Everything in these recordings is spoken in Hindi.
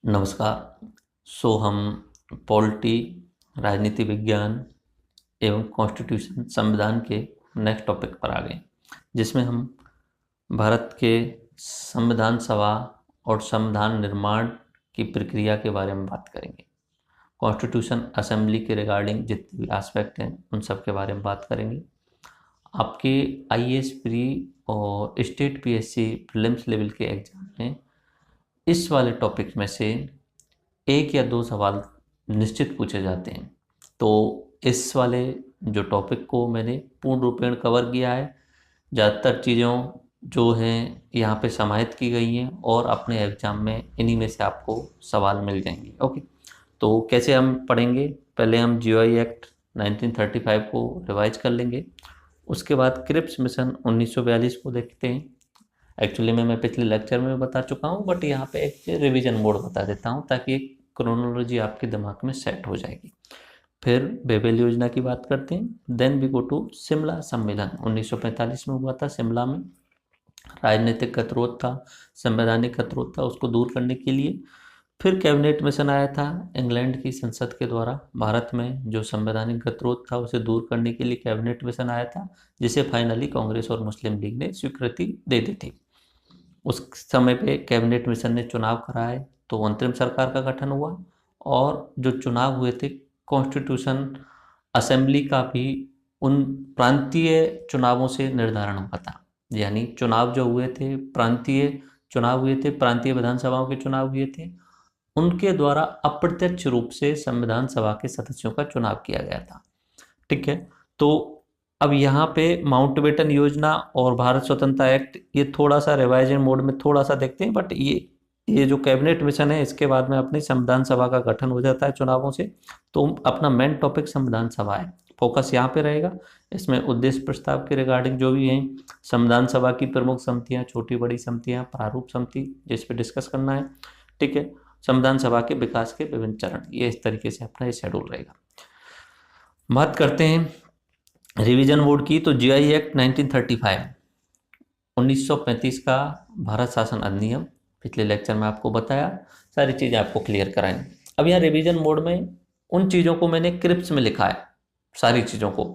नमस्कार। हम पॉलिटी, राजनीति विज्ञान एवं कॉन्स्टिट्यूशन संविधान के नेक्स्ट टॉपिक पर आ गए, जिसमें हम भारत के संविधान सभा और संविधान निर्माण की प्रक्रिया के बारे में बात करेंगे। कॉन्स्टिट्यूशन असेंबली के रिगार्डिंग जितने भी एस्पेक्ट हैं उन सब के बारे में बात करेंगे। आपके आईएएस प्री और स्टेट पीएससी प्रीलिम्स लेवल के एग्जाम में इस वाले टॉपिक में से एक या दो सवाल निश्चित पूछे जाते हैं। तो इस वाले जो टॉपिक को मैंने पूर्ण रूपेण कवर किया है। ज़्यादातर चीज़ों जो हैं यहाँ पे समाहित की गई हैं और अपने एग्जाम में इन्हीं में से आपको सवाल मिल जाएंगे। ओके, तो कैसे हम पढ़ेंगे? पहले हम जीओआई एक्ट 1935 को रिवाइज कर लेंगे। उसके बाद क्रिप्स मिशन 1942 को देखते हैं। एक्चुअली मैं पिछले लेक्चर में बता चुका हूँ, बट यहाँ पे एक रिवीजन मोड बता देता हूँ ताकि एक क्रोनोलॉजी आपके दिमाग में सेट हो जाएगी। फिर बेबेल योजना की बात करते हैं। Then we go to Shimla सम्मेलन 1945 में हुआ था शिमला में। राजनीतिक गतिरोध था, संवैधानिक गतिरोध था, उसको दूर करने के लिए फिर कैबिनेट मिशन आया था इंग्लैंड की संसद के द्वारा। भारत में जो संवैधानिक गतिरोध था उसे दूर करने के लिए कैबिनेट मिशन आया था, जिसे फाइनली कांग्रेस और मुस्लिम लीग ने स्वीकृति दे दी थी। उस समय पे कैबिनेट मिशन ने चुनाव कराए तो अंतरिम सरकार का गठन हुआ, और जो चुनाव हुए थे कॉन्स्टिट्यूशन असेंबली का भी उन प्रांतीय चुनावों से निर्धारण हुआ था। यानी चुनाव जो हुए थे प्रांतीय चुनाव हुए थे, प्रांतीय विधानसभाओं के चुनाव हुए थे, उनके द्वारा अप्रत्यक्ष रूप से संविधान सभा के सदस्यों का चुनाव किया गया था। ठीक है, तो अब यहाँ पे माउंटबेटन योजना और भारत स्वतंत्रता एक्ट ये थोड़ा सा रिवाइजन मोड में थोड़ा सा देखते हैं, बट ये जो कैबिनेट मिशन है इसके बाद में अपनी संविधान सभा का गठन हो जाता है चुनावों से। तो अपना मेन टॉपिक संविधान सभा है, फोकस यहाँ पे रहेगा। इसमें उद्देश्य प्रस्ताव के रिगार्डिंग जो भी हैं, संविधान सभा की प्रमुख समितियाँ, छोटी बड़ी समितियाँ, प्रारूप समिति जिस पे डिस्कस करना है। ठीक है, संविधान सभा के विकास के विभिन्न चरण, ये इस तरीके से अपना ये शेड्यूल रहेगा। बात करते हैं रिवीजन मोड की। तो जीआई एक्ट 1935 1935 का भारत शासन अधिनियम, पिछले लेक्चर में आपको बताया, सारी चीज़ें आपको क्लियर कराएं। अब यहाँ रिवीजन मोड में उन चीज़ों को मैंने क्रिप्स में लिखा है, सारी चीज़ों को।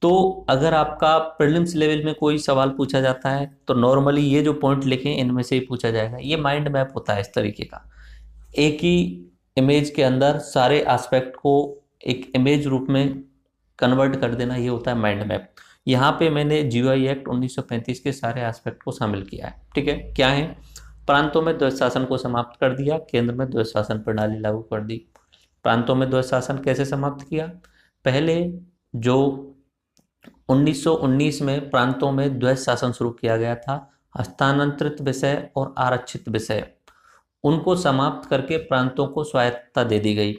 तो अगर आपका प्रीलिम्स लेवल में कोई सवाल पूछा जाता है तो नॉर्मली ये जो पॉइंट लिखे इनमें से ही पूछा जाएगा। ये माइंड मैप होता है इस तरीके का, एक ही इमेज के अंदर सारे एस्पेक्ट को एक इमेज रूप में कन्वर्ट कर देना, ये होता है माइंड मैप। यहाँ पे मैंने जीओआई एक्ट 1935 के सारे एस्पेक्ट को शामिल किया है। ठीक है, क्या है? प्रांतों में द्वैध शासन को समाप्त कर दिया, केंद्र में द्वैध शासन प्रणाली लागू कर दी। प्रांतों में द्वैध शासन कैसे समाप्त किया? पहले जो 1919 में प्रांतों में द्वैध शासन शुरू किया गया था, हस्तांतरित विषय और आरक्षित विषय, उनको समाप्त करके प्रांतों को स्वायत्तता दे दी गई।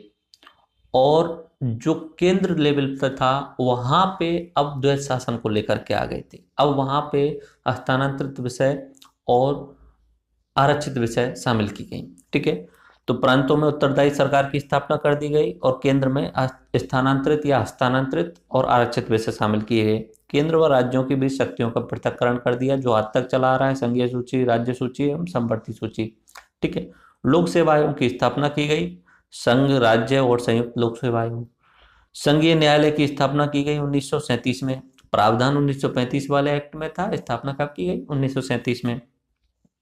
और जो केंद्र लेवल पर था वहां पे अब द्वैध शासन को लेकर के आ गए थे। अब वहां पे हस्तांतरित विषय और आरक्षित विषय शामिल की गई। ठीक है, तो प्रांतों में उत्तरदायी सरकार की स्थापना कर दी गई और केंद्र में स्थानांतरित या हस्तांतरित और आरक्षित विषय शामिल किए गए। केंद्र व राज्यों के बीच शक्तियों का पृथक्करण कर दिया, जो आज तक चला आ रहा है, संघीय सूची, राज्य सूची एवं समवर्ती सूची। ठीक है, लोक सेवा आयोग की स्थापना की गई, संघ, राज्य और संयुक्त लोक सेवा आयोग। संघीय न्यायालय की स्थापना की गई 1937 में। प्रावधान 1935 वाले एक्ट में था, स्थापना कब की गई? 1937 में।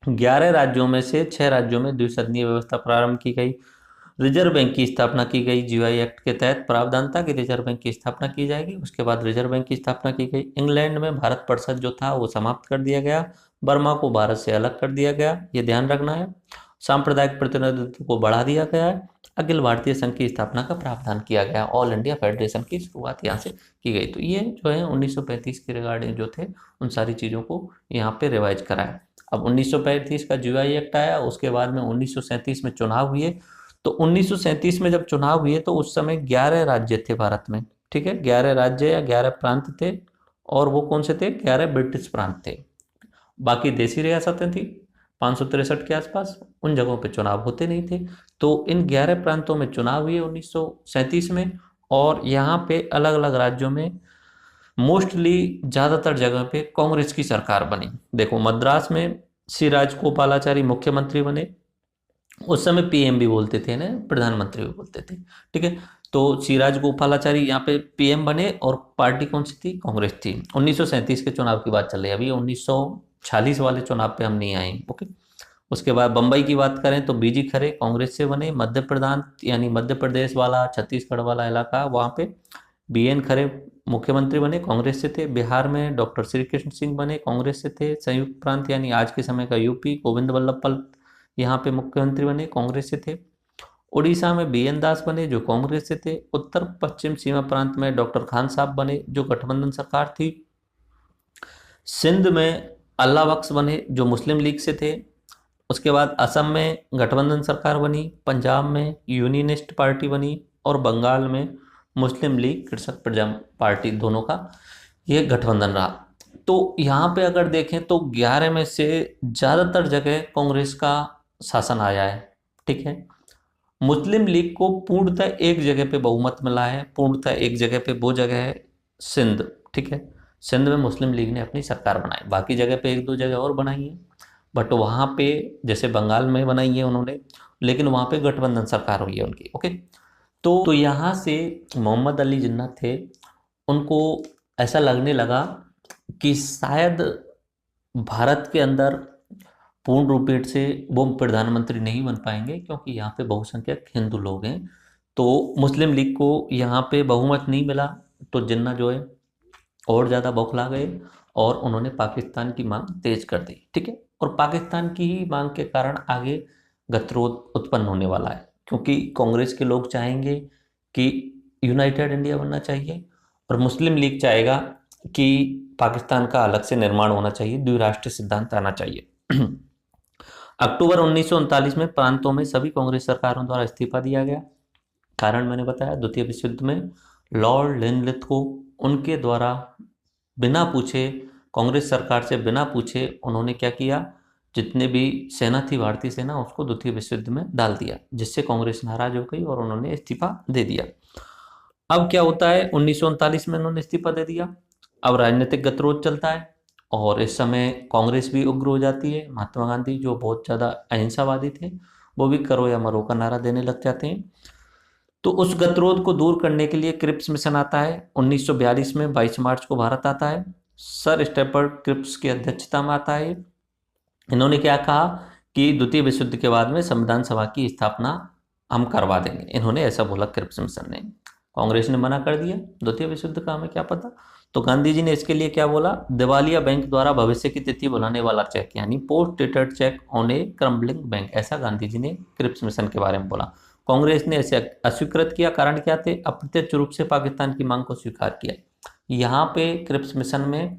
11 राज्यों में से 6 राज्यों में द्विसदनीय व्यवस्था प्रारंभ की गई। रिजर्व बैंक की स्थापना की गई। जीओआई एक्ट के तहत प्रावधान था कि रिजर्व बैंक की स्थापना की जाएगी, उसके बाद रिजर्व बैंक की स्थापना की गई। इंग्लैंड में भारत परिषद जो था वो समाप्त कर दिया गया, बर्मा को भारत से अलग कर दिया गया, ये ध्यान रखना है। सांप्रदायिक प्रतिनिधित्व को बढ़ा दिया गया है। अखिल भारतीय संघ की स्थापना का प्रावधान किया गया, ऑल इंडिया फेडरेशन की शुरुआत यहाँ से की गई। तो ये जो है 1935 के रिगार्डिंग जो थे उन सारी चीज़ों को यहाँ पे रिवाइज कराया। अब 1935 का जीओआई एक्ट आया, उसके बाद में 1937 में चुनाव हुए। तो 1937 में जब चुनाव हुए तो उस समय 11 राज्य थे भारत में। ठीक है, 11 राज्य या 11 प्रांत थे, और वो कौन से थे? 11 ब्रिटिश प्रांत थे, बाकी देसी रियासतें थी 563 के आसपास, उन जगहों पे चुनाव होते नहीं थे। तो इन 11 प्रांतों में चुनाव हुए 1937 में, और यहाँ पे अलग अलग राज्यों में मोस्टली ज़्यादातर जगह पे कांग्रेस की सरकार बनी। देखो, मद्रास में सी राजगोपालाचारी मुख्यमंत्री बने, उस समय पीएम भी बोलते थे ना, प्रधानमंत्री भी बोलते थे। ठीक है, तो शिवराज गोपालाचारी यहाँ पे पीएम बने और पार्टी कौन सी थी? कांग्रेस थी। 1937 के चुनाव की बात चल रही है, अभी 1946 वाले चुनाव पे हम नहीं आए। ओके। उसके बाद बम्बई की बात करें तो बीजी खरे कांग्रेस से बने। मध्य प्रदेश यानी मध्य प्रदेश वाला छत्तीसगढ़ वाला इलाका, वहाँ पे बीएन खरे मुख्यमंत्री बने, कांग्रेस से थे। बिहार में डॉक्टर श्री कृष्ण सिंह बने, कांग्रेस से थे। संयुक्त प्रांत यानी आज के समय का यूपी, गोविंद वल्लभ पंत यहाँ पे मुख्यमंत्री बने, कांग्रेस से थे। उड़ीसा में बीएन दास बने जो कांग्रेस से थे। उत्तर पश्चिम सीमा प्रांत में डॉक्टर खान साहब बने जो गठबंधन सरकार थी। सिंध में अल्लाह बख्श बने जो मुस्लिम लीग से थे। उसके बाद असम में गठबंधन सरकार बनी, पंजाब में यूनियनिस्ट पार्टी बनी और बंगाल में मुस्लिम लीग कृषक प्रजा पार्टी, दोनों का ये गठबंधन रहा। तो यहाँ पे अगर देखें तो 11 में से ज़्यादातर जगह कांग्रेस का शासन आया है। ठीक है, मुस्लिम लीग को पूर्णतः एक जगह पे बहुमत मिला है, पूर्णतः एक जगह पे, वो जगह है सिंध। ठीक है, सिंध में मुस्लिम लीग ने अपनी सरकार बनाई, बाकी जगह पे एक दो जगह और बनाई है, बट वहाँ पे जैसे बंगाल में बनाई है उन्होंने, लेकिन वहाँ पे गठबंधन सरकार हुई है उनकी। ओके। तो यहाँ से मोहम्मद अली जिन्ना थे, उनको ऐसा लगने लगा कि शायद भारत के अंदर पूर्ण रूपेण से वो प्रधानमंत्री नहीं बन पाएंगे, क्योंकि यहाँ पे बहुसंख्यक हिंदू लोग हैं। तो मुस्लिम लीग को यहाँ पे बहुमत नहीं मिला, तो जिन्ना जो है और ज़्यादा बौखला गए और उन्होंने पाकिस्तान की मांग तेज कर दी। ठीक है, और पाकिस्तान की ही मांग के कारण आगे गतिरोध उत्पन्न होने वाला है, क्योंकि कांग्रेस के लोग चाहेंगे कि यूनाइटेड इंडिया बनना चाहिए और मुस्लिम लीग चाहेगा कि पाकिस्तान का अलग से निर्माण होना चाहिए, द्विराष्ट्रीय सिद्धांत आना चाहिए। अक्टूबर 1939 में प्रांतों में सभी कांग्रेस सरकारों द्वारा इस्तीफा दिया गया। कारण मैंने बताया, द्वितीय विश्व युद्ध में लॉर्ड लिनलिथ को उनके द्वारा बिना पूछे, कांग्रेस सरकार से बिना पूछे उन्होंने क्या किया, जितने भी सेना थी भारतीय सेना, उसको द्वितीय विश्व युद्ध में डाल दिया, जिससे कांग्रेस नाराज हो गई और उन्होंने इस्तीफा दे दिया। अब क्या होता है, 1939 में उन्होंने इस्तीफा दे दिया। अब राजनीतिक गतिरोध चलता है और इस समय कांग्रेस भी उग्र हो जाती है। महात्मा गांधी जो बहुत ज़्यादा अहिंसावादी थे, वो भी करो या मरो का नारा देने लग जाते हैं। तो उस गतिरोध को दूर करने के लिए क्रिप्स मिशन आता है। 1942 में 22 मार्च को भारत आता है। सर स्टेफर्ड क्रिप्स की अध्यक्षता में आता है। इन्होंने क्या कहा कि द्वितीय विश्व युद्ध के बाद में संविधान सभा की स्थापना हम करवा देंगे, इन्होंने ऐसा बोला क्रिप्स मिशन ने। कांग्रेस ने मना कर दिया, द्वितीय विश्व युद्ध का हमें क्या पता। तो गांधी जी ने इसके लिए क्या बोला, दिवालिया बैंक द्वारा भविष्य की तिथि बुलाने वाला चेक, यानी post dated cheque on A crumbling bank, ऐसा गांधी जी ने क्रिप्स मिशन के बारे में बोला। कांग्रेस ने इसे अस्वीकृत किया। कारण क्या थे, अप्रत्यक्ष रूप से पाकिस्तान की मांग को स्वीकार किया। यहाँ पे क्रिप्स मिशन में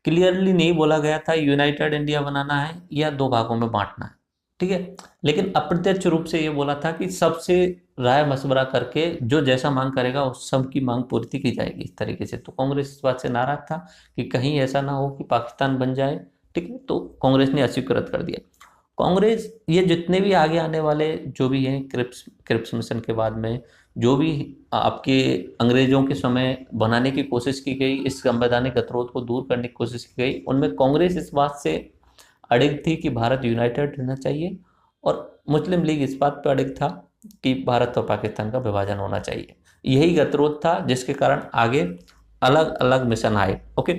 क्लियरली नहीं बोला गया था यूनाइटेड इंडिया बनाना है या दो भागों में बांटना है। ठीक है, लेकिन अप्रत्यक्ष रूप से ये बोला था कि सबसे राय मशवरा करके जो जैसा मांग करेगा उस सब की मांग पूर्ति की जाएगी, इस तरीके से। तो कांग्रेस इस बात से नाराज था कि कहीं ऐसा ना हो कि पाकिस्तान बन जाए। ठीक है, तो कांग्रेस ने अस्वीकृत कर दिया। कांग्रेस ये जितने भी आगे आने वाले जो भी हैं क्रिप्स मिशन के बाद में जो भी आपके अंग्रेजों के समय बनाने की कोशिश की गई, इस संवैधानिक गतिरोध को दूर करने की कोशिश की गई, उनमें कांग्रेस इस बात से अडिग थी कि भारत यूनाइटेड रहना चाहिए और मुस्लिम लीग इस बात पर अडिग था कि भारत और पाकिस्तान का विभाजन होना चाहिए। यही गतिरोध था जिसके कारण आगे अलग अलग मिशन आए। ओके,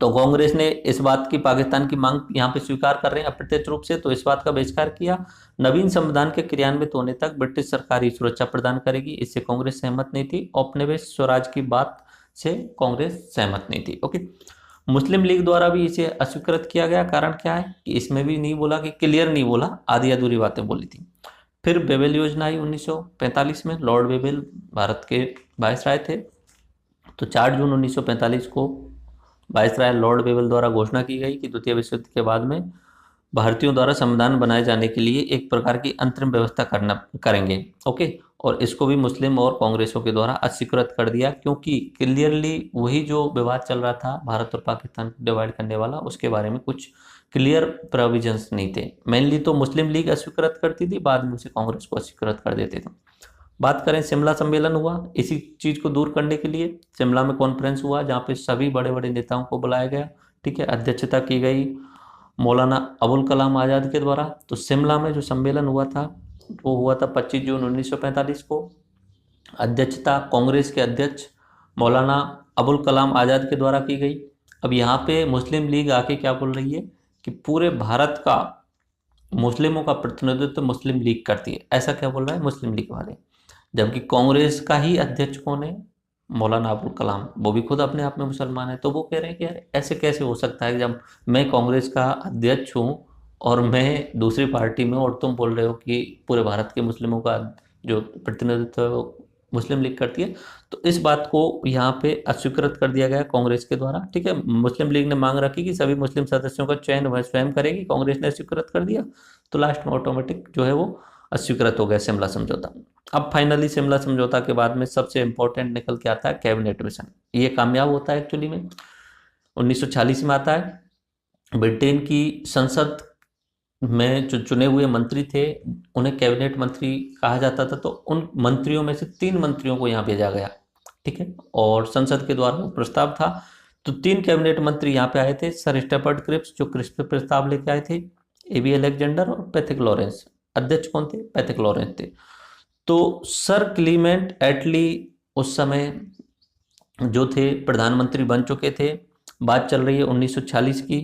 तो कांग्रेस ने इस बात की, पाकिस्तान की मांग यहाँ पे स्वीकार कर रहे हैं अप्रत्यक्ष रूप से, तो इस बात का बहिष्कार किया। नवीन संविधान के क्रियान्वित होने तक ब्रिटिश सरकार ही सुरक्षा प्रदान करेगी, इससे कांग्रेस सहमत नहीं थी। औपनिवेश स्वराज की बात से कांग्रेस सहमत नहीं थी। ओके, मुस्लिम लीग द्वारा भी इसे अस्वीकृत किया गया। कारण क्या है कि इसमें भी नहीं बोला, कि क्लियर नहीं बोला, आधी अधूरी बातें बोली थी। फिर बेबेल योजना आई 1945 में। लॉर्ड बेबेल भारत के वायसराय थे। तो 4 जून 1945 को वायसराय लॉर्ड बेबेल द्वारा घोषणा की गई कि द्वितीय विश्व युद्ध के बाद में भारतीयों द्वारा संविधान बनाए जाने के लिए एक प्रकार की अंतरिम व्यवस्था करेंगे। ओके, और इसको भी मुस्लिम और कांग्रेसों के द्वारा अस्वीकृत कर दिया, क्योंकि क्लियरली वही जो विवाद चल रहा था भारत और पाकिस्तान को डिवाइड करने वाला, उसके बारे में कुछ क्लियर प्रोविजंस नहीं थे। मेनली तो मुस्लिम लीग अस्वीकृत करती थी, बाद में उसे कांग्रेस को अस्वीकृत कर देते थे। बात करें, शिमला सम्मेलन हुआ इसी चीज को दूर करने के लिए। शिमला में कॉन्फ्रेंस हुआ जहाँ पे सभी बड़े बड़े नेताओं को बुलाया गया। ठीक है, अध्यक्षता की गई मौलाना अबुल कलाम आज़ाद के द्वारा। तो शिमला में जो सम्मेलन हुआ था वो हुआ था 25 जून 1945 को। अध्यक्षता कांग्रेस के अध्यक्ष मौलाना अबुल कलाम आज़ाद के द्वारा की गई। अब यहाँ पे मुस्लिम लीग आके क्या बोल रही है कि पूरे भारत का मुस्लिमों का प्रतिनिधित्व मुस्लिम लीग करती है, ऐसा क्या बोल रहा है मुस्लिम लीग वाले। जबकि कांग्रेस का ही अध्यक्ष कौन है, मौलाना अबुल कलाम, वो भी खुद अपने आप में मुसलमान है। तो वो कह रहे हैं कि यार ऐसे कैसे हो सकता है जब मैं कांग्रेस का अध्यक्ष हूँ और मैं दूसरी पार्टी में, और तुम बोल रहे हो कि पूरे भारत के मुस्लिमों का जो प्रतिनिधित्व है वो मुस्लिम लीग करती है। तो इस बात को यहाँ पे अस्वीकृत कर दिया गया कांग्रेस के द्वारा। ठीक है, मुस्लिम लीग ने मांग रखी कि सभी मुस्लिम सदस्यों का चयन वह स्वयं करेगी, कांग्रेस ने अस्वीकृत कर दिया। तो लास्ट में ऑटोमेटिक जो है वो अस्वीकृत हो गया शिमला समझौता। अब फाइनली शिमला समझौता के बाद में सबसे इंपॉर्टेंट निकल के आता है कैबिनेट मिशन। ये कामयाब होता है एक्चुअली में 1946 में आता है। ब्रिटेन की संसद में जो चुने हुए मंत्री थे उन्हें कैबिनेट मंत्री कहा जाता था। तो उन मंत्रियों में से 3 मंत्रियों को यहाँ भेजा गया। ठीक है, और संसद के द्वारा प्रस्ताव था। तो 3 कैबिनेट मंत्री यहाँ पे आए थे, सर स्टफर्ड क्रिप्स जो क्रिप्स पे प्रस्ताव लेके आए थे, एबी अलेक्जेंडर और पैथिक लॉरेंस। अध्यक्ष कौन थे, पैथिक लॉरेंस थे। तो सर क्लीमेंट एटली उस समय जो थे प्रधानमंत्री बन चुके थे। बात चल रही है 1946 की,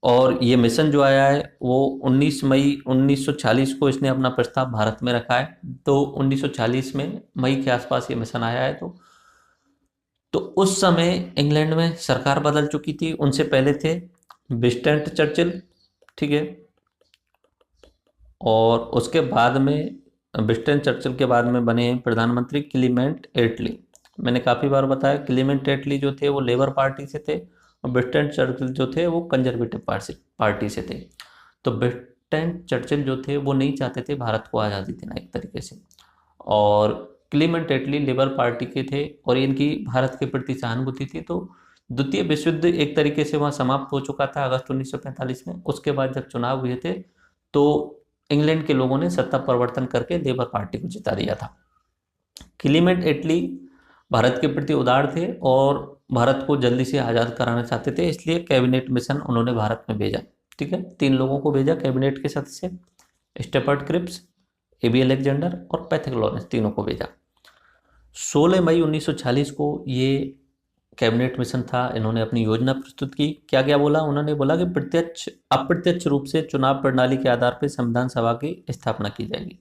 और ये मिशन जो आया है वो 19 मई 1946 को इसने अपना प्रस्ताव भारत में रखा है। तो 1940 में मई के आसपास ये मिशन आया है। तो उस समय इंग्लैंड में सरकार बदल चुकी थी। उनसे पहले थे विंस्टन चर्चिल। ठीक है, और उसके बाद में विंस्टन चर्चिल के बाद में बने प्रधानमंत्री क्लीमेंट एटली। मैंने काफ़ी बार बताया क्लीमेंट एटली जो थे वो लेबर पार्टी से थे, और विंस्टन चर्चिल जो थे वो कंजर्वेटिव पार्टी से थे। तो विंस्टन चर्चिल जो थे वो नहीं चाहते थे भारत को आज़ादी देना एक तरीके से, और क्लीमेंट एटली लेबर पार्टी के थे और इनकी भारत के प्रति सहानुभूति थी। तो द्वितीय विश्व युद्ध एक तरीके से वहाँ समाप्त हो चुका था अगस्त 1945 में। उसके बाद जब चुनाव हुए थे तो इंग्लैंड के लोगों ने सत्ता परिवर्तन करके लेबर पार्टी को जिता दिया था। क्लीमेंट एटली भारत के प्रति उदार थे और भारत को जल्दी से आज़ाद कराना चाहते थे, इसलिए कैबिनेट मिशन उन्होंने भारत में भेजा। ठीक है, 3 लोगों को भेजा कैबिनेट के सदस्य, स्टफर्ड क्रिप्स, एबी अलेक्जेंडर और पैथिक लॉरेंस, तीनों को भेजा। 16 मई 1946 को ये कैबिनेट मिशन था। इन्होंने अपनी योजना प्रस्तुत की। क्या क्या बोला उन्होंने, बोला कि प्रत्यक्ष अप्रत्यक्ष रूप से चुनाव प्रणाली के आधार पर संविधान सभा की स्थापना की जाएगी।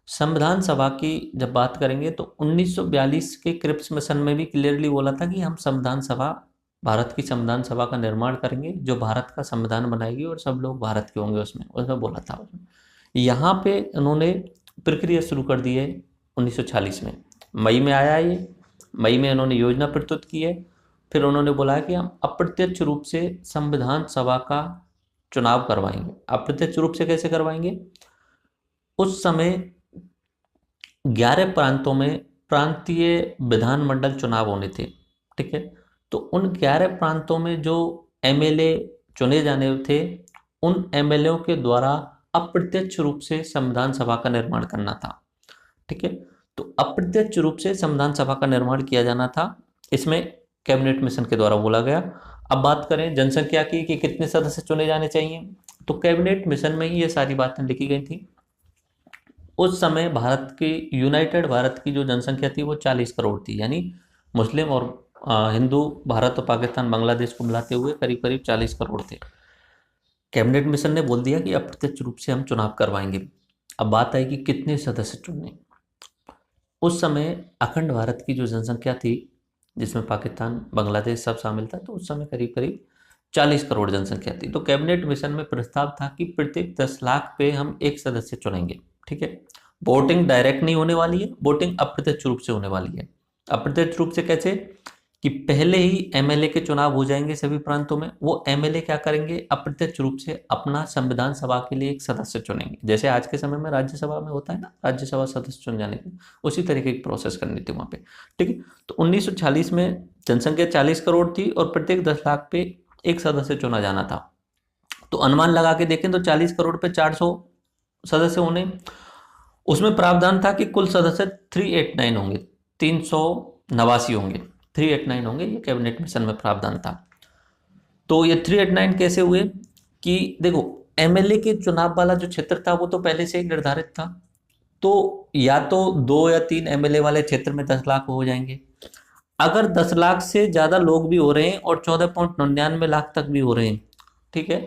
संविधान सभा की जब बात करेंगे तो 1942 के क्रिप्स मिशन में भी क्लियरली बोला था कि हम संविधान सभा, भारत की संविधान सभा का निर्माण करेंगे जो भारत का संविधान बनाएगी और सब लोग भारत के होंगे उसमें बोला था। यहाँ पे उन्होंने प्रक्रिया शुरू कर दी है 1946 में। मई में आया ये, मई में उन्होंने योजना प्रस्तुत की है। फिर उन्होंने बोला कि हम अप्रत्यक्ष रूप से संविधान सभा का चुनाव करवाएंगे। अप्रत्यक्ष रूप से कैसे करवाएंगे, उस समय 11 प्रांतों में प्रांतीय विधानमंडल चुनाव होने थे। ठीक है, तो उन 11 प्रांतों में जो एमएलए चुने जाने थे उन एमएलए के द्वारा अप्रत्यक्ष रूप से संविधान सभा का निर्माण करना था। ठीक है, तो अप्रत्यक्ष रूप से संविधान सभा का निर्माण किया जाना था, इसमें कैबिनेट मिशन के द्वारा बोला गया। अब बात करें जनसंख्या की कि कितने सदस्य चुने जाने चाहिए, तो कैबिनेट मिशन में ही ये सारी बातें लिखी गई थी। उस समय भारत की, यूनाइटेड भारत की जो जनसंख्या थी वो 40 करोड़ थी, यानी मुस्लिम और हिंदू भारत और पाकिस्तान बांग्लादेश को मिलाते हुए करीब करीब 40 करोड़ थे। कैबिनेट मिशन ने बोल दिया कि अप्रत्यक्ष रूप से हम चुनाव करवाएंगे। अब बात आई कि कितने सदस्य चुनने। उस समय अखंड भारत की जो जनसंख्या थी जिसमें पाकिस्तान बांग्लादेश सब शामिल था, तो उस समय करीब करीब 40 करोड़ जनसंख्या थी। तो कैबिनेट मिशन में प्रस्ताव था कि प्रत्येक 10 लाख पे हम एक सदस्य चुनेंगे। ठीक है, वोटिंग डायरेक्ट नहीं होने वाली है, वोटिंग अप्रत्यक्ष रूप से होने वाली है। अप्रत्यक्ष रूप से कैसे कि पहले ही एमएलए के चुनाव हो जाएंगे सभी प्रांतों में। वो एमएलए क्या करेंगे, अप्रत्यक्ष रूप से अपना संविधान सभा के लिए एक सदस्य चुनेंगे, जैसे आज के समय में राज्यसभा में होता है ना, राज्यसभा सदस्य चुन जाने की, उसी तरीके की प्रोसेस करनी थी वहाँ पे। ठीक है, तो 1946 में जनसंख्या 40 करोड़ थी और प्रत्येक 10 लाख पे एक सदस्य चुना जाना था। तो अनुमान लगा के देखें तो 40 करोड़ पे 400 सदस्य होने। उसमें प्रावधान था कि कुल सदस्य 389 होंगे, 389 होंगे, 389 होंगे, ये कैबिनेट मिशन में प्रावधान था। तो ये 389 कैसे हुए कि देखो एमएलए के चुनाव वाला जो क्षेत्र था वो तो पहले से ही निर्धारित था, तो या तो 2 या 3 एमएलए वाले क्षेत्र में 10 लाख हो जाएंगे। अगर 10 लाख से ज्यादा लोग भी हो रहे हैं और 14.99 लाख तक भी हो रहे हैं, ठीक है,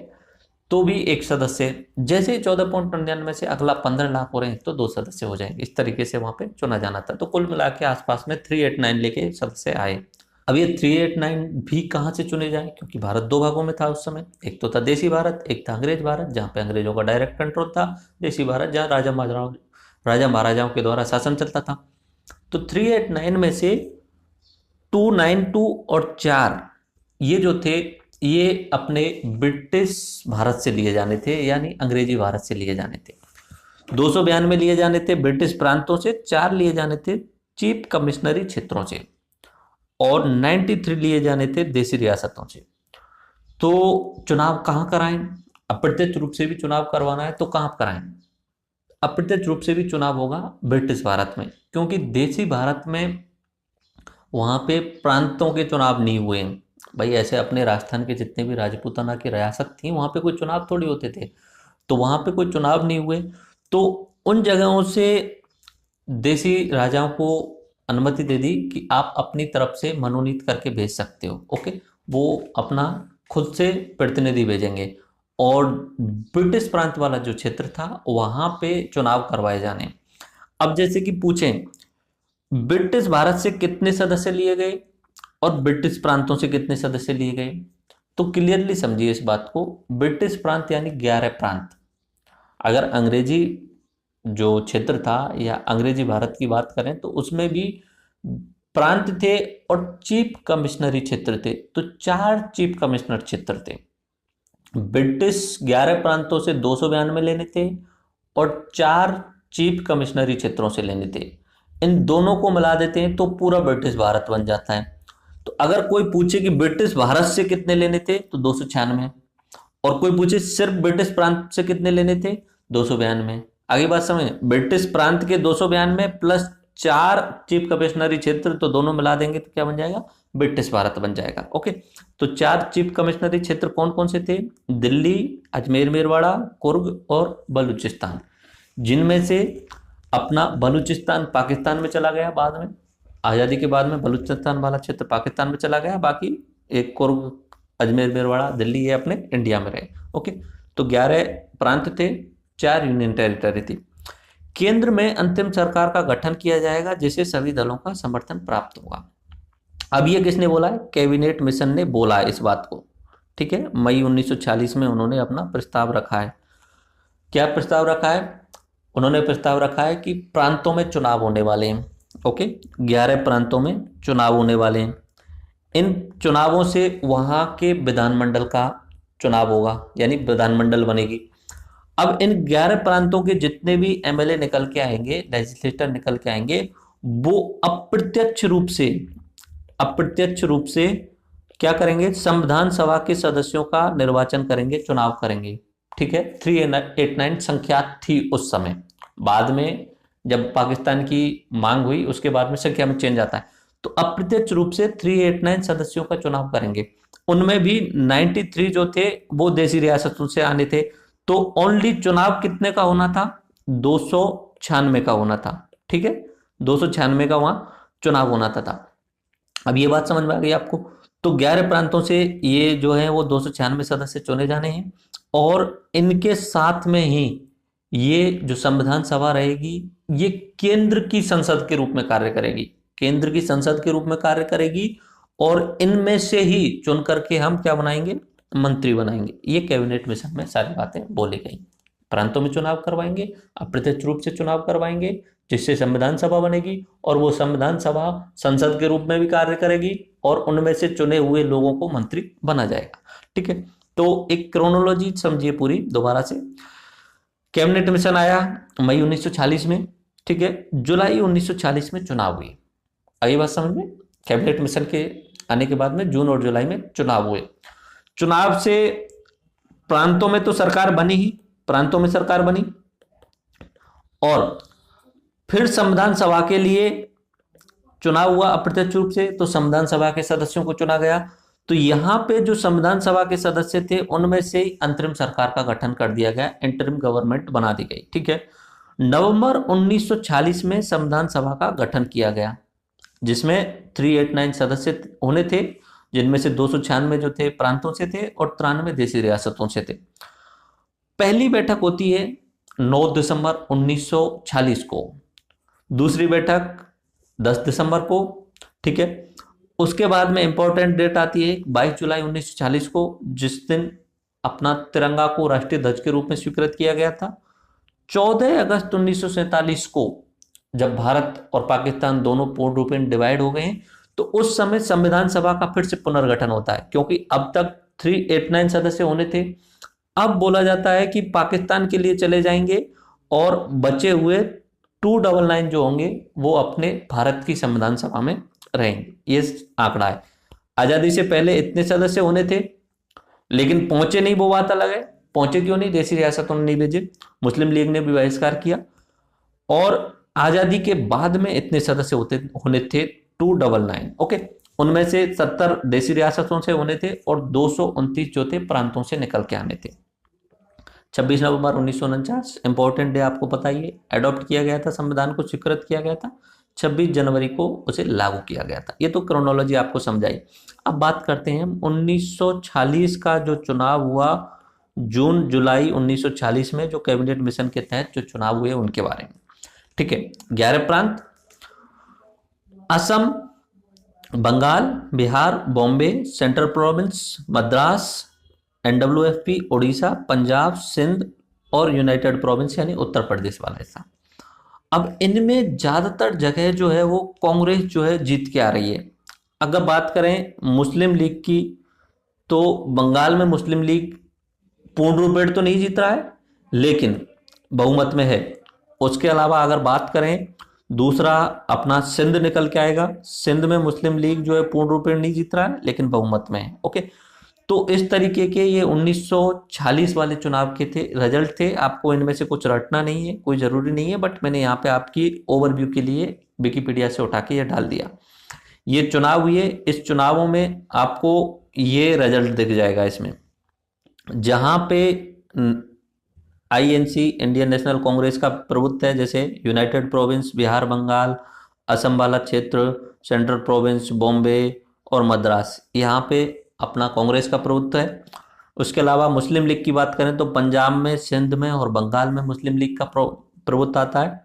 तो भी एक सदस्य, जैसे ही 14.99 से अगला 15 लाख हो रहे हैं तो 2 सदस्य हो जाएंगे। इस तरीके से वहां पे चुना जाना था। तो कुल मिला के आसपास में 389 लेके सदस्य आए। अब ये 389 भी कहाँ से चुने जाए, क्योंकि भारत 2 भागों में था उस समय। एक तो था देसी भारत, एक था अंग्रेज भारत जहाँ पे अंग्रेजों का डायरेक्ट कंट्रोल था, देसी भारत जहाँ राजा महाराजाओं के द्वारा शासन चलता था। तो 389 में से 292 और 4 ये जो थे ये अपने ब्रिटिश भारत से लिए जाने थे, यानी अंग्रेजी भारत से लिए जाने थे। 292 लिए जाने थे ब्रिटिश प्रांतों से, 4 लिए जाने थे चीफ कमिश्नरी क्षेत्रों से, और 93 लिए जाने थे देसी रियासतों से। तो चुनाव कहाँ कराएं? अप्रत्यक्ष रूप से भी चुनाव करवाना है तो कहाँ कराएं? अप्रत्यक्ष रूप से भी चुनाव होगा ब्रिटिश भारत में, क्योंकि देसी भारत में वहां पे प्रांतों के चुनाव नहीं हुए। भाई ऐसे अपने राजस्थान के जितने भी राजपूताना की रियासत थी वहां पे कोई चुनाव थोड़ी होते थे, तो वहां पे कोई चुनाव नहीं हुए। तो उन जगहों से देसी राजाओं को अनुमति दे दी कि आप अपनी तरफ से मनोनीत करके भेज सकते हो। ओके, वो अपना खुद से प्रतिनिधि भेजेंगे, और ब्रिटिश प्रांत वाला जो क्षेत्र था वहां पे चुनाव करवाए जाने। अब जैसे कि पूछें ब्रिटिश भारत से कितने सदस्य लिए गए और ब्रिटिश प्रांतों से कितने सदस्य लिए गए, तो क्लियरली समझिए इस बात को। ब्रिटिश प्रांत यानी 11 प्रांत। अगर अंग्रेजी जो क्षेत्र था या अंग्रेजी भारत की बात करें तो उसमें भी प्रांत थे और चीफ कमिश्नरी क्षेत्र थे, तो 4 चीफ कमिश्नर क्षेत्र थे। ब्रिटिश 11 प्रांतों से 292 लेने थे और 4 चीफ कमिश्नरी क्षेत्रों से लेने थे। इन दोनों को मिला देते हैं तो पूरा ब्रिटिश भारत बन जाता है। तो अगर कोई पूछे कि ब्रिटिश भारत से कितने लेने थे तो 296, और कोई पूछे सिर्फ ब्रिटिश प्रांत से कितने लेने थे 292। आगे बात समझ, ब्रिटिश प्रांत के 292 प्लस 4 चीफ कमिश्नरी क्षेत्र, तो दोनों मिला देंगे तो क्या बन जाएगा, ब्रिटिश भारत बन जाएगा। ओके, तो 4 चीफ कमिश्नरी क्षेत्र कौन कौन से थे? दिल्ली, अजमेर मेरवाड़ा, कुर्ग और बलूचिस्तान, जिनमें से अपना बलूचिस्तान पाकिस्तान में चला गया बाद में, आज़ादी के बाद में बलूचिस्तान वाला क्षेत्र पाकिस्तान में चला गया, बाकी एक कुर्ग, अजमेर मेरवाड़ा, दिल्ली ये अपने इंडिया में रहे। ओके, तो 11 प्रांत थे, 4 यूनियन टेरिटरी थी। केंद्र में अंतिम सरकार का गठन किया जाएगा जिसे सभी दलों का समर्थन प्राप्त होगा। अब ये किसने बोला है? कैबिनेट मिशन ने बोला है इस बात को, ठीक है। मई 1946 में उन्होंने अपना प्रस्ताव रखा है। क्या प्रस्ताव रखा है? उन्होंने प्रस्ताव रखा है कि प्रांतों में चुनाव होने वाले हैं। ओके, 11 प्रांतों में चुनाव होने वाले हैं। इन चुनावों से वहां के विधानमंडल का चुनाव होगा, यानी विधानमंडल बनेगी। अब इन 11 प्रांतों के जितने भी एमएलए निकल के आएंगे, लेजिस्लेटर निकल के आएंगे, वो अप्रत्यक्ष रूप से क्या करेंगे? संविधान सभा के सदस्यों का निर्वाचन करेंगे, चुनाव करेंगे। ठीक है, 389 संख्या थी उस समय। बाद में जब पाकिस्तान की मांग हुई उसके बाद में संख्या में चेंज आता है। तो अप्रत्यक्ष रूप से 389 सदस्यों का चुनाव करेंगे। उनमें भी 93 जो थे वो देसी रियासतों से आने थे। तो ओनली चुनाव कितने का होना था? 296 का होना था। ठीक है, 296 का वहां चुनाव होना था। अब ये बात समझ में आ गई आपको? तो 11 प्रांतों से ये जो है वो 296 सदस्य चुने जाने हैं, और इनके साथ में ही ये जो संविधान सभा रहेगी ये केंद्र की संसद के रूप में कार्य करेगी, केंद्र की संसद के रूप में कार्य करेगी, और इनमें से ही चुन करके हम क्या बनाएंगे? मंत्री बनाएंगे। ये कैबिनेट मिशन में सारी बातें बोली गई। प्रांतों में चुनाव करवाएंगे, अप्रत्यक्ष रूप से चुनाव करवाएंगे, जिससे संविधान सभा बनेगी, और वो संविधान सभा संसद के रूप में भी कार्य करेगी, और उनमें से चुने हुए लोगों को मंत्री बना जाएगा। ठीक है, तो एक क्रोनोलॉजी समझिए पूरी दोबारा से। कैबिनेट मिशन आया मई 1946 में, ठीक है, जुलाई 1946 में चुनाव हुई। आई बात समझ में? कैबिनेट मिशन के आने के बाद में जून और जुलाई में चुनाव हुए। चुनाव से प्रांतों में तो सरकार बनी ही, प्रांतों में सरकार बनी, और फिर संविधान सभा के लिए चुनाव हुआ अप्रत्यक्ष रूप से, तो संविधान सभा के सदस्यों को चुना गया। तो यहाँ पे जो संविधान सभा के सदस्य थे उनमें से अंतरिम सरकार का गठन कर दिया गया, इंटरिम गवर्नमेंट बना दी गई। ठीक है, नवंबर 1946 में संविधान सभा का गठन किया गया, जिसमें 389 सदस्य होने थे, जिनमें से 296 जो थे प्रांतों से थे और 93 देशी रियासतों से थे। पहली बैठक होती है 9 दिसंबर 1946 को, दूसरी बैठक 10 दिसंबर को। ठीक है, उसके बाद में इंपॉर्टेंट डेट आती है 22 जुलाई 1940 को, जिस दिन अपना तिरंगा को राष्ट्रीय ध्वज के रूप में स्वीकृत किया गया था। 14 अगस्त 1947 को जब भारत और पाकिस्तान दोनों पूर्ण रूप में डिवाइड हो गए हैं, तो उस समय संविधान सभा का फिर से पुनर्गठन होता है, क्योंकि अब तक 389 सदस्य होने थे। अब बोला जाता है कि पाकिस्तान के लिए चले जाएंगे और बचे हुए 299 जो होंगे वो अपने भारत की संविधान सभा में रहेंगे। ये आंकड़ा है। आजादी से पहले इतने सदस्य होने थे, लेकिन पहुंचे नहीं, वो बात अलग है। पहुंचे क्यों नहीं? देशी रियासतों ने नहीं भेजे, मुस्लिम लीग ने भी बहिष्कार किया। और आजादी के बाद में इतने सदस्य होने थे 299। ओके, उनमें से 70 देशी रियासतों से होने थे और 229 जो थे प्रांतों से निकल के आने थे। 26 नवंबर 1949 इंपॉर्टेंट डे, आपको पता ही है, एडॉप्ट किया गया था, संविधान को स्वीकृत किया गया था। 26 जनवरी को उसे लागू किया गया था। ये तो क्रोनोलॉजी आपको समझाई। अब बात करते हैं 1946 का जो चुनाव हुआ, जून जुलाई 1946 में जो कैबिनेट मिशन के तहत जो चुनाव हुए उनके बारे में। ठीक है, 11 प्रांत, Assam, Bengal, Bihar, Bombay, central province, Madras, NWFP, Orissa, Punjab, Sindh और यूनाइटेड प्रोविंस यानी उत्तर प्रदेश वाला हिस्सा। अब इनमें ज्यादातर जगह जो है वो कांग्रेस जो है जीत के आ रही है। अगर बात करें मुस्लिम लीग की, तो बंगाल में मुस्लिम लीग पूर्ण रूपेण तो नहीं जीत रहा है, लेकिन बहुमत में है। उसके अलावा अगर बात करें, दूसरा अपना सिंध निकल के आएगा। सिंध में मुस्लिम लीग जो है पूर्ण रूपेण नहीं जीत रहा है, लेकिन बहुमत में है। ओके, तो इस तरीके के ये 1946 वाले चुनाव के थे रिजल्ट थे। आपको इनमें से कुछ रटना नहीं है, कोई ज़रूरी नहीं है, बट मैंने यहाँ पे आपकी ओवरव्यू के लिए विकिपीडिया से उठा के ये डाल दिया। ये चुनाव हुए, इस चुनावों में आपको ये रिजल्ट दिख जाएगा। इसमें जहाँ पे INC इंडियन नेशनल कांग्रेस का प्रभुत्व है, जैसे यूनाइटेड प्रोविंस, बिहार, बंगाल, असम वाला क्षेत्र, सेंट्रल प्रोविंस, बॉम्बे और मद्रास, यहाँ पे अपना कांग्रेस का प्रभुत्व है। उसके अलावा मुस्लिम लीग की बात करें तो पंजाब में, सिंध में और बंगाल में मुस्लिम लीग का प्रभुत्व आता है।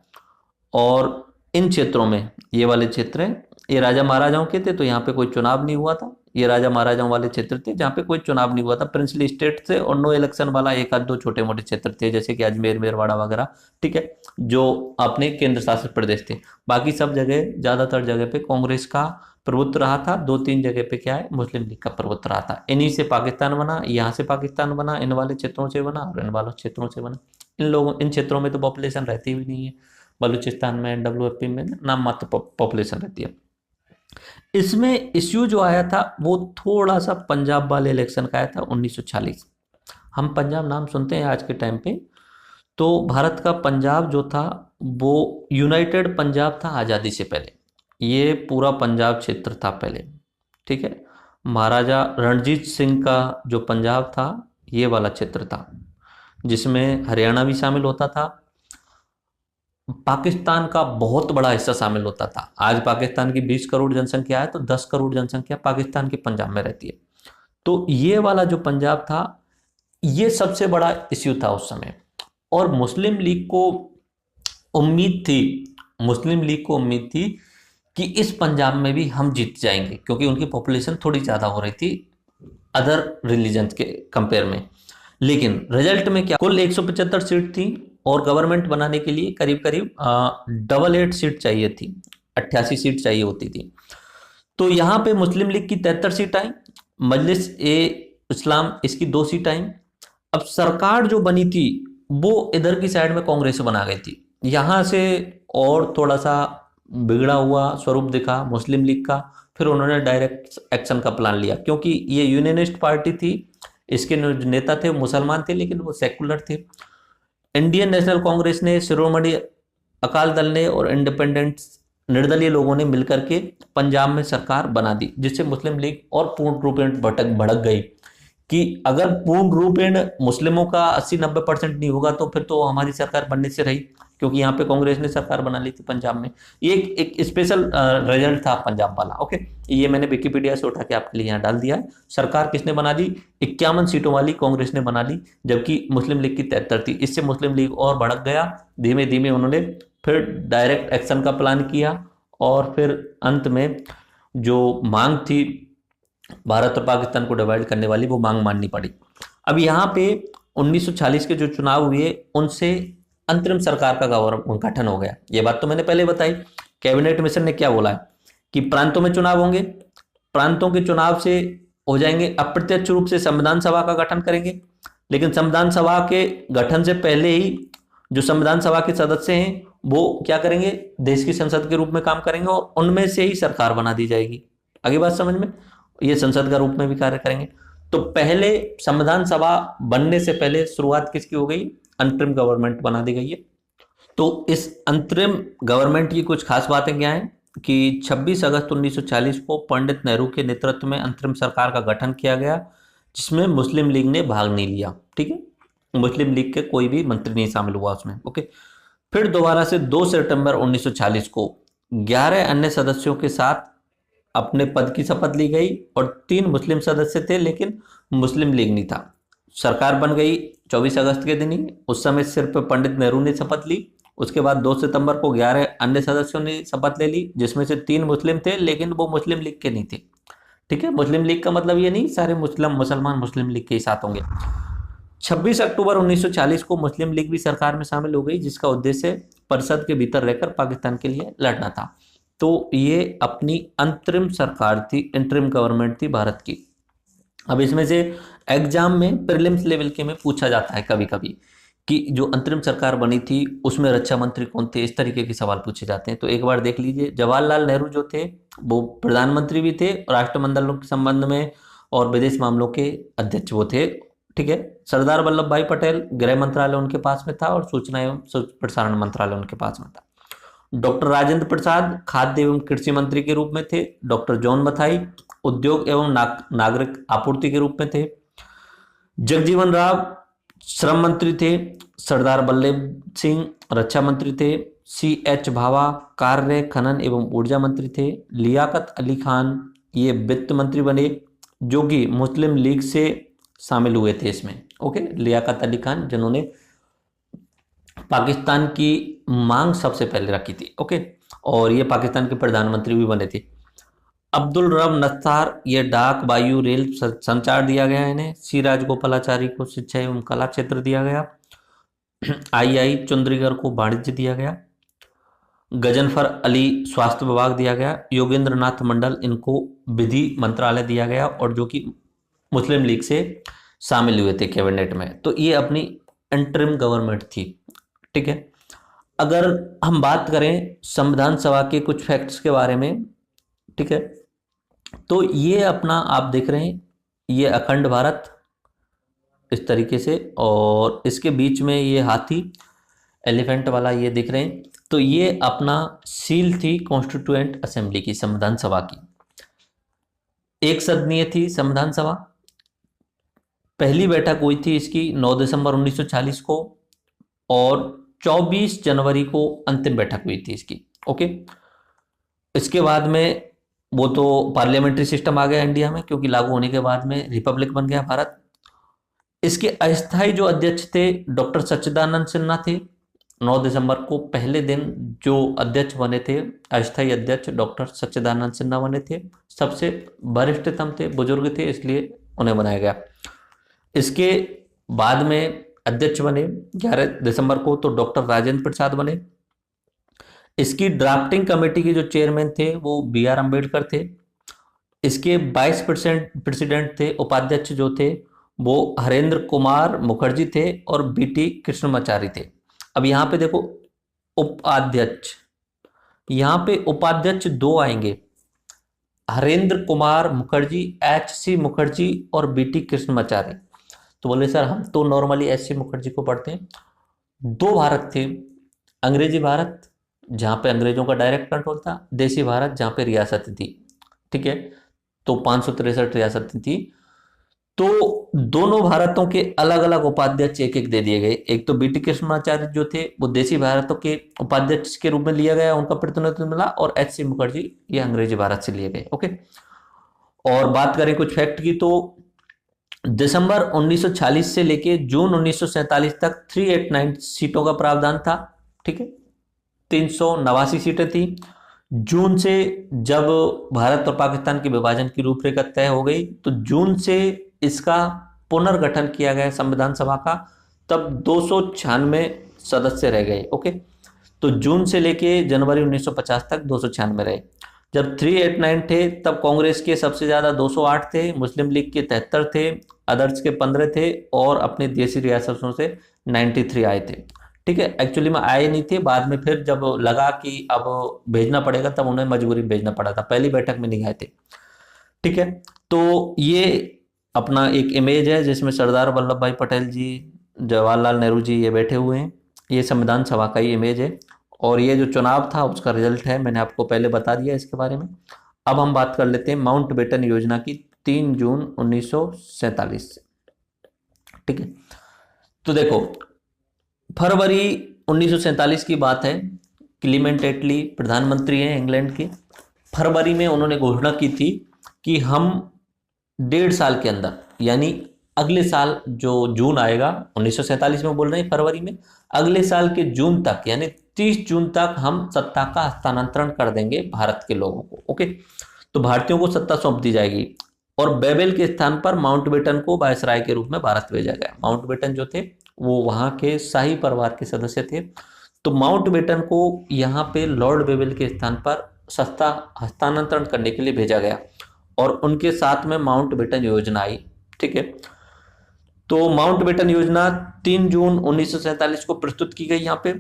और इन क्षेत्रों में, ये वाले क्षेत्र हैं, ये राजा महाराजाओं के थे, तो यहाँ पे कोई चुनाव नहीं हुआ था। ये राजा महाराजाओं वाले क्षेत्र थे जहाँ पे कोई चुनाव नहीं हुआ था, प्रिंसली स्टेट थे, और नो इलेक्शन वाला एक आध दो छोटे मोटे क्षेत्र थे, जैसे कि अजमेर, मेरवाड़ा वगैरह। ठीक है, जो अपने केंद्र शासित प्रदेश थे। बाकी सब जगह, ज्यादातर जगह पे कांग्रेस का प्रभुत्व रहा था। 2-3 जगह पे क्या है, मुस्लिम लीग का प्रभुत्व रहा था। इन्हीं से पाकिस्तान बना, यहाँ से पाकिस्तान बना, इन वाले क्षेत्रों से बना और इन वाले क्षेत्रों से बना। इन क्षेत्रों में तो पॉपुलेशन रहती भी नहीं है। बलूचिस्तान में, NWFP में नाम मात्र पॉपुलेशन रहती है। इसमें इश्यू जो आया था वो थोड़ा सा पंजाब वाले इलेक्शन का आया था 1946। हम पंजाब नाम सुनते हैं आज के टाइम पे, तो भारत का पंजाब जो था वो यूनाइटेड पंजाब था आज़ादी से पहले। ये पूरा पंजाब क्षेत्र था पहले। ठीक है, महाराजा रणजीत सिंह का जो पंजाब था ये वाला क्षेत्र था, जिसमें हरियाणा भी शामिल होता था, पाकिस्तान का बहुत बड़ा हिस्सा शामिल होता था। आज पाकिस्तान की 20 करोड़ जनसंख्या है, तो 10 करोड़ जनसंख्या पाकिस्तान के पंजाब में रहती है। तो ये वाला जो पंजाब था, ये सबसे बड़ा इश्यू था उस समय। और मुस्लिम लीग को उम्मीद थी कि इस पंजाब में भी हम जीत जाएंगे, क्योंकि उनकी पॉपुलेशन थोड़ी ज़्यादा हो रही थी अदर रिलीजन के कंपेयर में। लेकिन रिजल्ट में क्या, कुल 175 सीट थी और गवर्नमेंट बनाने के लिए करीब करीब 88 सीट चाहिए थी, 88 सीट चाहिए होती थी। तो यहाँ पे मुस्लिम लीग की 73 सीट आई, मजलिस ए इस्लाम इसकी 2 सीट आई। अब सरकार जो बनी थी वो इधर की साइड में कांग्रेस बना गई थी। यहाँ से और थोड़ा सा बिगड़ा हुआ स्वरूप दिखा मुस्लिम लीग का। फिर उन्होंने डायरेक्ट एक्शन का प्लान लिया, क्योंकि ये यूनियनिस्ट पार्टी थी, इसके नेता थे मुसलमान थे, लेकिन वो सेकुलर थे। इंडियन नेशनल कांग्रेस ने, शिरोमणि अकाली दल ने और इंडिपेंडेंट निर्दलीय लोगों ने मिलकर के पंजाब में सरकार बना दी, जिससे मुस्लिम लीग और पूर्ण रूपेण भड़क गई कि अगर पूर्ण रूपेण मुस्लिमों का 80-90% नहीं होगा तो फिर तो हमारी सरकार बनने से रही, क्योंकि यहाँ पे कांग्रेस ने सरकार बना ली थी पंजाब में। ये एक स्पेशल रिजल्ट था पंजाब वाला। ओके, ये मैंने विकिपीडिया से उठा के आपके लिए यहाँ डाल दिया है। सरकार किसने बना दी? 51 सीटों वाली कांग्रेस ने बना ली, जबकि मुस्लिम लीग की 73 थी। इससे मुस्लिम लीग और भड़क गया। धीमे धीमे उन्होंने फिर डायरेक्ट एक्शन का प्लान किया और फिर अंत में जो मांग थी भारत और पाकिस्तान को डिवाइड करने वाली, वो मांग माननी पड़ी। अब यहाँ पे 1940 के जो चुनाव हुए उनसे अंतरिम सरकार का गठन हो गया। ये बात तो मैंने पहले बताई। कैबिनेट मिशन ने क्या बोला है कि प्रांतों में चुनाव होंगे, प्रांतों के चुनाव से हो जाएंगे, अप्रत्यक्ष रूप से संविधान सभा का गठन करेंगे, लेकिन संविधान सभा के गठन से पहले ही जो संविधान सभा के सदस्य हैं वो क्या करेंगे? देश की संसद के रूप में काम करेंगे और उनमें से ही सरकार बना दी जाएगी। आगे बात समझ में? ये संसद का रूप में भी कार्य करेंगे। तो पहले संविधान सभा बनने से पहले शुरुआत किसकी हो गई? अंतरिम गवर्नमेंट बना दी गई है। तो इस अंतरिम गवर्नमेंट की कुछ खास बातें क्या हैं कि 26 अगस्त 1940 को पंडित नेहरू के नेतृत्व में अंतरिम सरकार का गठन किया गया, जिसमें मुस्लिम लीग ने भाग नहीं लिया। ठीक है, मुस्लिम लीग के कोई भी मंत्री नहीं शामिल हुआ उसमें। ओके, फिर दोबारा से 2 सितंबर 1940 को 11 अन्य सदस्यों के साथ अपने पद की शपथ ली गई और 3 मुस्लिम सदस्य थे, लेकिन मुस्लिम लीग नहीं था। सरकार बन गई 24 अगस्त के दिन ही। उस समय सिर्फ पंडित नेहरू ने शपथ ली। उसके बाद 2 सितंबर को 11 अन्य सदस्यों ने शपथ ले ली, जिसमें से 3 मुस्लिम थे, लेकिन वो मुस्लिम लीग के नहीं थे। ठीक है, मुस्लिम लीग का मतलब ये नहीं सारे मुसलमान मुस्लिम लीग के ही साथ होंगे। 26 अक्टूबर 1940 को मुस्लिम लीग भी सरकार में शामिल हो गई, जिसका उद्देश्य परिषद के भीतर रहकर पाकिस्तान के लिए लड़ना था। तो ये अपनी अंतरिम सरकार थी, इंटरिम गवर्नमेंट थी भारत की। अब इसमें से एग्जाम में प्रीलिम्स लेवल के में पूछा जाता है कभी कभी कि जो अंतरिम सरकार बनी थी उसमें रक्षा मंत्री कौन थे, इस तरीके के सवाल पूछे जाते हैं। तो एक बार देख लीजिए, जवाहरलाल नेहरू जो थे वो प्रधानमंत्री भी थे, राष्ट्रमंडलों के संबंध में और विदेश मामलों के अध्यक्ष वो थे। ठीक है, सरदार वल्लभ भाई पटेल गृह मंत्रालय उनके पास में था और सूचना एवं प्रसारण मंत्रालय उनके पास में था। डॉक्टर राजेंद्र प्रसाद खाद्य एवं कृषि मंत्री के रूप में थे। डॉक्टर जॉन मथाई उद्योग एवं नागरिक आपूर्ति के रूप में थे। जगजीवन राव श्रम मंत्री थे। सरदार वल्लभ सिंह रक्षा मंत्री थे। CH भाभा कार्य खनन एवं ऊर्जा मंत्री थे। लियाकत अली खान ये वित्त मंत्री बने, जो कि मुस्लिम लीग से शामिल हुए थे इसमें। ओके, लियाकत अली खान जिन्होंने पाकिस्तान की मांग सबसे पहले रखी थी। ओके, और ये पाकिस्तान के प्रधानमंत्री भी बने थे। अब्दुल रब नस्तार ये डाक वायु रेल संचार दिया गया इन्हें। सी राजगोपालाचारी को शिक्षा एवं कला क्षेत्र दिया गया। आई चुंद्रीगर को वाणिज्य दिया गया। गजनफर अली स्वास्थ्य विभाग दिया गया। योगेंद्र नाथ मंडल इनको विधि मंत्रालय दिया गया, और जो कि मुस्लिम लीग से शामिल हुए थे कैबिनेट में। तो ये अपनी इंटरिम गवर्नमेंट थी। ठीक है, अगर हम बात करें संविधान सभा के कुछ फैक्ट्स के बारे में, ठीक है, तो ये अपना आप देख रहे हैं ये अखंड भारत इस तरीके से, और इसके बीच में ये हाथी एलिफेंट वाला ये दिख रहे हैं। तो ये अपना सील थी कॉन्स्टिट्यूएंट असेंबली की, संविधान सभा की। एक सदनीय थी संविधान सभा। पहली बैठक हुई थी इसकी 9 दिसंबर 1940 को, और 24 जनवरी को अंतिम बैठक हुई थी इसकी। ओके, इसके बाद में वो तो पार्लियामेंट्री सिस्टम आ गया इंडिया में, क्योंकि लागू होने के बाद में रिपब्लिक बन गया भारत। इसके अस्थायी जो अध्यक्ष थे डॉक्टर सच्चिदानंद सिन्हा थे। 9 दिसंबर को पहले दिन जो अध्यक्ष बने थे, अस्थायी अध्यक्ष डॉक्टर सच्चिदानंद सिन्हा बने थे। सबसे वरिष्ठतम थे, बुजुर्ग थे, इसलिए उन्हें बनाया गया। इसके बाद में अध्यक्ष बने 11 दिसंबर को तो डॉक्टर राजेंद्र प्रसाद बने। इसकी ड्राफ्टिंग कमेटी के जो चेयरमैन थे वो BR अम्बेडकर थे। इसके 22 प्रेसिडेंट थे, उपाध्यक्ष जो थे वो हरेंद्र कुमार मुखर्जी थे और BT कृष्णमाचारी थे। अब यहाँ पे देखो उपाध्यक्ष, यहाँ पे उपाध्यक्ष 2 आएंगे, हरेंद्र कुमार मुखर्जी HC मुखर्जी और BT कृष्णमाचारी। तो बोले सर हम तो नॉर्मली HC मुखर्जी को पढ़ते हैं। 2 भारत थे, अंग्रेजी भारत जहाँ पे अंग्रेजों का डायरेक्ट कंट्रोल था, देसी भारत जहाँ पे रियासतें थी। ठीक है, तो 563 रियासतें थी। तो दोनों भारतों के अलग अलग उपाध्यक्ष एक एक दे दिए गए। एक तो बीटी कृष्णमाचार्य जो थे वो देसी भारतों के उपाध्यक्ष के रूप में लिया गया, उनका प्रतिनिधित्व मिला, और एच सी मुखर्जी ये अंग्रेजी भारत से लिए गए। ओके, और बात करें कुछ फैक्ट की, तो दिसंबर 1946 से लेके जून 1947 तक 389 सीटों का प्रावधान था। ठीक है, 389 सीटें थी। जून से जब भारत और पाकिस्तान के विभाजन की रूपरेखा तय हो गई, तो जून से इसका पुनर्गठन किया गया संविधान सभा का, तब 296 सदस्य रह गए। ओके, तो जून से लेके जनवरी 1950 तक 296 रहे। जब 389 थे तब कांग्रेस के सबसे ज्यादा 208 थे, मुस्लिम लीग के 73 थे, अदर्स के 15 थे, और अपने देसी रियासतों से 93 आए थे। ठीक है, एक्चुअली में आए नहीं थे, बाद में फिर जब लगा कि अब भेजना पड़ेगा तब उन्हें मजबूरी में भेजना पड़ा था, पहली बैठक में नहीं आए थे। ठीक है, तो ये अपना एक इमेज है जिसमें सरदार वल्लभ भाई पटेल जी, जवाहरलाल नेहरू जी ये बैठे हुए हैं। ये संविधान सभा का ही इमेज है, और ये जो चुनाव था उसका रिजल्ट है, मैंने आपको पहले बता दिया इसके बारे में। अब हम बात कर लेते हैं माउंटबेटन योजना की, 3 जून 1947 से। ठीक है, तो देखो फरवरी 1947 की बात है। क्लीमेंट एटली प्रधानमंत्री हैं इंग्लैंड के। फरवरी में उन्होंने घोषणा की थी कि हम 1.5 साल के अंदर, यानी अगले साल जो जून आएगा, 1947 में बोल रहे हैं फरवरी में, अगले साल के जून तक यानी 30 जून तक हम सत्ता का हस्तांतरण कर देंगे भारत के लोगों को। ओके, तो भारतीयों को सत्ता सौंप दी जाएगी, और बेबेल के स्थान पर माउंटबेटन को वायसराय के रूप में भारत भेजा गया। माउंटबेटन जो थे वो वहां के शाही परिवार के सदस्य थे, तो माउंटबेटन को यहाँ पे लॉर्ड बेबेल के स्थान पर सत्ता हस्तांतरण करने के लिए भेजा गया, और उनके साथ में माउंटबेटन योजना आई। ठीक है, तो माउंटबेटन योजना 3 जून 1947 को प्रस्तुत की गई। यहाँ पे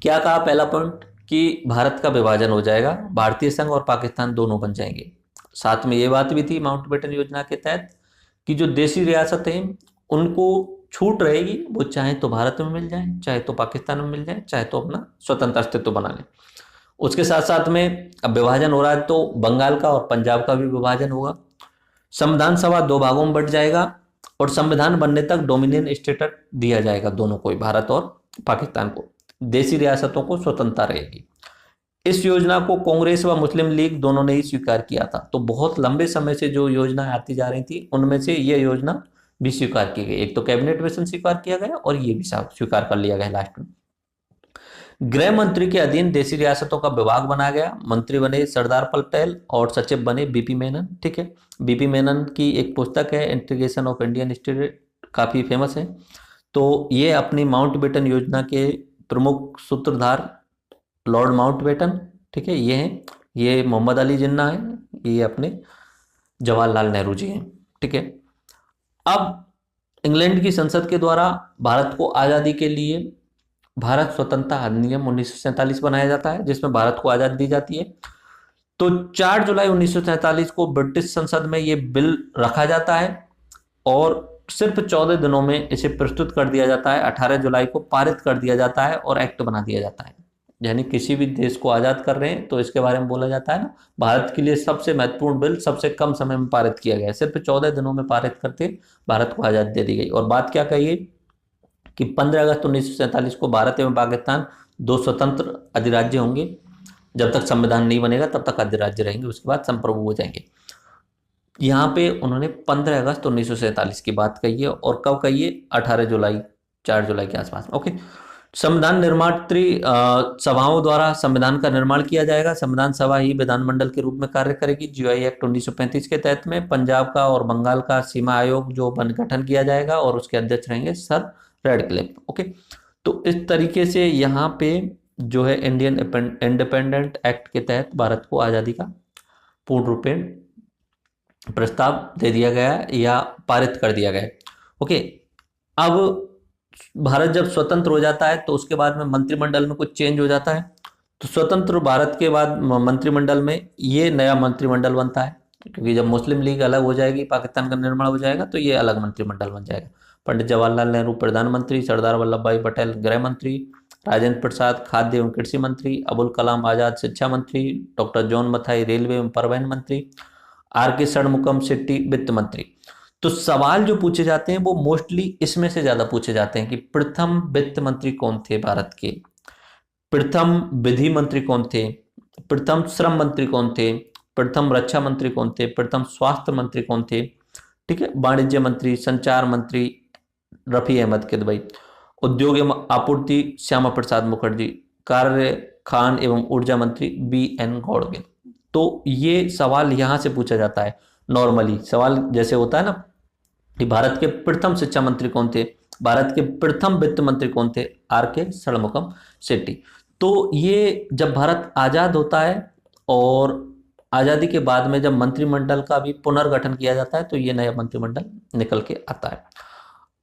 क्या कहा, पहला पॉइंट कि भारत का विभाजन हो जाएगा, भारतीय संघ और पाकिस्तान दोनों बन जाएंगे। साथ में ये बात भी थी माउंटबेटन योजना के तहत कि जो देशी रियासतें उनको छूट रहेगी, वो चाहे तो भारत में मिल जाए, चाहे तो पाकिस्तान में मिल जाए, चाहे तो अपना स्वतंत्र अस्तित्व बना लें। उसके साथ साथ में अब विभाजन हो रहा है तो बंगाल का और पंजाब का भी विभाजन होगा। संविधान सभा 2 भागों में बट जाएगा, और संविधान बनने तक डोमिनियन स्टेटस दिया जाएगा दोनों को, भारत और पाकिस्तान को। देशी रियासतों को स्वतंत्रता रहेगी। इस योजना को कांग्रेस व मुस्लिम लीग दोनों ने ही स्वीकार किया था। तो बहुत लंबे समय से जो योजना आती जा रही थी उनमें से यह योजना भी स्वीकार की गई। एक तो कैबिनेट मिशन स्वीकार किया गया, और ये भी स्वीकार कर लिया गया लास्ट में। गृह मंत्री के अधीन देशी रियासतों का विभाग बनाया गया। मंत्री बने सरदार पटेल और सचिव बने बीपी मेनन। ठीक है, बीपी मेनन की एक पुस्तक है इंटीग्रेशन ऑफ इंडियन स्टेट, काफी फेमस है। तो ये अपनी माउंटबेटन योजना के प्रमुख सूत्रधार लॉर्ड माउंटबेटन, ठीक है, ये हैं। ये मोहम्मद अली जिन्ना है, ये अपने जवाहरलाल नेहरू जी हैं। ठीक है, अब इंग्लैंड की संसद के द्वारा भारत को आज़ादी के लिए भारत स्वतंत्रता अधिनियम 1947 बनाया जाता है, जिसमें भारत को आज़ादी दी जाती है। तो 4 जुलाई 1947 को ब्रिटिश संसद में ये बिल रखा जाता है, और सिर्फ 14 दिनों में इसे प्रस्तुत कर दिया जाता है। 18 जुलाई को पारित कर दिया जाता है और एक्ट बना दिया जाता है। यानी किसी भी देश को आज़ाद कर रहे हैं तो इसके बारे में बोला जाता है ना, भारत के लिए सबसे महत्वपूर्ण बिल सबसे कम समय में पारित किया गया है, सिर्फ 14 दिनों में पारित करके भारत को आज़ादी दे दी गई। और बात क्या कही कि 15 अगस्त 1947 को भारत एवं पाकिस्तान 2 स्वतंत्र अधिराज्य होंगे। जब तक संविधान नहीं बनेगा तब तक अधिराज्य रहेंगे, उसके बाद संप्रभु हो जाएंगे। यहाँ पे उन्होंने 15 अगस्त 1947 की बात कही है, और कब कही है, 18 जुलाई 4 जुलाई के आसपास। ओके, संविधान निर्मात्री सभाओं द्वारा संविधान का निर्माण किया जाएगा। संविधान सभा ही विधानमंडल के रूप में कार्य करेगी। जीआई एक्ट 1935 के तहत में पंजाब का और बंगाल का सीमा आयोग जो गठन किया जाएगा, और उसके अध्यक्ष रहेंगे सर रेडक्लिफ। ओके, तो इस तरीके से यहाँ पे जो है इंडियन इंडिपेंडेंट एक्ट के तहत भारत को आज़ादी का पूर्ण रूपेण प्रस्ताव दे दिया गया या पारित कर दिया गया। ओके, अब भारत जब स्वतंत्र हो जाता है तो उसके बाद में मंत्रिमंडल में कुछ चेंज हो जाता है। तो स्वतंत्र भारत के बाद मंत्रिमंडल में ये नया मंत्रिमंडल बनता है, क्योंकि जब मुस्लिम लीग अलग हो जाएगी, पाकिस्तान का निर्माण हो जाएगा, तो ये अलग मंत्रिमंडल बन जाएगा। पंडित जवाहरलाल नेहरू प्रधानमंत्री, सरदार वल्लभ भाई पटेल गृह मंत्री, राजेंद्र प्रसाद खाद्य एवं कृषि मंत्री, अबुल कलाम आजाद शिक्षा मंत्री, डॉक्टर जॉन मथाई रेलवे एवं परिवहन मंत्री, आर के षणमुगम शेट्टी वित्त मंत्री। तो सवाल जो पूछे जाते हैं वो मोस्टली इसमें से ज्यादा पूछे जाते हैं कि प्रथम वित्त मंत्री कौन थे भारत के, प्रथम विधि मंत्री कौन थे, प्रथम श्रम मंत्री कौन थे, प्रथम रक्षा मंत्री कौन थे, प्रथम स्वास्थ्य मंत्री कौन थे, ठीक है, वाणिज्य मंत्री, संचार मंत्री रफी अहमद किदवई, उद्योग एवं आपूर्ति श्यामा प्रसाद मुखर्जी, कार्य खान एवं ऊर्जा मंत्री बी एन गौड़गे। तो ये सवाल यहां से पूछा जाता है। नॉर्मली सवाल जैसे होता है ना कि भारत के प्रथम शिक्षा मंत्री कौन थे, भारत के प्रथम वित्त मंत्री कौन थे, आर के षणमुगम शेट्टी। तो ये जब भारत आजाद होता है और आजादी के बाद में जब मंत्रिमंडल का भी पुनर्गठन किया जाता है तो ये नया मंत्रिमंडल निकल के आता है।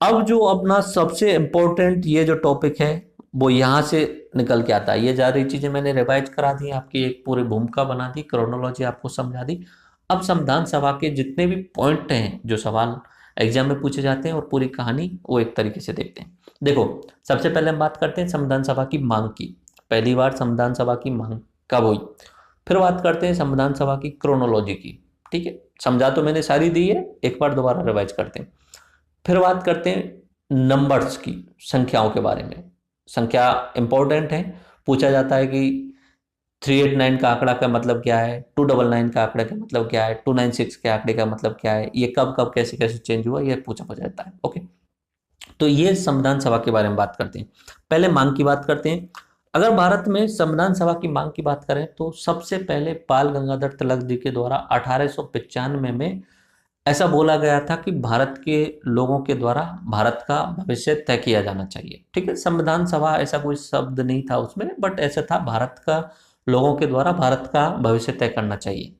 अब जो अपना सबसे इंपॉर्टेंट ये जो टॉपिक है वो यहां से निकल के आता है। ये सारी चीजें मैंने रिवाइज करा दी, आपकी एक पूरी भूमिका बना दी, क्रोनोलॉजी आपको समझा दी। अब संविधान सभा के जितने भी पॉइंट हैं जो सवाल एग्जाम में पूछे जाते हैं और पूरी कहानी वो एक तरीके से देखते हैं। देखो सबसे पहले हम बात करते हैं संविधान सभा की मांग की। पहली बार संविधान सभा की मांग कब हुई, फिर बात करते हैं संविधान सभा की क्रोनोलॉजी की। ठीक है, समझा तो मैंने सारी दी है, एक बार दोबारा रिवाइज करते हैं। फिर बात करते हैं नंबर्स की, संख्याओं के बारे में। संख्या इंपॉर्टेंट है, पूछा जाता है कि 389 का आंकड़ा का मतलब क्या है, 299 का आंकड़ा का मतलब क्या है, 296 के आंकड़े का मतलब क्या है, ये कब कब कैसे कैसे चेंज हुआ, ये पूछा जाता है। ओके, तो ये संविधान सभा के बारे में बात करते हैं। पहले मांग की बात करते हैं। अगर भारत में संविधान सभा की मांग की बात करें तो सबसे पहले बाल गंगाधर तिलक जी के द्वारा 1895 में ऐसा बोला गया था कि भारत के लोगों के द्वारा भारत का भविष्य तय किया जाना चाहिए। ठीक है, संविधान सभा ऐसा कोई शब्द नहीं था उसमें, बट ऐसा था भारत का लोगों के द्वारा भारत का भविष्य तय करना चाहिए।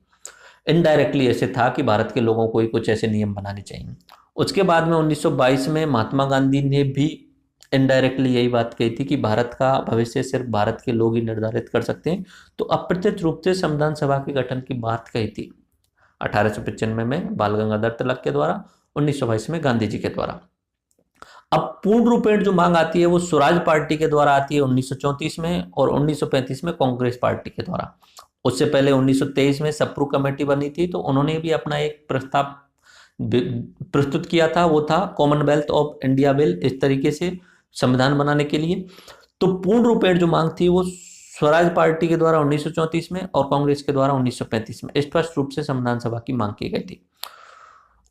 इनडायरेक्टली ऐसे था कि भारत के लोगों को ही कुछ ऐसे नियम बनाने चाहिए। उसके बाद में 1922 में महात्मा गांधी ने भी इनडायरेक्टली यही बात कही थी कि भारत का भविष्य सिर्फ भारत के लोग ही निर्धारित कर सकते हैं। तो अप्रत्यक्ष रूप से संविधान सभा के गठन की बात कही थी 1895 में बाल गंगाधर तिलक के द्वारा, 1922 में गांधी जी के द्वारा। अब पूर्ण रूपेण जो मांग आती है वो स्वराज पार्टी के द्वारा आती है 1934 में, और 1935 में कांग्रेस पार्टी के द्वारा। उससे पहले 1923 में सप्रू कमेटी बनी थी, तो उन्होंने भी अपना एक प्रस्ताव प्रस्तुत किया था, वो था कॉमनवेल्थ ऑफ इंडिया बिल, इस तरीके से संविधान बनाने के लिए। तो पूर्ण रूपेण जो मांग थी वो स्वराज पार्टी के द्वारा 1934 में और कांग्रेस के द्वारा 1935 में स्पष्ट रूप से संविधान सभा की मांग की गई थी।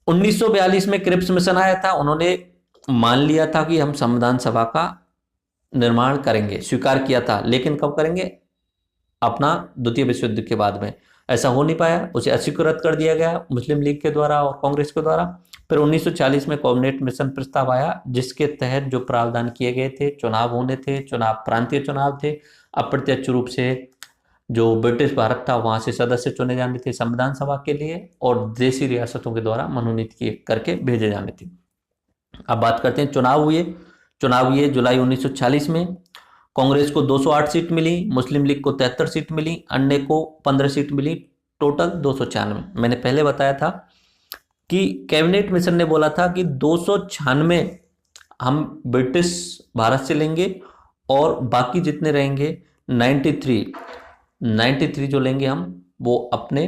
1942 में क्रिप्स मिशन आया था, उन्होंने मान लिया था कि हम संविधान सभा का निर्माण करेंगे, स्वीकार किया था, लेकिन कब करेंगे, अपना द्वितीय विश्व युद्ध के बाद में। ऐसा हो नहीं पाया, उसे अस्वीकृत कर दिया गया मुस्लिम लीग के द्वारा और कांग्रेस के द्वारा। फिर 1940 में कैबिनेट मिशन प्रस्ताव आया, जिसके तहत जो प्रावधान किए गए थे, चुनाव होने थे, चुनाव प्रांतीय चुनाव थे, अप्रत्यक्ष रूप से जो ब्रिटिश भारत था वहां से सदस्य चुने जाने थे संविधान सभा के लिए, और देशी रियासतों के द्वारा मनोनीत करके भेजे जाने थे। अब बात करते हैं चुनाव हुए जुलाई 1940 में। कांग्रेस को 208 सीट मिली, मुस्लिम लीग को 73 सीट मिली, अन्य को 15 सीट मिली, टोटल 296। मैंने पहले बताया था कि कैबिनेट मिशन ने बोला था कि 296 हम ब्रिटिश भारत से लेंगे और बाकी जितने रहेंगे 93 जो लेंगे हम वो अपने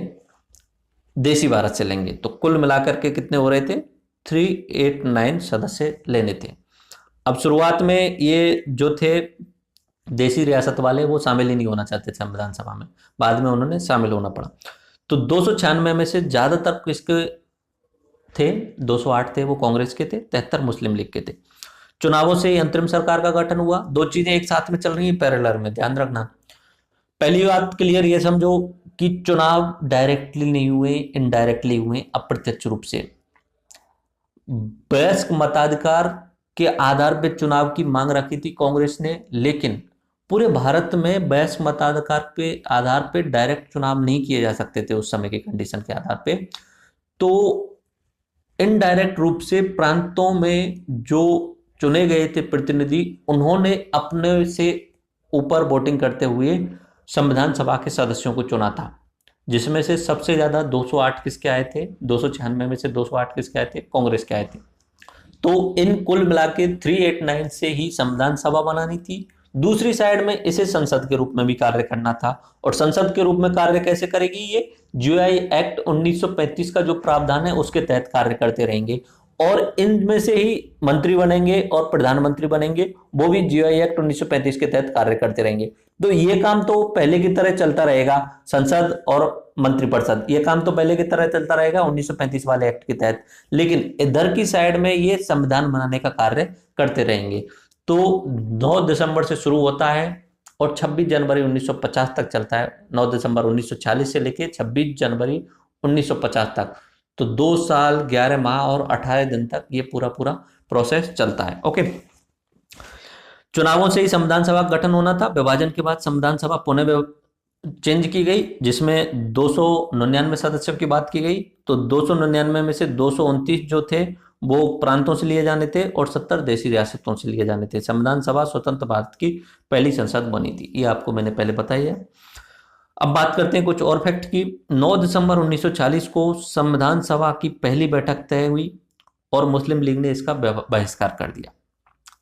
देशी भारत से लेंगे। तो कुल मिलाकर के कितने हो रहे थे, 389 सदस्य लेने थे। अब शुरुआत में ये जो थे देशी रियासत वाले वो शामिल ही नहीं होना चाहते संविधान सभा में, बाद में उन्होंने शामिल होना पड़ा। तो 296 में से ज्यादातर किसके थे, 208 थे वो कांग्रेस के थे, 73 मुस्लिम लीग के थे। चुनावों से अंतरिम सरकार का गठन हुआ। दो चीजें एक साथ में चल रही हैं पैरेलल में, ध्यान रखना। पहली बात क्लियर ये समझो कि चुनाव डायरेक्टली नहीं हुए, इनडायरेक्टली हुए, अप्रत्यक्ष रूप से। वयस्क मताधिकार के आधार पर चुनाव की मांग रखी थी कांग्रेस ने, लेकिन पूरे भारत में वयस्क मताधिकार के आधार पर डायरेक्ट चुनाव नहीं किए जा सकते थे उस समय के कंडीशन के आधार पर। तो इनडायरेक्ट रूप से प्रांतों में जो चुने गए थे प्रतिनिधि, उन्होंने अपने से ऊपर वोटिंग करते हुए संविधान सभा के सदस्यों को चुना था, जिसमें से सबसे ज्यादा 208 किसके आए थे, 296 में से 208 किसके आए थे, कांग्रेस के आए थे। तो इन कुल मिला के 389 से ही संविधान सभा बनानी थी, दूसरी साइड में इसे संसद के रूप में भी कार्य करना था। और संसद के रूप में कार्य कैसे करेगी? ये जीओआई एक्ट 1935 का जो प्रावधान है उसके तहत कार्य करते रहेंगे, और इनमें से ही मंत्री बनेंगे और प्रधानमंत्री बनेंगे, वो भी जीओआई एक्ट 1935 के तहत कार्य करते रहेंगे। तो ये काम तो पहले की तरह चलता रहेगा, संसद और मंत्रिपरिषद, ये काम तो पहले की तरह चलता रहेगा 1935 वाले एक्ट के तहत, लेकिन इधर की साइड में ये संविधान बनाने का कार्य करते रहेंगे। तो 9 दिसंबर से शुरू होता है और 26 जनवरी 1950 तक चलता है। 9 दिसंबर 1940 से लेके 26 जनवरी 1950 तक, तो 2 साल 11 माह और 18 दिन तक ये पूरा पूरा प्रोसेस चलता है। ओके, चुनावों से ही संविधान सभा का गठन होना था। विभाजन के बाद संविधान सभा पुनः चेंज की गई, जिसमें 299 सदस्यों की बात की गई। तो 299 में से 229 जो थे वो प्रांतों से लिए जाने थे और 70 देशी रियासतों से लिए जाने थे। संविधान सभा स्वतंत्र भारत की पहली संसद बनी थी, ये आपको मैंने पहले बताई है। अब बात करते हैं कुछ और फैक्ट की। 9 दिसंबर 1940 को संविधान सभा की पहली बैठक तय हुई और मुस्लिम लीग ने इसका बहिष्कार कर दिया।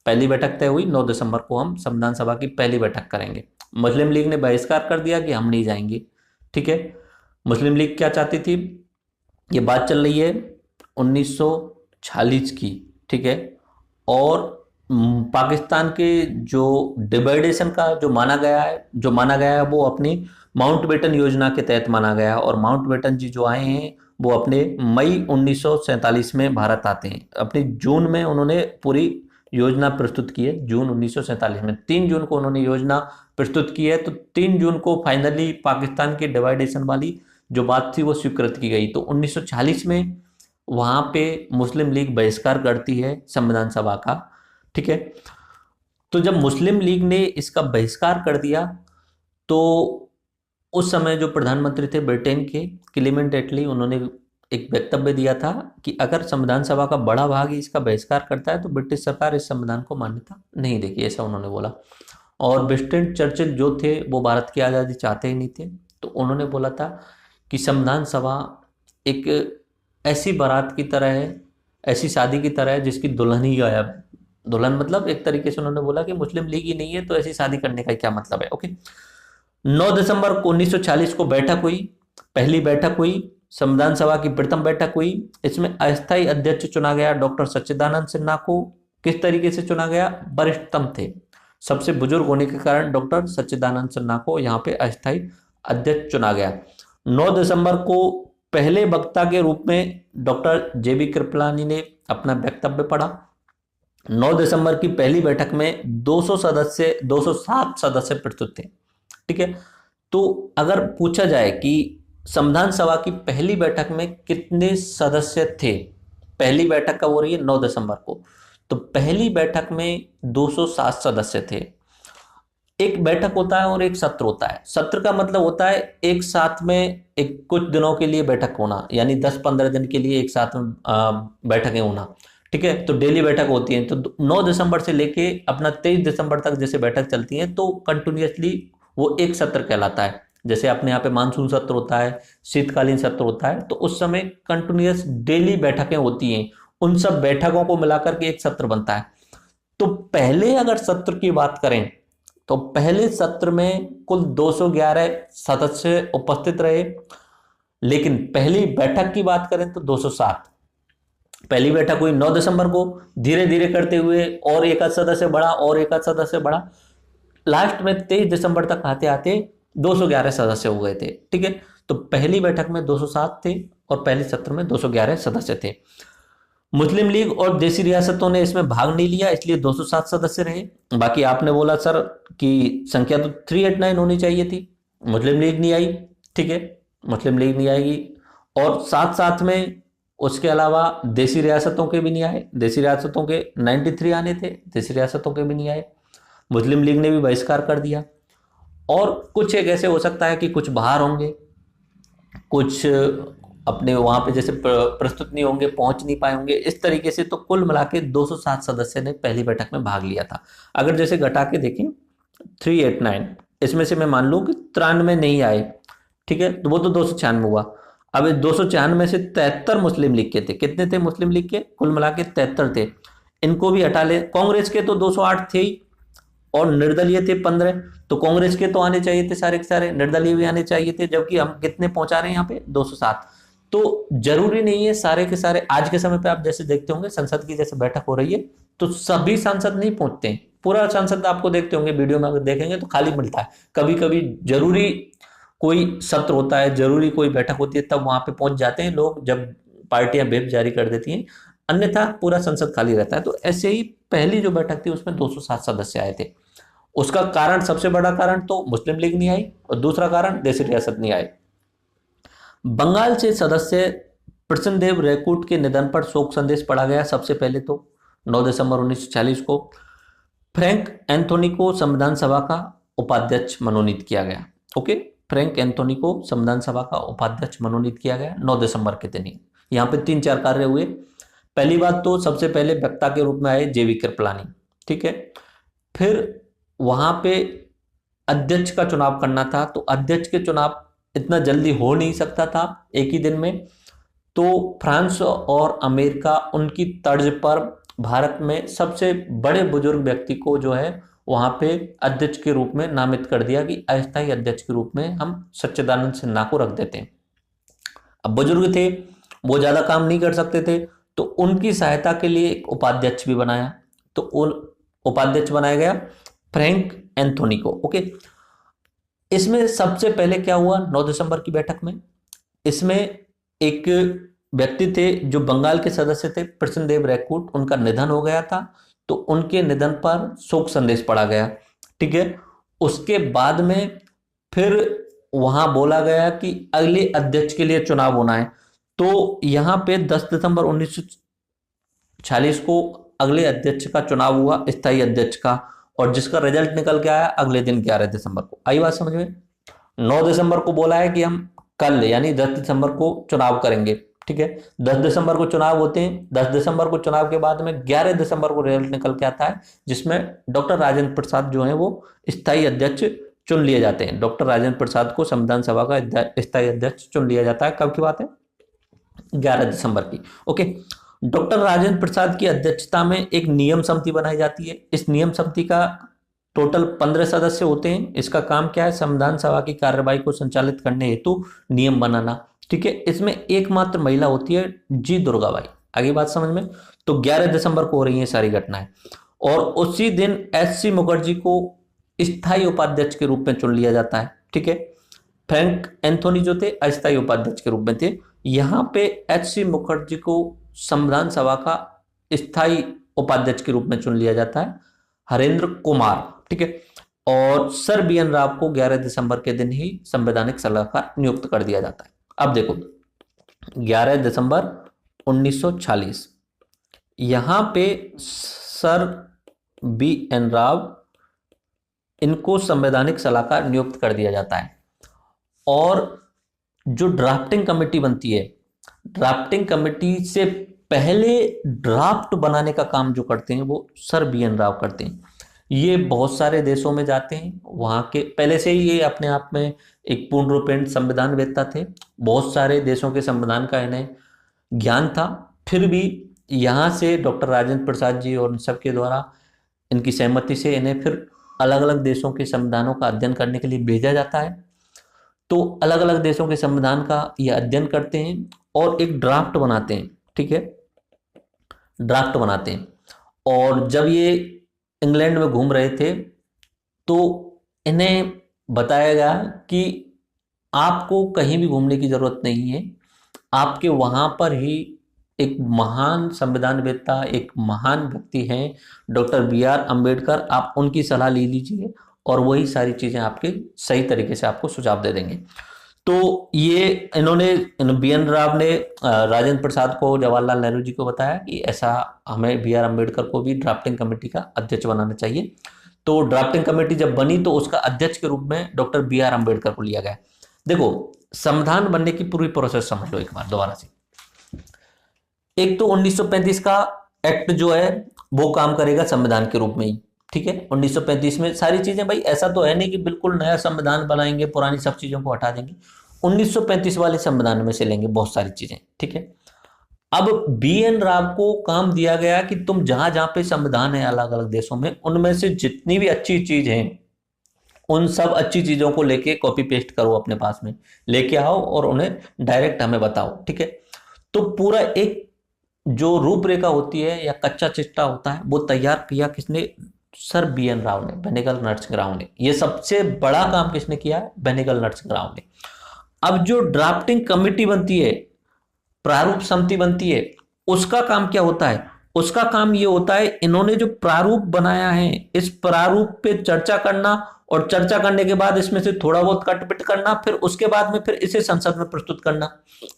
पहली बैठक तय हुई 9 दिसंबर को, हम संविधान सभा की पहली बैठक करेंगे। मुस्लिम लीग ने बहिष्कार कर दिया कि हम नहीं जाएंगे। ठीक है, मुस्लिम लीग क्या चाहती थी? ये बात चल रही है 1940 की। ठीक है, और पाकिस्तान के जो डिवाइडेशन का जो माना गया है वो अपनी माउंटबेटन योजना के तहत माना गया है। और माउंटबेटन जी जो आए हैं वो अपने मई 1947 में भारत आते हैं। अपनी जून में उन्होंने पूरी योजना प्रस्तुत की है, जून 1947 में 3 जून को उन्होंने योजना प्रस्तुत की है। तो 3 जून को फाइनली पाकिस्तान के डिवाइडेशन वाली जो बात थी वो स्वीकृत की गई। तो 1940 में वहां पे मुस्लिम लीग बहिष्कार करती है संविधान सभा का। ठीक है, तो जब मुस्लिम लीग ने इसका बहिष्कार कर दिया तो उस समय जो प्रधानमंत्री थे ब्रिटेन के, क्लेमेंट एटली, उन्होंने एक वक्तव्य दिया था कि अगर संविधान सभा का बड़ा भाग ही इसका बहिष्कार करता है तो ब्रिटिश सरकार इस संविधान को मान्यता नहीं देगी, ऐसा उन्होंने बोला। और विंस्टन चर्चिल जो थे वो भारत की आज़ादी चाहते ही नहीं थे, तो उन्होंने बोला था कि संविधान सभा एक ऐसी बारात की तरह है, ऐसी शादी की तरह है जिसकी दुल्हन ही गायब है। दुल्हन मतलब एक तरीके से उन्होंने बोला कि मुस्लिम लीग ही नहीं है तो ऐसी शादी करने का क्या मतलब है। ओके, 9 दिसंबर 1940 को बैठक हुई, पहली बैठक हुई, संविधान सभा की प्रथम बैठक हुई। इसमें अस्थायी अध्यक्ष चुना गया डॉक्टर सच्चिदानंद सिन्हा को। किस तरीके से चुना गया? वरिष्ठतम थे, सबसे बुजुर्ग होने के कारण डॉक्टर सच्चिदानंद सिन्हा को यहाँ पे अस्थायी अध्यक्ष चुना गया। 9 दिसंबर को पहले वक्ता के रूप में डॉक्टर जेबी कृपलानी ने अपना वक्तव्य पढ़ा। 9 दिसंबर की पहली बैठक में 207 सदस्य प्रस्तुत थे। ठीक है, तो अगर पूछा जाए कि संविधान सभा की पहली बैठक में कितने सदस्य थे, पहली बैठक कब हो रही है? 9 दिसंबर को, तो पहली बैठक में 207 सदस्य थे। एक बैठक होता है और एक सत्र होता है। सत्र का मतलब होता है एक साथ में एक कुछ दिनों के लिए बैठक होना, यानी 10-15 दिन के लिए एक साथ में बैठकें होना। ठीक है, तो डेली बैठक होती है। तो 9 दिसंबर से लेके अपना 23 दिसंबर तक जैसे बैठक चलती है तो कंटिन्यूसली वो एक सत्र कहलाता है। जैसे अपने यहाँ पे मानसून सत्र होता है, शीतकालीन सत्र होता है, तो उस समय कंटिन्यूस डेली बैठकें होती हैं। उन सब बैठकों को मिलाकर के एक सत्र बनता है। तो पहले अगर सत्र की बात करें तो पहले सत्र में कुल 211 सदस्य उपस्थित रहे, लेकिन पहली बैठक की बात करें तो 207। पहली बैठक हुई 9 दिसंबर को, धीरे धीरे करते हुए और एक सदस्य बढ़ा और एक सदस्य बढ़ा, लास्ट में 23 दिसंबर तक आते आते 211 सदस्य हो गए थे। ठीक है, तो पहली बैठक में 207 थे और पहले सत्र में 211 सदस्य थे। मुस्लिम लीग और देशी रियासतों ने इसमें भाग नहीं लिया, इसलिए 207 सदस्य रहे। बाकी आपने बोला सर कि संख्या तो 389 होनी चाहिए थी, मुस्लिम लीग नहीं आई। ठीक है, मुस्लिम लीग नहीं आएगी, और साथ साथ में उसके अलावा देशी रियासतों के भी नहीं आए। देशी रियासतों के 93 आने थे, देशी रियासतों के भी नहीं आए। मुस्लिम लीग ने भी बहिष्कार कर दिया। और कुछ एक ऐसे हो सकता है कि कुछ बाहर होंगे, कुछ अपने वहां पे जैसे प्रस्तुत नहीं होंगे, पहुंच नहीं पाए होंगे, इस तरीके से। तो कुल मिला के 207 सदस्य ने पहली बैठक में भाग लिया था। अगर जैसे घटा के देखें 389, इसमें से मैं मान लूं कि 93 नहीं आए, ठीक है, तो वो तो 296 हुआ। अब इस 296 में से 73 मुस्लिम लीग के थे। कितने थे मुस्लिम लीग के? कुल मिला के 73 थे। इनको भी हटा ले। कांग्रेस के तो 208 थे ही, और निर्दलीय थे 15। तो कांग्रेस के तो आने चाहिए थे सारे के सारे, निर्दलीय भी आने चाहिए थे, जबकि हम कितने पहुंचा रहे हैं यहाँ पे 207। तो जरूरी नहीं है सारे के सारे। आज के समय पे आप जैसे देखते होंगे संसद की जैसे बैठक हो रही है तो सभी सांसद नहीं पहुंचते हैं। पूरा सांसद आपको देखते होंगे वीडियो में, अगर देखेंगे तो खाली मिलता है। कभी कभी जरूरी कोई सत्र होता है, जरूरी कोई बैठक होती है, तब वहां पे पहुंच जाते हैं लोग, जब पार्टियां व्हिप जारी कर देती हैं, अन्यथा पूरा संसद खाली रहता है। तो ऐसे ही पहली जो बैठक थी उसमें 207 सदस्य आए थे। उसका कारण, सबसे बड़ा कारण तो मुस्लिम लीग नहीं आई, और दूसरा कारण देसी रियासत नहीं आए। बंगाल से सदस्य कृष्णदेव रैकूट के निधन पर शोक संदेश पढ़ा गया। सबसे पहले तो 9 दिसंबर 1940 को फ्रैंक एंथोनी को संविधान सभा का उपाध्यक्ष मनोनीत किया गया। ओके, फ्रैंक एंथोनी को संविधान सभा का उपाध्यक्ष मनोनीत किया गया 9 दिसंबर के दिन ही। यहाँ पे 3-4 कार्य हुए। पहली बात तो सबसे पहले वक्ता के रूप में आए जेवी कृपलानी, ठीक है। फिर वहां पे अध्यक्ष का चुनाव करना था, तो अध्यक्ष के चुनाव इतना जल्दी हो नहीं सकता था एक ही दिन में। तो फ्रांस और अमेरिका उनकी तर्ज पर भारत में सबसे बड़े बुजुर्ग व्यक्ति को जो है वहां पे अध्यक्ष के रूप में नामित कर दिया कि अस्थायी अध्यक्ष के रूप में हम सच्चिदानंद सिन्हा को रख देते हैं। अब बुजुर्ग थे, वो ज्यादा काम नहीं कर सकते थे, तो उनकी सहायता के लिए एक उपाध्यक्ष भी बनाया। तो उपाध्यक्ष बनाया गया फ्रैंक एंथोनी को। ओके, इसमें सबसे पहले क्या हुआ 9 दिसंबर की बैठक में, इसमें एक व्यक्ति थे जो बंगाल के सदस्य थे कृष्णदेव रैकूट, उनका निधन हो गया था, तो उनके निधन पर शोक संदेश पढ़ा गया, ठीक है। उसके बाद में फिर वहां बोला गया कि अगले अध्यक्ष के लिए चुनाव होना है। तो यहां पे 10 दिसंबर 1946 को अगले अध्यक्ष का चुनाव हुआ, स्थायी अध्यक्ष का, और जिसका रिजल्ट निकल के आया अगले दिन 11 दिसंबर को। आई बात समझ में? 9 दिसंबर को बोला है कि हम कल यानी 10 दिसंबर को चुनाव करेंगे, ठीक है। 10 दिसंबर को चुनाव होते हैं। 10 दिसंबर को चुनाव के बाद में 11 दिसंबर को रिजल्ट निकल के आता है, जिसमें डॉक्टर राजेंद्र प्रसाद जो है वो स्थायी अध्यक्ष चुन लिए जाते हैं। डॉक्टर राजेंद्र प्रसाद को संविधान सभा का स्थायी अध्यक्ष चुन लिया जाता है। कब की बात है? 11 दिसंबर की। ओके, डॉक्टर राजेंद्र प्रसाद की अध्यक्षता में एक नियम समिति बनाई जाती है। इस नियम समिति का टोटल 15 सदस्य होते हैं। इसका काम क्या है? संविधान सभा की कार्यवाही को संचालित करने हेतु नियम बनाना, ठीक है। इसमें एकमात्र महिला होती है जी दुर्गाबाई। आगे बात समझ में? तो 11 दिसंबर को हो रही है सारी घटनाएं, और उसी दिन एच.सी. मुखर्जी को स्थायी उपाध्यक्ष के रूप में चुन लिया जाता है, ठीक है। फ्रैंक एंथोनी जो थे अस्थायी उपाध्यक्ष के रूप में थे। यहां पे एच.सी. मुखर्जी को संविधान सभा का स्थायी उपाध्यक्ष के रूप में चुन लिया जाता है हरेंद्र कुमार, ठीक है। और सर बी.एन. राव को 11 दिसंबर के दिन ही संवैधानिक सलाहकार नियुक्त कर दिया जाता है। अब देखो 11 दिसंबर 1940 यहां पे सर बी.एन. राव इनको संवैधानिक सलाहकार नियुक्त कर दिया जाता है। और जो ड्राफ्टिंग कमेटी बनती है, ड्राफ्टिंग कमेटी से पहले ड्राफ्ट बनाने का काम जो करते हैं वो सर बी.एन. राव करते हैं। ये बहुत सारे देशों में जाते हैं, वहाँ के पहले से ही ये अपने आप में एक पूर्ण रूपेण संविधान वेत्ता थे। बहुत सारे देशों के संविधान का इन्हें ज्ञान था। फिर भी यहाँ से डॉक्टर राजेंद्र प्रसाद जी और सब के द्वारा इनकी सहमति से इन्हें फिर अलग अलग देशों के संविधानों का अध्ययन करने के लिए भेजा जाता है। तो अलग अलग देशों के संविधान का ये अध्ययन करते हैं और एक ड्राफ्ट बनाते हैं, ठीक है। ड्राफ्ट बनाते हैं, और जब ये इंग्लैंड में घूम रहे थे तो इन्हें बताया गया कि आपको कहीं भी घूमने की जरूरत नहीं है, आपके वहां पर ही एक महान संविधानवेत्ता, एक महान व्यक्ति हैं डॉक्टर बी.आर. अम्बेडकर, आप उनकी सलाह ले लीजिए और वही सारी चीजें आपके सही तरीके से आपको सुझाव दे देंगे। तो ये इन्होंने बी.एन. राव ने राजेंद्र प्रसाद को, जवाहरलाल नेहरू जी को बताया कि ऐसा हमें बी.आर. अम्बेडकर को भी ड्राफ्टिंग कमेटी का अध्यक्ष बनाना चाहिए। तो ड्राफ्टिंग कमेटी जब बनी तो उसका अध्यक्ष के रूप में डॉक्टर बी.आर. अम्बेडकर को लिया गया। देखो संविधान बनने की पूरी प्रोसेस समझ लो एक बार दोबारा से। एक तो 1935 का एक्ट जो है वो काम करेगा संविधान के रूप में ही, ठीक है। 1935 में सारी चीजें, भाई ऐसा तो है नहीं कि बिल्कुल नया संविधान बनाएंगे, पुरानी सब चीजों को हटा देंगे। 1935 वाले संविधान में से लेंगे बहुत सारी चीजें, ठीक है। अब बी एन राव को काम दिया गया कि तुम जहां जहां पे संविधान है अलग अलग देशों में, उनमें से जितनी भी अच्छी चीज है उन सब अच्छी चीजों को लेके कॉपी पेस्ट करो, अपने पास में लेके आओ और उन्हें डायरेक्ट हमें बताओ, ठीक है। तो पूरा एक जो रूपरेखा होती है या कच्चा चिट्ठा होता है वो तैयार किया किसने? सर बी एन राव ने, बेनेगल नरसिंह राव ने। ये सबसे बड़ा काम किसने किया है? बेनेगल नरसिंह राव ने। अब जो ड्राफ्टिंग कमिटी बनती है, प्रारूप समिति बनती है, उसका काम क्या होता है? उसका काम ये होता है इन्होंने जो प्रारूप बनाया है इस प्रारूप पे चर्चा करना, और चर्चा करने के बाद इसमें से थोड़ा बहुत कटपिट करना, फिर उसके बाद में फिर इसे संसद में प्रस्तुत करना।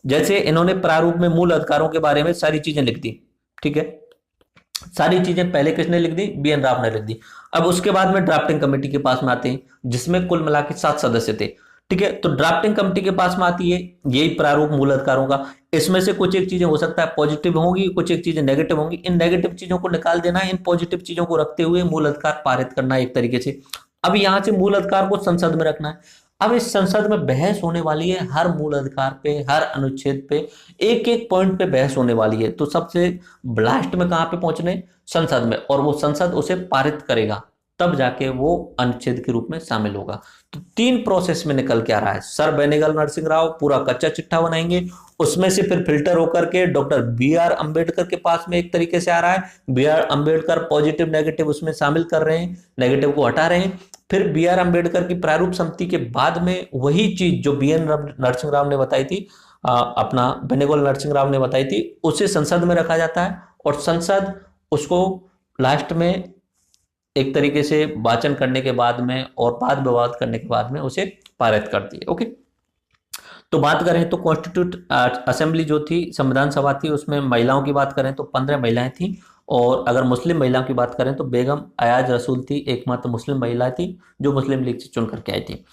जैसे इन्होंने प्रारूप में मूल अधिकारों के बारे में सारी चीजें लिख दी, ठीक है। सारी चीजें पहले किसने लिख दी? बी एन राव ने लिख दी। अब उसके बाद में ड्राफ्टिंग कमेटी के पास में आते हैं, जिसमें कुल मिला के 7 सदस्य थे, ठीक है। तो ड्राफ्टिंग कमेटी के पास में आती है यही प्रारूप मूल अधिकारों का। इसमें से कुछ एक चीजें हो सकता है पॉजिटिव होंगी, कुछ एक चीजें नेगेटिव होंगी। इन नेगेटिव चीजों को निकाल देना है, इन पॉजिटिव चीजों को रखते हुए मूल अधिकार पारित करना है एक तरीके से। अब यहां से मूल अधिकार को संसद में रखना है। अब इस संसद में बहस होने वाली है हर मूल अधिकार पे, हर अनुच्छेद पे, एक एक पॉइंट पे बहस होने वाली है। तो सबसे लास्ट में कहां पे पहुंचने? संसद में। और वो संसद उसे पारित करेगा, तब जाके वो अनुच्छेद के रूप में शामिल होगा। तो 3 प्रोसेस में निकल के आ रहा है। सर बेनेगल नरसिंह राव पूरा कच्चा चिट्ठा बनाएंगे, उसमें से फिर फिल्टर होकर के डॉक्टर बी आर अंबेडकर के पास में एक तरीके से आ रहा है। B R Ambedkar positive negative उसमें शामिल कर रहे हैं, नेगेटिव को हटा रहे हैं। फिर बी आर अंबेडकर की प्रारूप समिति के बाद में वही चीज जो बी एन नरसिंह राव ने बताई थी, अपना बेनेगल नरसिंह राव ने बताई थी, उसे संसद में रखा जाता है। और संसद उसको लास्ट में एक तरीके से वाचन करने के बाद में और वाद विवाद करने के बाद में उसे पारित करती है। ओके, तो बात करें तो कॉन्स्टिट्यूट असेंबली जो थी, संविधान सभा थी, उसमें महिलाओं की बात करें तो 15 महिलाएं थी। और अगर मुस्लिम महिलाओं की बात करें तो बेगम अयाज रसूल थी, एकमात्र मुस्लिम महिला थी जो मुस्लिम लीग से चुन करके आई थी।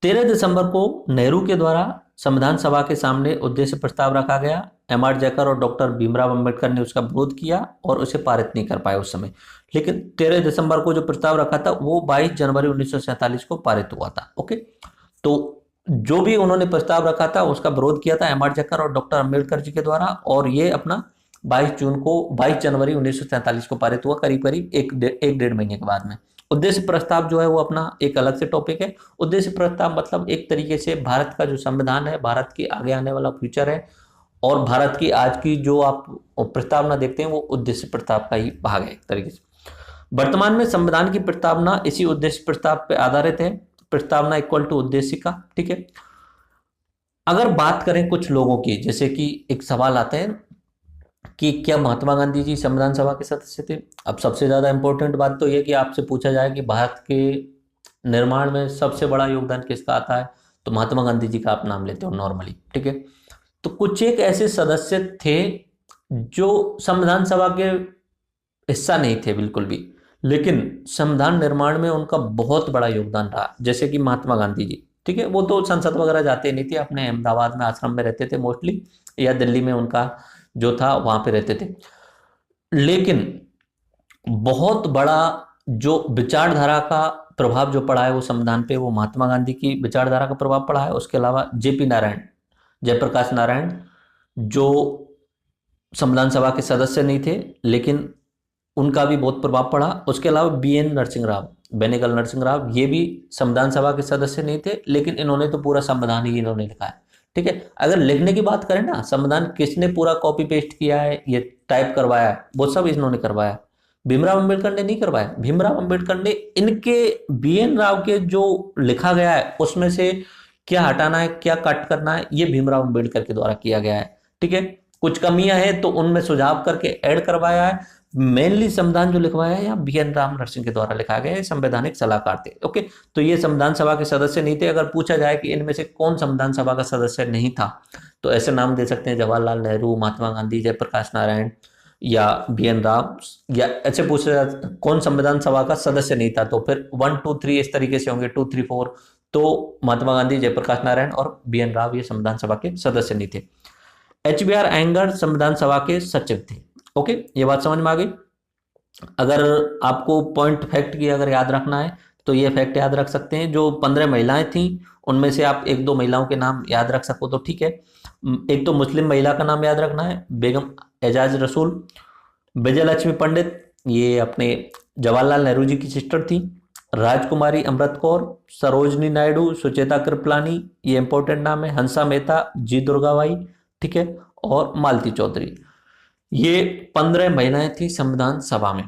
13 दिसंबर को नेहरू के द्वारा संविधान सभा के सामने उद्देश्य प्रस्ताव रखा गया। एम आर जयकर और डॉक्टर भीमराव अंबेडकर ने उसका विरोध किया और उसे पारित नहीं कर पाए उस समय। लेकिन 13 दिसंबर को जो प्रस्ताव रखा था वो 22 जनवरी 1947 को पारित हुआ था। ओके, तो जो भी उन्होंने प्रस्ताव रखा था उसका विरोध किया था एम आर जयकर और डॉक्टर अंबेडकर जी के द्वारा, और ये अपना 22 जनवरी 1947 को पारित हुआ, करीब करीब एक डेढ़ महीने के बाद में। उद्देश्य प्रस्ताव जो है वो अपना एक अलग से टॉपिक है। उद्देश्य प्रस्ताव मतलब एक तरीके से भारत का जो संविधान है, भारत की आगे आने वाला फ्यूचर है, और भारत की आज की जो आप प्रस्तावना देखते हैं वो उद्देश्य प्रस्ताव का ही भाग है एक तरीके से। वर्तमान में संविधान की प्रस्तावना इसी उद्देश्य प्रस्ताव पर आधारित है। प्रस्तावना इक्वल टू उद्देश्य का, ठीक है। अगर बात करें कुछ लोगों की, जैसे कि एक सवाल आता है कि क्या महात्मा गांधी जी संविधान सभा के सदस्य थे? अब सबसे ज्यादा इंपॉर्टेंट बात तो यह कि आपसे पूछा जाए कि भारत के निर्माण में सबसे बड़ा योगदान किसका आता है, तो महात्मा गांधी जी का आप नाम लेते हो नॉर्मली, ठीक है। तो कुछ एक ऐसे सदस्य थे जो संविधान सभा के हिस्सा नहीं थे बिल्कुल भी, लेकिन संविधान निर्माण में उनका बहुत बड़ा योगदान रहा। जैसे कि महात्मा गांधी जी, ठीक है, वो तो संसद वगैरह जाते नहीं थे, अपने अहमदाबाद में आश्रम में रहते थे मोस्टली, या दिल्ली में उनका जो था वहां पे रहते थे। लेकिन बहुत बड़ा जो विचारधारा का प्रभाव जो पड़ा है वो संविधान पे, वो महात्मा गांधी की विचारधारा का प्रभाव पड़ा है। उसके अलावा जेपी नारायण, जयप्रकाश नारायण, जो संविधान सभा के सदस्य नहीं थे लेकिन उनका भी बहुत प्रभाव पड़ा। उसके अलावा बी एन नरसिंह राव, बेनेगल नरसिंह राव, ये भी संविधान सभा के सदस्य नहीं थे, लेकिन इन्होंने तो पूरा संविधान ही इन्होंने लिखा है, ठीक है। अगर लिखने की बात करें ना, संविधान किसने पूरा कॉपी पेस्ट किया है, ये टाइप करवाया है, वो सब इन्होंने करवाया। भीमराव अंबेडकर ने नहीं करवाया। भीमराव अंबेडकर ने इनके बी एन राव के जो लिखा गया है उसमें से क्या हटाना है, क्या कट करना है, ये भीमराव अंबेडकर के द्वारा किया गया है, ठीक है। कुछ कमियां हैं तो उनमें सुझाव करके ऐड करवाया है। मेनली संविधान जो लिखवाया है या बी एन राम नरसिंह के द्वारा लिखा गया है, संवैधानिक सलाहकार थे। ओके, तो ये संविधान सभा के सदस्य नहीं थे। अगर पूछा जाए कि इनमें से कौन संविधान सभा का सदस्य नहीं था, तो ऐसे नाम दे सकते हैं जवाहरलाल नेहरू, महात्मा गांधी, जयप्रकाश नारायण या बी एन राव। या ऐसे पूछा जाए कौन संविधान सभा का सदस्य नहीं था, तो फिर 1 2 3 इस तरीके से होंगे, 2 3 4। तो महात्मा गांधी, जयप्रकाश नारायण और बी एन राव ये संविधान सभा के सदस्य नहीं थे। एच बी आर अयंगर संविधान सभा के सचिव थे। ओके, ये बात समझ में आ गई। अगर आपको पॉइंट फैक्ट की अगर याद रखना है तो ये फैक्ट याद रख सकते हैं। जो 15 महिलाएं थी उनमें से आप 1 2 महिलाओं के नाम याद रख सको तो ठीक है। एक तो मुस्लिम महिला का नाम याद रखना है, बेगम एजाज रसूल। विजय लक्ष्मी पंडित, ये अपने जवाहरलाल नेहरू जी की सिस्टर थी। राजकुमारी अमृत कौर, सरोजनी नायडू, सुचेता कृपलानी, ये इंपॉर्टेंट नाम है। हंसा मेहता, जी दुर्गाबाई, ठीक है, और मालती चौधरी। ये 15 महिलाएं थी संविधान सभा में।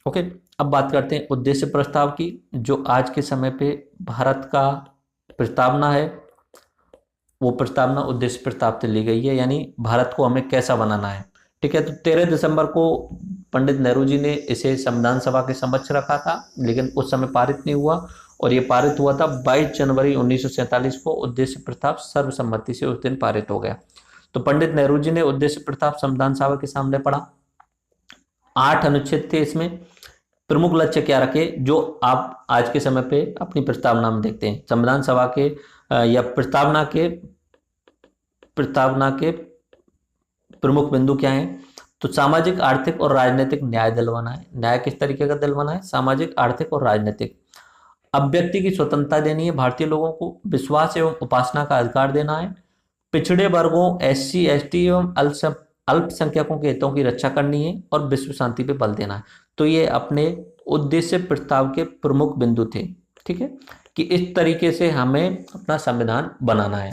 ओके, अब बात करते हैं उद्देश्य प्रस्ताव की, जो आज के समय पे भारत का प्रस्तावना है, वो प्रस्तावना उद्देश्य प्रस्ताव से ली गई है, यानी भारत को हमें कैसा बनाना है। ठीक है, तो 13 दिसंबर को पंडित नेहरू जी ने इसे संविधान सभा के समक्ष रखा था, लेकिन उस समय पारित नहीं हुआ, और ये पारित हुआ था 22 जनवरी 1947 को। उद्देश्य प्रस्ताव सर्वसम्मति से उस दिन पारित हो गया। तो पंडित नेहरू जी ने उद्देश्य प्रस्ताव संविधान सभा के सामने पढ़ा। 8 अनुच्छेद थे इसमें। प्रमुख लक्ष्य क्या रखे, जो आप आज के समय पे अपनी प्रस्तावना में देखते हैं। संविधान सभा के या प्रस्तावना के प्रमुख बिंदु क्या हैं, तो सामाजिक, आर्थिक और राजनीतिक न्याय दिलवाना है। न्याय किस तरीके का दिलवाना है, सामाजिक, आर्थिक और राजनीतिक। अभिव्यक्ति की स्वतंत्रता देनी है भारतीय लोगों को। विश्वास एवं उपासना का अधिकार देना है। पिछड़े वर्गों, SC ST एवं अल्पसंख्यकों के हितों की रक्षा करनी है, और विश्व शांति पे बल देना है। तो ये अपने उद्देश्य प्रस्ताव के प्रमुख बिंदु थे। ठीक है, कि इस तरीके से हमें अपना संविधान बनाना है।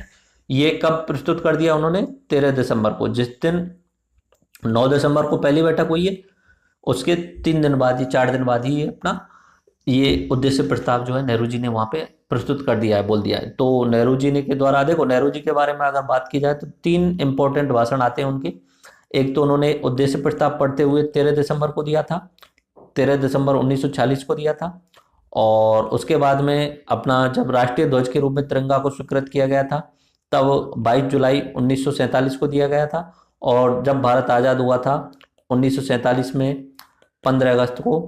ये कब प्रस्तुत कर दिया उन्होंने, 13 दिसंबर को। जिस दिन 9 दिसंबर को पहली बैठक हुई है, उसके 3 दिन बाद, ये 4 दिन बाद ही अपना ये उद्देश्य प्रस्ताव जो है नेहरू जी ने वहां पे प्रस्तुत कर दिया है, बोल दिया है। तो नेहरू जी ने के द्वारा, देखो नेहरू जी के बारे में अगर बात की जाए तो 3 इंपॉर्टेंट भाषण आते हैं उनके। एक तो उन्होंने उद्देश्य प्रस्ताव पढ़ते हुए 13 दिसंबर को दिया था, 13 दिसंबर 1946 को दिया था। और उसके बाद में अपना जब राष्ट्रीय ध्वज के रूप में तिरंगा को स्वीकृत किया गया था, तब 22 जुलाई 1947 को दिया गया था। और जब भारत आज़ाद हुआ था 1947 में 15 अगस्त को,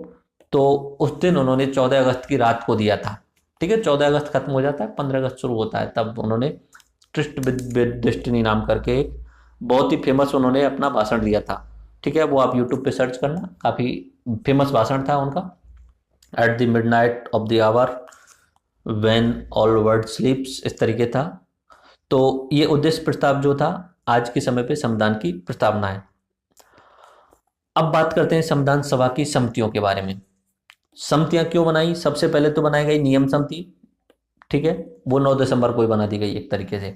तो उस दिन उन्होंने 14 अगस्त की रात को दिया था। ठीक है, 14 अगस्त खत्म हो जाता है, 15 अगस्त शुरू होता है, तब उन्होंने ट्रिस्ट विद डेस्टिनी नाम करके एक बहुत ही फेमस उन्होंने अपना भाषण दिया था। ठीक है, वो आप यूट्यूब पे सर्च करना, काफ़ी फेमस भाषण था उनका। At the midnight of the hour when all world sleeps, इस तरीके था। तो ये उद्देश्य प्रस्ताव जो था आज के समय पे संविधान की प्रस्तावना है। अब बात करते हैं संविधान सभा की समितियों के बारे में। समितियां क्यों बनाई, सबसे पहले तो बनाई गई नियम समिति। ठीक है, वो 9 दिसंबर को ही बना दी गई एक तरीके से,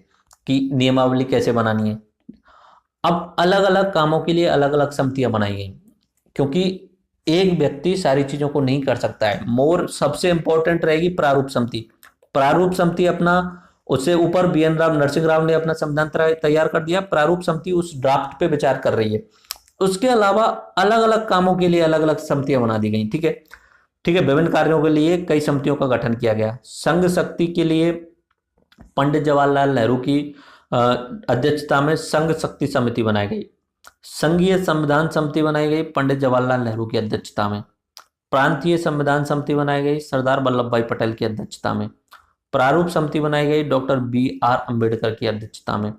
कि नियमावली कैसे बनानी है। अब अलग अलग कामों के लिए अलग अलग समितियां बनाई गई, क्योंकि एक व्यक्ति सारी चीजों को नहीं कर सकता है। सबसे इंपॉर्टेंट रहेगी प्रारूप समिति। प्रारूप समिति अपना, उससे ऊपर BN राव नरसिंह राव ने अपना संविधान तैयार कर दिया। प्रारूप समिति उस ड्राफ्ट पे विचार कर रही है। उसके अलावा अलग अलग कामों के लिए अलग अलग समितियां बना दी गई। ठीक है, ठीक है, विभिन्न कार्यों के लिए कई समितियों का गठन किया गया। संघ शक्ति के लिए पंडित जवाहरलाल नेहरू की अध्यक्षता में संघ शक्ति समिति बनाई गई। संघीय संविधान समिति बनाई गई पंडित जवाहरलाल नेहरू की अध्यक्षता में। प्रांतीय संविधान समिति बनाई गई सरदार वल्लभ भाई पटेल की अध्यक्षता में। प्रारूप समिति बनाई गई डॉक्टर BR अम्बेडकर की अध्यक्षता में।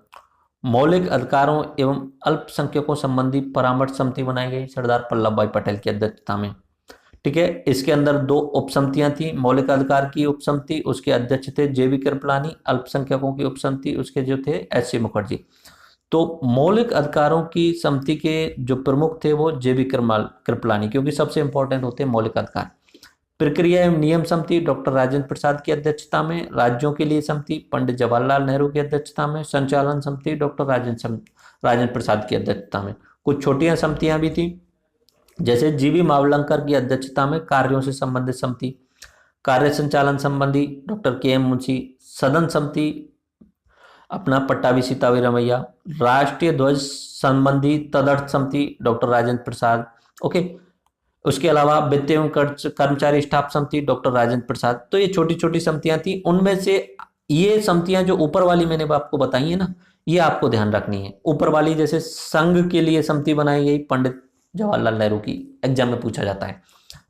मौलिक अधिकारों एवं अल्पसंख्यकों संबंधी परामर्श समिति बनाई गई सरदार वल्लभ भाई पटेल की अध्यक्षता में। ठीक है, इसके अंदर 2 उपसमितियां थी। मौलिक अधिकार की उपसमिति, उसके अध्यक्ष थे JB कृपलानी। अल्पसंख्यकों की उपसमिति, उसके जो थे SC मुखर्जी। तो मौलिक अधिकारों की समिति के जो प्रमुख थे वो JB कृपलानी, क्योंकि सबसे इंपॉर्टेंट होते हैं मौलिक अधिकार। प्रक्रिया एवं नियम समिति डॉक्टर राजेंद्र प्रसाद की अध्यक्षता में। राज्यों के लिए समिति पंडित जवाहरलाल नेहरू की अध्यक्षता में। संचालन समिति डॉक्टर राजेंद्र प्रसाद की अध्यक्षता में। कुछ छोटियां समितियां भी थी, जैसे GV मावलंकर की अध्यक्षता में कार्यों से संबंधित समिति। कार्य संचालन संबंधी डॉक्टर KM मुंशी। सदन समिति अपना पट्टाभी सीतावी रमैया। राष्ट्रीय ध्वज संबंधी तदर्थ समिति डॉक्टर राजेंद्र प्रसाद। ओके, उसके अलावा वित्त एवं कर्मचारी स्टाफ समिति डॉक्टर राजेंद्र प्रसाद। तो ये छोटी छोटी समितियां थी। उनमें से ये समितियां जो ऊपर वाली मैंने आपको बताई है ना, ये आपको ध्यान रखनी है। ऊपर वाली जैसे संघ के लिए समिति बनाई गई पंडित जवाहरलाल नेहरू की, एग्जाम में पूछा जाता है।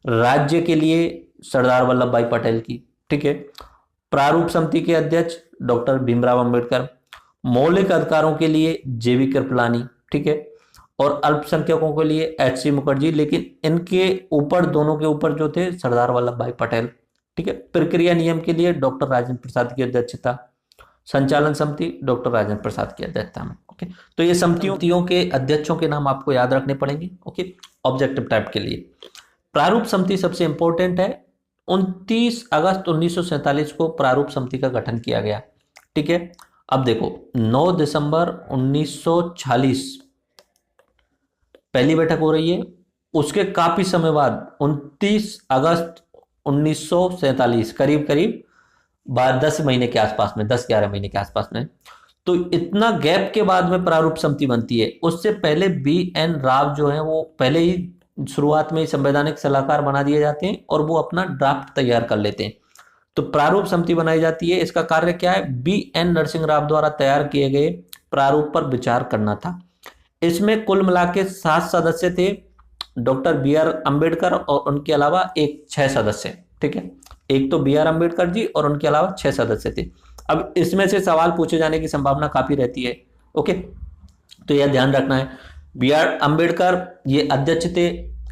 राज्य के लिए सरदार वल्लभ भाई पटेल की। ठीक है, प्रारूप समिति के अध्यक्ष डॉक्टर भीमराव अंबेडकर। मौलिक अधिकारों के लिए JB कृपलानी। ठीक है, और अल्पसंख्यकों के लिए SC मुखर्जी, लेकिन इनके ऊपर, दोनों के ऊपर जो थे सरदार वल्लभ भाई पटेल। ठीक है, प्रक्रिया नियम के लिए डॉक्टर राजेंद्र प्रसाद की अध्यक्षता। संचालन समिति डॉक्टर राजेंद्र प्रसाद की अध्यक्षता में। ओके, तो ये समितियों के अध्यक्षों के नाम आपको याद रखने पड़ेंगे। ओके, ऑब्जेक्टिव टाइप के लिए प्रारूप समिति सबसे इंपॉर्टेंट है। 29 अगस्त 1947 को प्रारूप समिति का गठन किया गया। ठीक है, अब देखो 9 दिसंबर 1946 पहली बैठक हो रही है, उसके काफी समय बाद 29 अगस्त 1947 करीब करीब 10 महीने के आसपास में, 10-11 महीने के आसपास में, तो इतना गैप के बाद में प्रारूप समिति बनती है। उससे पहले BN राव जो है वो पहले ही शुरुआत में संवैधानिक सलाहकार बना दिए जाते हैं और वो अपना ड्राफ्ट तैयार कर लेते हैं। तो प्रारूप समिति बनाई जाती है। इसका कार्य क्या है? BN नरसिंह राव द्वारा तैयार किए गए प्रारूप पर विचार करना था। इसमें कुल मिला के 7 सदस्य थे, डॉक्टर BR अम्बेडकर और उनके अलावा 6 सदस्य। ठीक है, एक तो BR अम्बेडकर जी और उनके अलावा 6 सदस्य थे। अब इसमें से सवाल पूछे जाने की संभावना काफी रहती है। ओके, तो यह ध्यान रखना है। BR अम्बेडकर ये अध्यक्ष थे।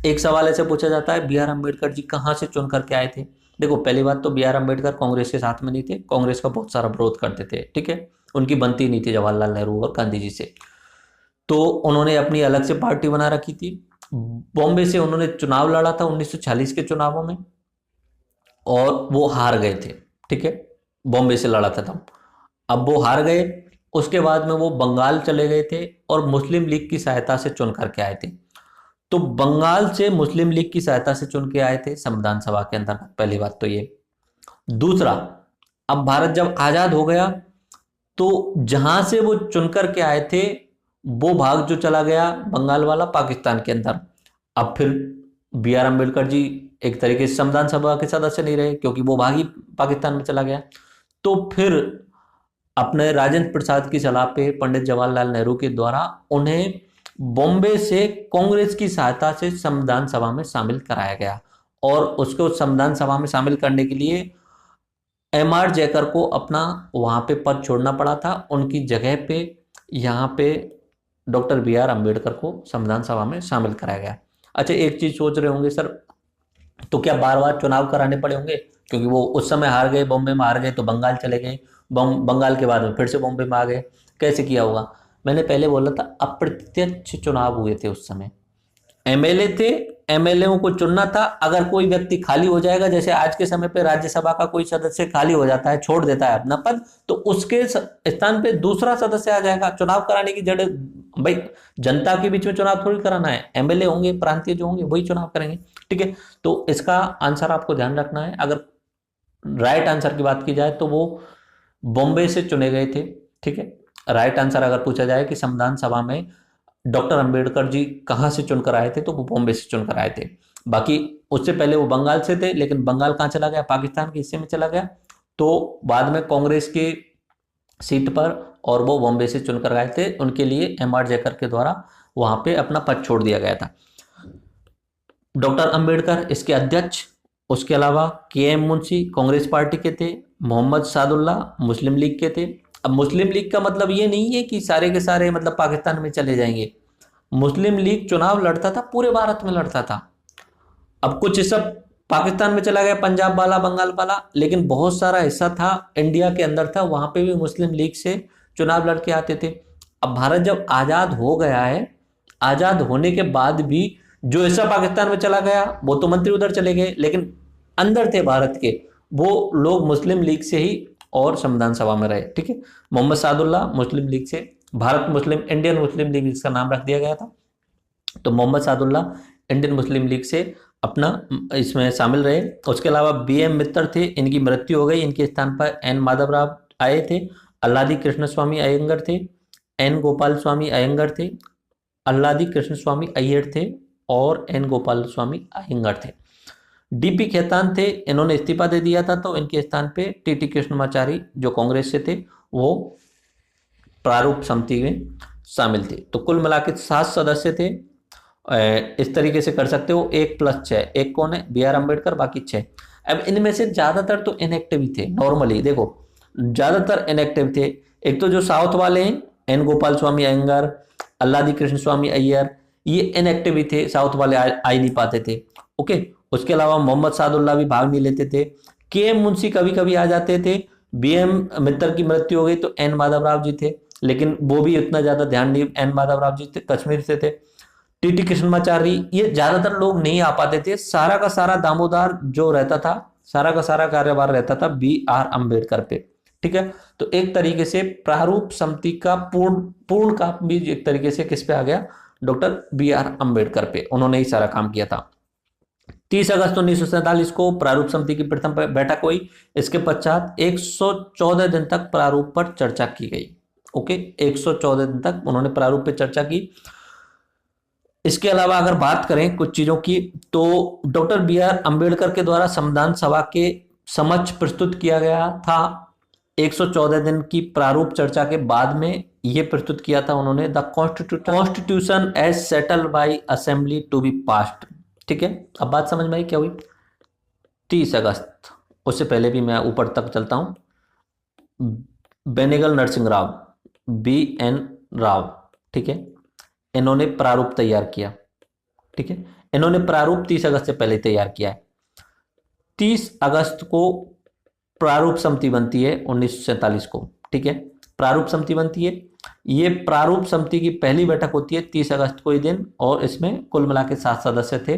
एक सवाल ऐसे पूछा जाता है, BR अम्बेडकर जी कहाँ से चुन करके आए थे? देखो, पहली बात तो BR अम्बेडकर कांग्रेस के साथ में नहीं थे, कांग्रेस का बहुत सारा विरोध करते थे। ठीक है, उनकी बनती नहीं थी जवाहरलाल नेहरू और गांधी जी से, तो उन्होंने अपनी अलग से पार्टी बना रखी थी। बॉम्बे से उन्होंने चुनाव लड़ा था 1946 के चुनावों में और वो हार गए थे। ठीक है, बॉम्बे से लड़ा था तब। अब वो हार गए, उसके बाद में वो बंगाल चले गए थे और मुस्लिम लीग की सहायता से चुन करके आए थे। तो बंगाल से मुस्लिम लीग की सहायता से चुन के आए थे संविधान सभा के अंदर। पहली बात तो ये। दूसरा, अब भारत जब आजाद हो गया तो जहां से वो चुन करके आए थे वो भाग जो चला गया बंगाल वाला पाकिस्तान के अंदर। अब फिर BR अम्बेडकर जी एक तरीके से संविधान सभा के सदस्य नहीं रहे क्योंकि वो भाग ही पाकिस्तान में चला गया। तो फिर अपने राजेंद्र प्रसाद की सलाह पे पंडित जवाहरलाल नेहरू के द्वारा उन्हें बॉम्बे से कांग्रेस की सहायता से संविधान सभा में शामिल कराया गया और उसको संविधान सभा में शामिल करने के लिए MR जयकर को अपना वहां पे पद छोड़ना पड़ा था। उनकी जगह पे यहाँ पे डॉक्टर BR अम्बेडकर को संविधान सभा में शामिल कराया गया। अच्छा, एक चीज सोच रहे होंगे, सर तो क्या बार बार चुनाव कराने पड़े होंगे? क्योंकि वो उस समय हार गए, बॉम्बे में हार गए तो बंगाल चले गए, बंगाल के बाद में फिर से बॉम्बे में आ गए, कैसे किया होगा? मैंने पहले बोला था अप्रत्यक्ष चुनाव हुए थे उस समय। MLA थे, MLA को चुनना था। अगर कोई व्यक्ति खाली हो जाएगा, जैसे आज के समय पे राज्यसभा का कोई सदस्य खाली हो जाता है, छोड़ देता है अपना पद, तो उसके स्थान पे दूसरा सदस्य आ जाएगा। चुनाव कराने की जड़ भाई जनता के बीच में चुनाव थोड़ी कराना है। MLA होंगे, प्रांतीय जो होंगे वही चुनाव करेंगे। ठीक है, तो इसका आंसर आपको ध्यान रखना है। अगर राइट आंसर की बात की जाए तो वो बॉम्बे से चुने गए थे। ठीक है, राइट आंसर अगर पूछा जाए कि संविधान सभा में डॉक्टर अंबेडकर जी कहाँ से चुनकर आए थे, तो वो बॉम्बे से चुनकर आए थे। बाकी उससे पहले वो बंगाल से थे, लेकिन बंगाल कहाँ चला गया? पाकिस्तान के हिस्से में चला गया। तो बाद में कांग्रेस की सीट पर और वो बॉम्बे से चुनकर आए थे, उनके लिए MR जयकर के द्वारा वहां पे अपना पद छोड़ दिया गया था। डॉक्टर अंबेडकर इसके अध्यक्ष, उसके अलावा KM मुंशी कांग्रेस पार्टी के थे, मोहम्मद सादुल्ला मुस्लिम लीग के थे। अब मुस्लिम लीग का मतलब ये नहीं है कि सारे के सारे मतलब पाकिस्तान में चले जाएंगे। मुस्लिम लीग चुनाव लड़ता था, पूरे भारत में लड़ता था। अब कुछ हिस्सा पाकिस्तान में चला गया, पंजाब वाला, बंगाल वाला, लेकिन बहुत सारा हिस्सा था इंडिया के अंदर था, वहां पे भी मुस्लिम लीग से चुनाव लड़के आते थे। अब भारत जब आजाद हो गया है, आजाद होने के बाद भी जो हिस्सा पाकिस्तान में चला गया वो तो मंत्री उधर चले गए, लेकिन अंदर थे भारत के वो लोग मुस्लिम लीग से ही और संविधान सभा में रहे। ठीक है, मोहम्मद सादुल्ला मुस्लिम लीग से, Bharat Muslim Indian Muslim League इसका नाम रख दिया गया था। तो Mohammad Saadulla Indian Muslim League से अपना इसमें शामिल रहे। उसके अलावा BM मित्तर थे, इनकी मृत्यु हो गई। इनके स्थान पर N माधवराव आए थे। अल्लादी कृष्ण स्वामी अयंगर थे, N गोपाल स्वामी अयंगर थे, अल्लादी कृष्ण स्वामी अय्यर थे और N गोपाल स्वामी अयंगर थे। DP खेतान थे, इन्होंने इस्तीफा दे दिया था, तो इनके स्थान पे TT कृष्णमाचारी जो कांग्रेस से थे वो प्रारूप समिति में शामिल थे। तो कुल मिला के 7 सदस्य थे। इस तरीके से कर सकते हो, 1+6, एक कौन है? BR अम्बेडकर, बाकी 6। अब इनमें से ज्यादातर तो इनएक्टिव ही थे। नॉर्मली देखो ज्यादातर इनएक्टिव थे। एक तो जो साउथ वाले हैं N गोपाल स्वामी अयंगर, अल्लादी कृष्ण स्वामी अय्यर, ये इनएक्टिव ही थे, साउथ वाले आ ही नहीं पाते थे। ओके, उसके अलावा मोहम्मद सादुल्ला भी भाग नहीं लेते थे। KM मुंशी कभी कभी आ जाते थे, बी एम मित्तर की मृत्यु हो गई तो एन माधवराव जी थे, लेकिन वो भी उतना ज्यादा ध्यान नहीं, एन माधवराव जी थे, कश्मीर से थे। टीटी कृष्णमाचारी, ये ज्यादातर लोग नहीं आ पाते थे, सारा का सारा दामोदर जो रहता था, सारा का सारा कार्यभार रहता था बी आर अम्बेडकर पे। ठीक है, तो एक तरीके से प्रारूप समिति का पूर्ण पूर्ण का भी एक तरीके से किस पे आ गया, डॉक्टर बी आर अम्बेडकर पे, उन्होंने ही सारा काम किया था। 30 अगस्त 1947 को प्रारूप समिति की प्रथम बैठक हुई। इसके पश्चात 114 दिन तक प्रारूप पर चर्चा की गई। ओके, 114 दिन तक उन्होंने प्रारूप पर चर्चा की। इसके अलावा अगर बात करें कुछ चीजों की, तो डॉक्टर बी आर अम्बेडकर के द्वारा संविधान सभा के समक्ष प्रस्तुत किया गया था। 114 दिन की प्रारूप चर्चा के बाद में यह प्रस्तुत किया था उन्होंने, the constitution as settled by assembly to be passed. ठीक है, अब बात समझ में आई क्या हुई। 30 अगस्त, उससे पहले भी मैं ऊपर तक चलता हूं। बेनेगल नरसिंह राव, बी एन राव, ठीक है, इन्होंने प्रारूप तैयार किया। ठीक है, इन्होंने प्रारूप 30 अगस्त से पहले तैयार किया है। 30 अगस्त को प्रारूप समिति बनती है 1947 को। ठीक है, प्रारूप समिति बनती है। ये प्रारूप समिति की पहली बैठक होती है 30 अगस्त को ही दिन, और इसमें कुल मिला के 7 सदस्य थे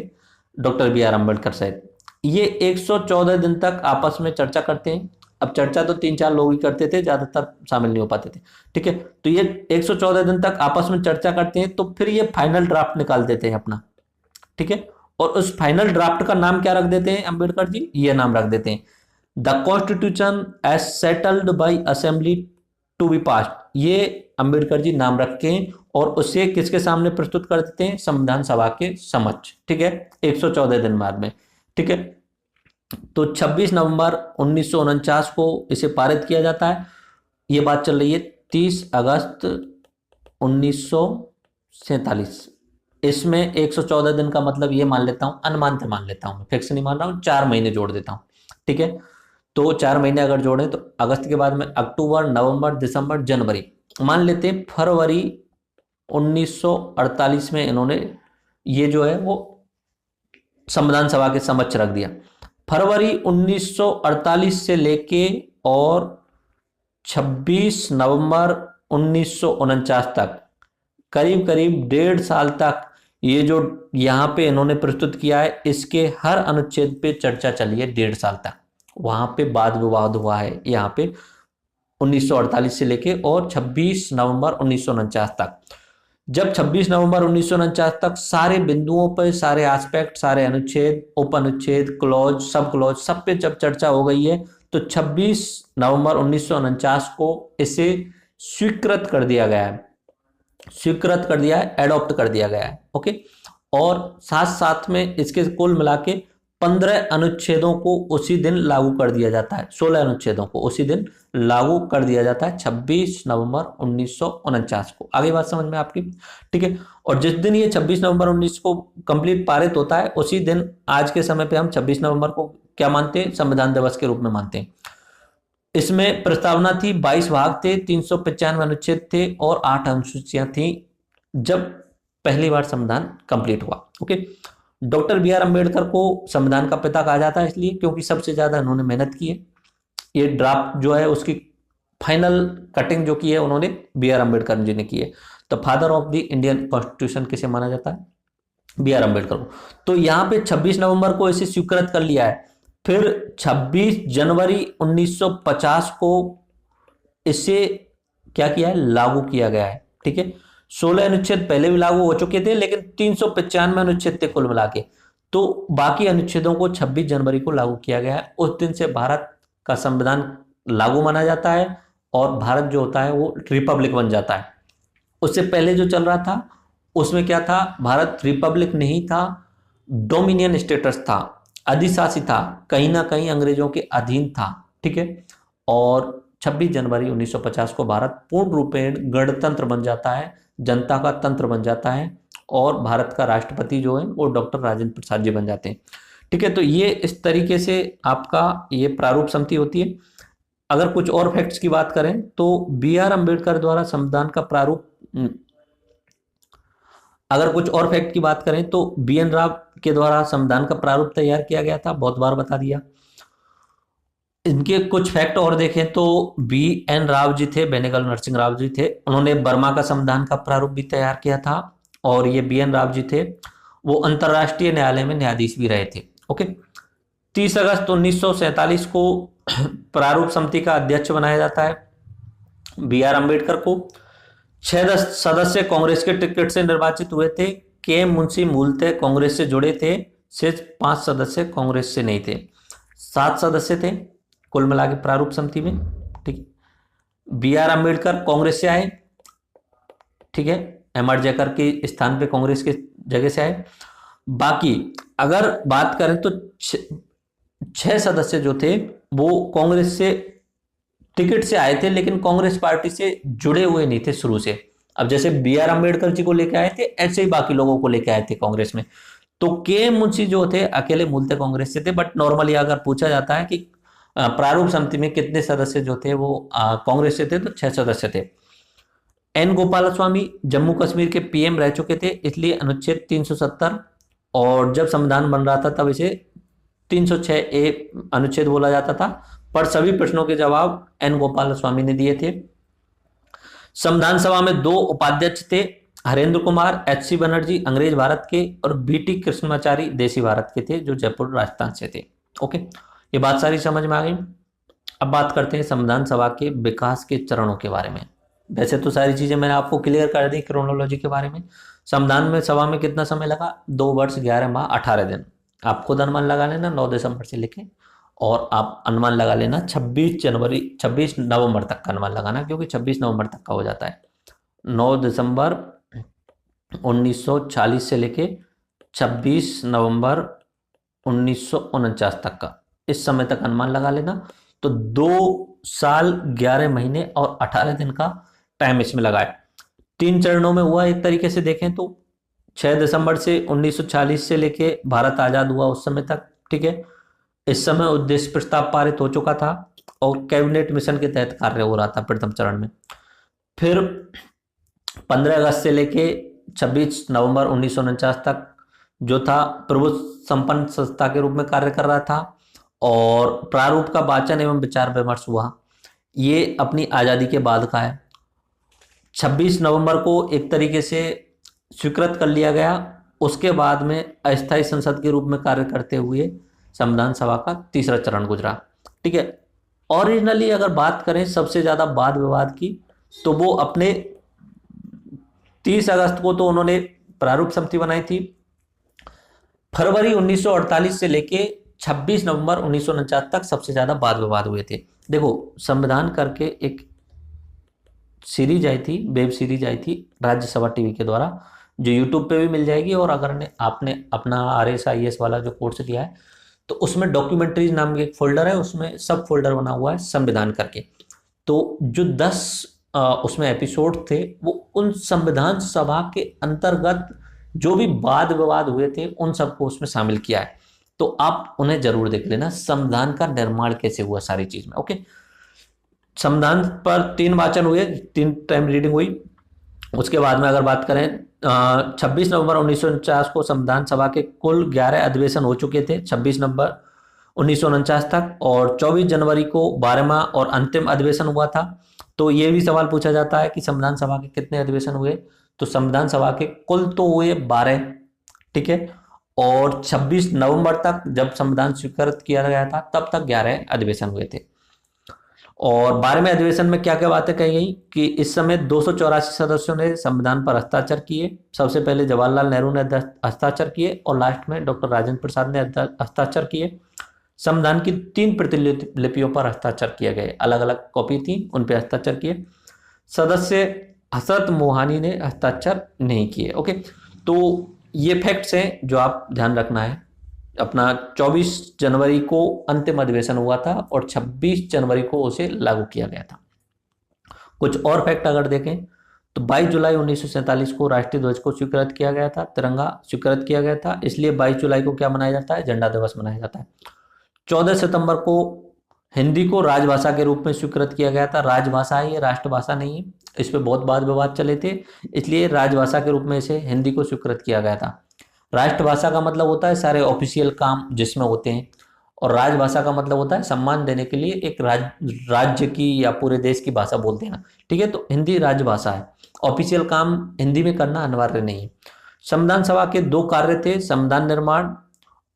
डॉक्टर बी आर अम्बेडकर सहित। ये 114 दिन तक आपस में चर्चा करते हैं। अब चर्चा तो 3-4 लोग ही करते थे, ज्यादातर शामिल नहीं हो पाते थे। ठीक है, तो ये 114 दिन तक आपस में चर्चा करते हैं, तो फिर ये फाइनल ड्राफ्ट निकाल देते हैं अपना। ठीक है, और उस फाइनल ड्राफ्ट का नाम क्या रख देते हैं अम्बेडकर जी, ये नाम रख देते हैं, the constitution as settled by assembly to be passed. ये अम्बेडकर जी नाम रखते हैं और उसे किसके सामने प्रस्तुत कर देते हैं, संविधान सभा के समक्ष। ठीक है, 114 दिन बाद में। ठीक है, तो 26 नवंबर 1949 को इसे पारित किया जाता है। ये बात चल रही है 30 अगस्त 1947। इसमें 114 दिन का मतलब ये मान लेता हूं, अनुमान से मान लेता हूं, फिक्स नहीं मान रहा हूं, 4 महीने जोड़ देता हूं। ठीक है, तो 4 महीने अगर जोड़ें तो अगस्त के बाद में अक्टूबर, नवंबर, दिसंबर, जनवरी, मान लेते हैं फरवरी 1948 में इन्होंने ये जो है वो संविधान सभा के समक्ष रख दिया। फरवरी 1948 से लेके और 26 नवंबर 1949 तक, करीब करीब 1.5 साल तक ये जो यहाँ पे इन्होंने प्रस्तुत किया है, इसके हर अनुच्छेद पे चर्चा चली है 1.5 साल तक। वहां पे वाद विवाद हुआ है यहाँ पे 1948 से लेके और 26 नवंबर 1949 तक। जब 26 नवंबर 1949 तक सारे बिंदुओं पर, सारे एस्पेक्ट, सारे अनुच्छेद, उप अनुच्छेद, क्लॉज, सब क्लॉज, सब पे जब चर्चा हो गई है, तो 26 नवंबर 1949 को इसे स्वीकृत कर दिया गया है, स्वीकृत कर दिया है, एडॉप्ट कर दिया गया है। ओके, और साथ साथ में इसके कुल मिला के 15 अनुच्छेदों को उसी दिन लागू कर दिया जाता है, 16 अनुच्छेदों को उसी दिन लागू कर दिया जाता है 26 नवंबर 1949 को। आगे बात समझ में आपकी। ठीक है, और जिस दिन ये 26 नवंबर 19 को कंप्लीट पारित होता है, उसी दिन आज के समय पे हम 26 नवंबर को क्या मानते हैं, संविधान दिवस के रूप में मानते हैं। इसमें प्रस्तावना थी, 22 भाग थे, 395 अनुच्छेद थे और 8 अनुसूचियां थी जब पहली बार संविधान कंप्लीट हुआ। Okay, doctor B R Ambedkar को संविधान का पिता कहा जाता है इसलिए क्योंकि सबसे ज्यादा उन्होंने मेहनत की है। ये ड्राफ्ट जो है उसकी फाइनल कटिंग जो की है उन्होंने बी आर अम्बेडकर जी ने की है। तो father of the Indian constitution किसे माना जाता है, बी आर अम्बेडकर को। तो यहाँ पे 26 नवंबर को इसे स्वीकृत कर लिया है। फिर 26 जनवरी 1950 को इसे क्या किया है, लागू किया गया है। ठीक है, 16 अनुच्छेद पहले भी लागू हो चुके थे, लेकिन 395 अनुच्छेद थे कुल मिला के, तो बाकी अनुच्छेदों को 26 जनवरी को लागू किया गया है। उस दिन से भारत का संविधान लागू माना जाता है और भारत जो होता है वो रिपब्लिक बन जाता है। उससे पहले जो चल रहा था उसमें क्या था, भारत रिपब्लिक नहीं था, डोमिनियन स्टेटस था, अधिशासी था, कहीं ना कहीं अंग्रेजों के अधीन था। ठीक है, और 26 जनवरी 1950 को भारत पूर्ण रूपेण गणतंत्र बन जाता है, जनता का तंत्र बन जाता है और भारत का राष्ट्रपति जो है वो डॉक्टर राजेंद्र प्रसाद जी बन जाते हैं। ठीक है, तो ये इस तरीके से आपका ये प्रारूप समिति होती है। अगर कुछ और फैक्ट्स की बात करें तो बी आर अम्बेडकर द्वारा संविधान का प्रारूप, अगर कुछ और फैक्ट की बात करें तो बी एन राव के द्वारा संविधान का प्रारूप तैयार किया गया था, बहुत बार बता दिया। इनके कुछ फैक्ट और देखें तो BN राव जी थे, बेनेगल नरसिंह राव जी थे, उन्होंने बर्मा का संविधान का प्रारूप भी तैयार किया था। और ये BN राव जी थे, वो अंतर्राष्ट्रीय न्यायालय में न्यायाधीश भी रहे थे। ओके। 30 अगस्त 1947 को प्रारूप समिति का अध्यक्ष बनाया जाता है BR अम्बेडकर को। 6 सदस्य कांग्रेस के टिकट से निर्वाचित हुए थे। KM मुंशी मूलतः कांग्रेस से जुड़े थे, सिर्फ 5 सदस्य कांग्रेस से नहीं थे। 7 सदस्य थे कुल मिला के प्रारूप समिति में। ठीक। BR अम्बेडकर कांग्रेस से आए, ठीक है, MR जयकर के स्थान पे कांग्रेस के जगह से आए। बाकी अगर बात करें तो 6 सदस्य जो थे वो कांग्रेस से टिकट से आए थे, लेकिन कांग्रेस पार्टी से जुड़े हुए नहीं थे शुरू से। अब जैसे BR अम्बेडकर जी को लेके आए थे, ऐसे ही बाकी लोगों को लेके आए थे कांग्रेस में। तो KM मुंशी जो थे अकेले मूलतः कांग्रेस से थे, बट नॉर्मली अगर पूछा जाता है कि प्रारूप समिति में कितने सदस्य जो थे वो कांग्रेस से थे, तो 6 सदस्य थे। N गोपालस्वामी जम्मू कश्मीर के PM रह चुके थे, इसलिए अनुच्छेद 370, और जब संविधान बन रहा था तब इसे 306A अनुच्छेद बोला जाता था, पर सभी प्रश्नों के जवाब N गोपालस्वामी ने दिए थे। संविधान सभा में 2 उपाध्यक्ष थे, हरेंद्र कुमार HC बनर्जी अंग्रेज भारत के, और BT कृष्णाचारी देसी भारत के थे, जो जयपुर राजस्थान से थे। ओके, ये बात सारी समझ में आ गई। अब बात करते हैं संविधान सभा के विकास के चरणों के बारे में। वैसे तो सारी चीजें मैंने आपको क्लियर कर दी क्रोनोलॉजी के बारे में। संविधान में सभा में कितना समय लगा? 2 वर्ष 11 माह 18 दिन। आप खुद अनुमान लगा लेना 9 दिसंबर से लेके, और आप अनुमान लगा लेना 26 नवंबर तक का अनुमान लगाना, क्योंकि 26 नवंबर तक का हो जाता है। 9 दिसंबर 1940 से लेके 26 नवंबर 1949 तक का, इस समय तक अनुमान लगा लेना। तो 2 साल 11 महीने और 18 दिन का टाइम इसमें लगाए। 3 चरणों में हुआ एक तरीके से देखें तो। 6 दिसंबर से 1940 से लेके भारत आजाद हुआ उस समय तक, ठीक है। इस समय उद्देश्य प्रस्ताव पारित हो चुका था और कैबिनेट मिशन के तहत कार्य हो रहा था प्रथम चरण में। फिर 15 अगस्त से लेके 26 नवंबर 1949 तक जो था प्रभुत्व संपन्न संस्था के रूप में कार्य कर रहा था, और प्रारूप का वाचन एवं विचार विमर्श हुआ। ये अपनी आज़ादी के बाद का है। 26 नवंबर को एक तरीके से स्वीकृत कर लिया गया। उसके बाद में अस्थायी संसद के रूप में कार्य करते हुए संविधान सभा का तीसरा चरण गुजरा, ठीक है। ओरिजिनली अगर बात करें सबसे ज़्यादा वाद विवाद की, तो वो अपने 30 अगस्त को तो उन्होंने प्रारूप समिति बनाई थी। फरवरी 1948 से लेके 26 नवंबर 1949 तक सबसे ज़्यादा वाद विवाद हुए थे। देखो, संविधान करके एक सीरीज आई थी, वेब सीरीज आई थी राज्यसभा टीवी के द्वारा, जो यूट्यूब पे भी मिल जाएगी। और अगर आपने अपना RSIS वाला जो कोर्स किया है तो उसमें डॉक्यूमेंट्रीज नाम के एक फोल्डर है, उसमें सब फोल्डर बना हुआ है संविधान करके। तो जो 10 उसमें एपिसोड थे वो उन संविधान सभा के अंतर्गत जो भी वाद विवाद हुए थे उन सबको उसमें शामिल किया है। तो आप उन्हें जरूर देख लेना, संविधान का निर्माण कैसे हुआ सारी चीज में। ओके, संविधान पर 3 वाचन हुए, 3 टाइम रीडिंग हुई। उसके बाद में अगर बात करें 26 नवंबर 1949 को संविधान सभा के कुल 11 अधिवेशन हो चुके थे 26 नवंबर 1949 तक, और 24 जनवरी को 12वां और अंतिम अधिवेशन हुआ था। तो ये भी सवाल पूछा जाता है कि संविधान सभा के कितने अधिवेशन हुए, तो संविधान सभा के कुल तो हुए 12, ठीक है। और 26 नवंबर तक जब संविधान स्वीकृत किया गया था तब तक 11 अधिवेशन हुए थे। और 12वें अधिवेशन में क्या क्या बातें कही गई कि इस समय 284 सदस्यों ने संविधान पर हस्ताक्षर किए। सबसे पहले जवाहरलाल नेहरू ने हस्ताक्षर किए और लास्ट में डॉक्टर राजेंद्र प्रसाद ने हस्ताक्षर किए। संविधान की 3 प्रतिलिपियों पर हस्ताक्षर किए गए, अलग अलग कॉपी थी, उन पर हस्ताक्षर किए। सदस्य हसरत मोहानी ने हस्ताक्षर नहीं किए। ओके, तो ये फैक्ट्स हैं जो आप ध्यान रखना है। अपना 24 जनवरी को अंतिम अधिवेशन हुआ था और 26 जनवरी को उसे लागू किया गया था। कुछ और फैक्ट अगर देखें तो 22 जुलाई 1947 को राष्ट्रीय ध्वज को स्वीकृत किया गया था, तिरंगा स्वीकृत किया गया था, इसलिए 22 जुलाई को क्या मनाया जाता है? झंडा दिवस मनाया जाता है। 14 सितंबर को हिंदी को राजभाषा के रूप में स्वीकृत किया गया था। राजभाषा है, ये राष्ट्रभाषा नहीं है, इस पर बहुत वाद विवाद चले थे, इसलिए राजभाषा के रूप में इसे हिंदी को स्वीकृत किया गया था। राष्ट्रभाषा का मतलब होता है सारे ऑफिशियल काम जिसमें होते हैं, और राजभाषा का मतलब होता है सम्मान देने के लिए एक राज्य की या पूरे देश की भाषा बोल देना। ठीक है, तो हिंदी राजभाषा है, ऑफिशियल काम हिंदी में करना अनिवार्य नहीं है। संविधान सभा के दो कार्य थे, संविधान निर्माण,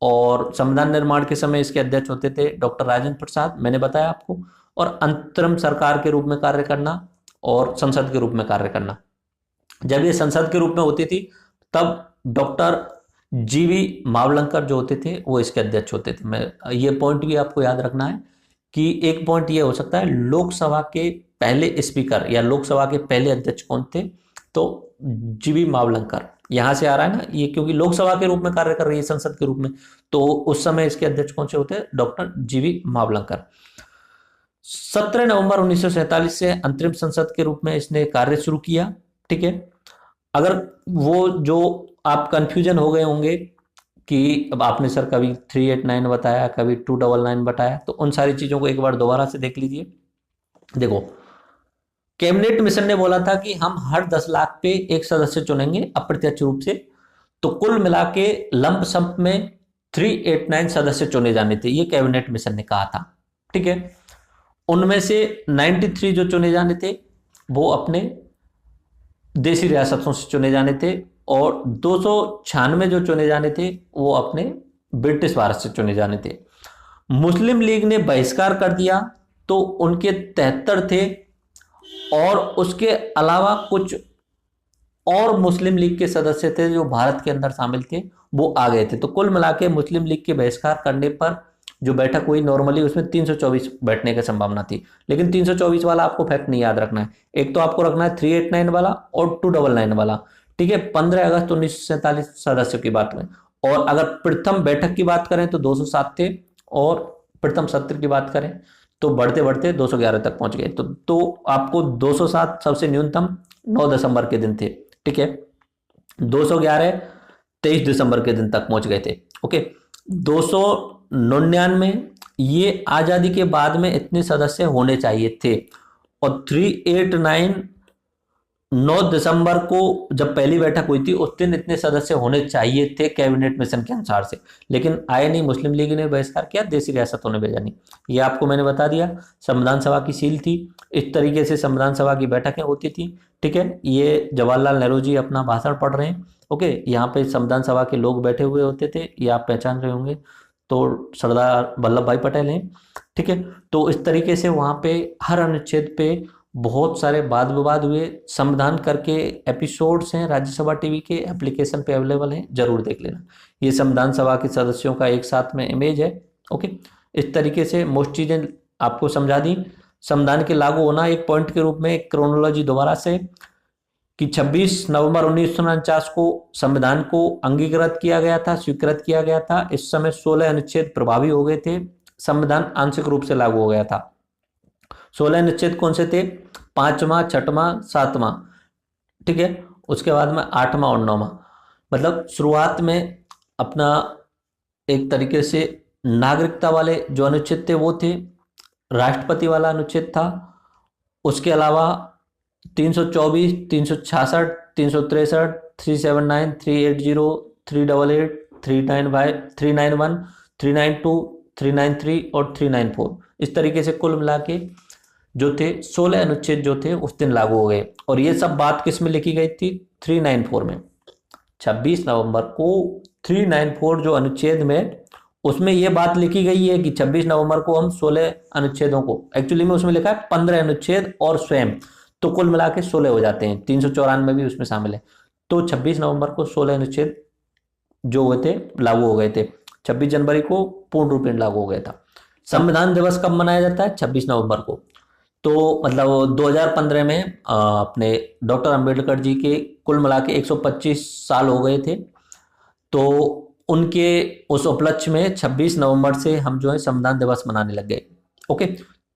और संविधान निर्माण के समय इसके अध्यक्ष होते थे डॉक्टर राजेंद्र प्रसाद, मैंने बताया आपको, और अंतरिम सरकार के रूप में कार्य करना और संसद के रूप में कार्य करना। जब ये संसद के रूप में होती थी तब डॉक्टर जीवी मावलंकर जो होते थे वो इसके अध्यक्ष होते थे। मैं ये पॉइंट भी आपको याद रखना है कि एक पॉइंट ये हो सकता है, लोकसभा के पहले स्पीकर या लोकसभा के पहले अध्यक्ष कौन थे, तो जीवी मावलंकर, यहां से आ रहा है ना ये, क्योंकि लोकसभा के रूप में कार्य कर रही है संसद के रूप में, तो उस समय इसके अध्यक्ष कौन से होते हैं, डॉक्टर जीवी मावलंकर। 17 नवंबर 1947 से अंतरिम संसद के रूप में इसने कार्य शुरू किया। ठीक है, अगर वो जो आप कंफ्यूजन हो गए होंगे कि अब आपने सर कभी 389 बताया, कभी 299 बताया, तो उन सारी चीजों को एक बार दोबारा से देख लीजिए। देखो, कैबिनेट मिशन ने बोला था कि हम हर 10 लाख पे एक सदस्य चुनेंगे अप्रत्यक्ष रूप से, तो कुल मिला के लंप सम में 389 सदस्य चुने जाने थे, ये कैबिनेट मिशन ने कहा था। ठीक है, उनमें से 93 जो चुने जाने थे वो अपने देशी रियासतों से चुने जाने थे, और 296 जो चुने जाने थे वो अपने ब्रिटिश भारत से चुने जाने थे। मुस्लिम लीग ने बहिष्कार कर दिया तो उनके 73 थे, और उसके अलावा कुछ और मुस्लिम लीग के सदस्य थे जो भारत के अंदर शामिल थे, वो आ गए थे। तो कुल मिला के मुस्लिम लीग के बहिष्कार करने पर जो बैठक हुई नॉर्मली उसमें 324 बैठने की संभावना थी, लेकिन 324 वाला आपको फैक्ट नहीं याद रखना है, एक तो आपको रखना है 389 वाला और 299 वाला। ठीक है, 15 अगस्त 1947 सदस्यों की बात में, और अगर प्रथम बैठक की बात करें तो 207 थे, और प्रथम सत्र की बात करें तो बढ़ते बढ़ते 211 तक पहुंच गए। तो आपको 207 सबसे न्यूनतम 9 दिसंबर के दिन थे। ठीक है, 211 23 दिसंबर के दिन तक पहुंच गए थे। ओके, 299 ये आजादी के बाद में इतने सदस्य होने चाहिए थे, और 389 9 दिसंबर को जब पहली बैठक हुई थी उस दिन इतने सदस्य होने चाहिए थे कैबिनेट मिशन के अनुसार से, लेकिन आए नहीं, मुस्लिम लीग ने बहिष्कार किया, देशी रियासतों ने भेजा नहीं। ये आपको मैंने बता दिया। संविधान सभा की सील थी, इस तरीके से संविधान सभा की बैठकें होती थी। ठीक है, ये जवाहरलाल नेहरू जी अपना भाषण पढ़ रहे हैं। ओके, यहाँ पे संविधान सभा के लोग बैठे हुए होते थे, ये आप पहचान रहे होंगे, तो सरदार वल्लभ भाई पटेल हैं। ठीक है, तो इस तरीके से वहाँ पे हर अनुच्छेद पे बहुत सारे वाद विवाद हुए। संविधान करके एपिसोड्स हैं राज्यसभा टीवी के एप्लीकेशन पे अवेलेबल हैं, जरूर देख लेना। ये संविधान सभा के सदस्यों का एक साथ में इमेज है। ओके, इस तरीके से मोस्ट चीजें आपको समझा दी। संविधान के लागू होना एक पॉइंट के रूप में क्रोनोलॉजी दोबारा से, कि 26 नवंबर 1949 को संविधान को अंगीकृत किया गया था, स्वीकृत किया गया था। इस समय 16 अनुच्छेद प्रभावी हो गए थे, संविधान आंशिक रूप से लागू हो गया था। 16 अनुच्छेद कौन से थे, 5वां, 6वां, 7वां। ठीक है, उसके बाद में 8वां और 9वां। मतलब शुरुआत में अपना एक तरीके से नागरिकता वाले जो अनुच्छेद थे वो थे, राष्ट्रपति वाला अनुच्छेद था, उसके अलावा 324, 366, 363, 379, 380, 388, 395, 391, 392, 393 और 394। इस तरीके से कुल मिला के जो थे 16 अनुच्छेद जो थे उस दिन लागू हो गए। और ये सब बात किस में लिखी गई थी, 394 में। 26 नवंबर को 394 जो अनुच्छेद में, उसमें ये बात लिखी गई है कि 26 नवंबर को हम 16 अनुच्छेदों को, एक्चुअली में उसमें लिखा है 15 अनुच्छेद और स्वयं, तो कुल मिला के 16 हो जाते हैं, 394 भी उसमें शामिल है। तो 26 नवंबर को 16 अनुच्छेद जो हुए थे लागू हो गए थे। 26 जनवरी को पूर्ण रूपेण लागू हो गया था। संविधान दिवस कब मनाया जाता है, 26 नवंबर को। तो मतलब 2015 में अपने डॉक्टर अंबेडकर जी के कुल मिला के 125 साल हो गए थे, तो उनके उस उपलक्ष्य में 26 नवंबर से हम जो है संविधान दिवस मनाने लग गए। ओके,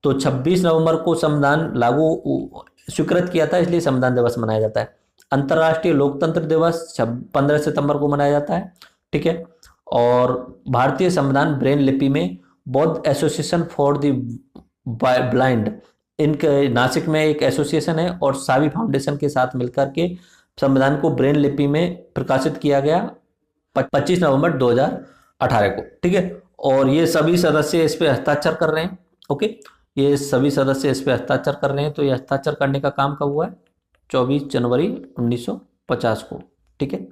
तो 26 नवंबर को संविधान लागू स्वीकृत किया था, इसलिए संविधान दिवस मनाया जाता है। अंतर्राष्ट्रीय लोकतंत्र दिवस 15 सितंबर को मनाया जाता है। ठीक है, और भारतीय संविधान ब्रेन लिपि में बौद्ध एसोसिएशन फॉर द ब्लाइंड, इनके नासिक में एक एसोसिएशन है, और सावी फाउंडेशन के साथ मिलकर के संविधान को ब्रेन लिपि में प्रकाशित किया गया 25 नवंबर 2018 को। ठीक है, और ये सभी सदस्य इस पे हस्ताक्षर कर रहे हैं। ओके, ये सभी सदस्य इस पे हस्ताक्षर कर रहे हैं। तो ये हस्ताक्षर करने का काम कब हुआ है? 24 जनवरी 1950 को। ठीक है,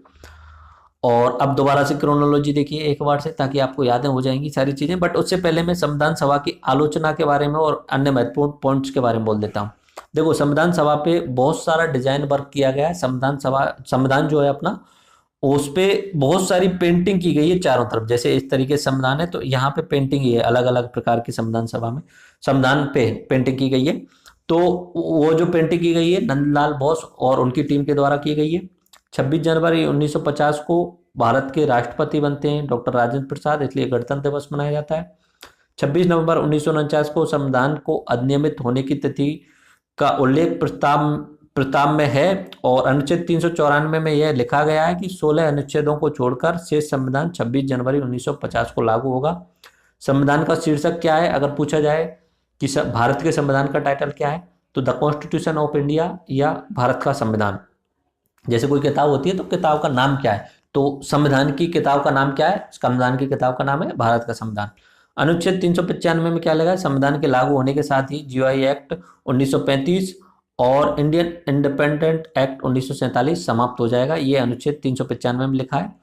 और अब दोबारा से क्रोनोलॉजी देखिए एक बार से, ताकि आपको यादें हो जाएंगी सारी चीजें। बट उससे पहले मैं संविधान सभा की आलोचना के बारे में और अन्य महत्वपूर्ण पॉइंट्स के बारे में बोल देता हूँ। देखो, संविधान सभा पे बहुत सारा डिजाइन वर्क किया गया है। संविधान जो है अपना, उस पे बहुत सारी पेंटिंग की गई है चारों तरफ। जैसे इस तरीके से संविधान है, तो यहाँ पे पेंटिंग ही है, अलग अलग प्रकार की संविधान सभा में संविधान पे पेंटिंग की गई है। तो वो जो पेंटिंग की गई है नंदलाल बोस और उनकी टीम के द्वारा की गई है। 26 जनवरी 1950 को भारत के राष्ट्रपति बनते हैं डॉक्टर राजेंद्र प्रसाद, इसलिए गणतंत्र दिवस मनाया जाता है। 26 नवंबर 1949 को संविधान को अधिनियमित होने की तिथि का उल्लेख प्रस्ताव में है, और अनुच्छेद 394 में यह लिखा गया है कि 16 अनुच्छेदों को छोड़कर शेष संविधान 26 जनवरी 1950 को लागू होगा। संविधान का शीर्षक क्या है? अगर पूछा जाए कि भारत के संविधान का टाइटल क्या है, तो द कॉन्स्टिट्यूशन ऑफ इंडिया या भारत का संविधान। जैसे कोई किताब होती है तो किताब का नाम क्या है, तो संविधान की किताब का नाम क्या है? संविधान की किताब का नाम है भारत का संविधान। अनुच्छेद 395 में क्या लगा है? संविधान के लागू होने के साथ ही जीओआई एक्ट 1935 और इंडियन इंडिपेंडेंट एक्ट 1947 समाप्त हो जाएगा। ये अनुच्छेद 395 में लिखा है।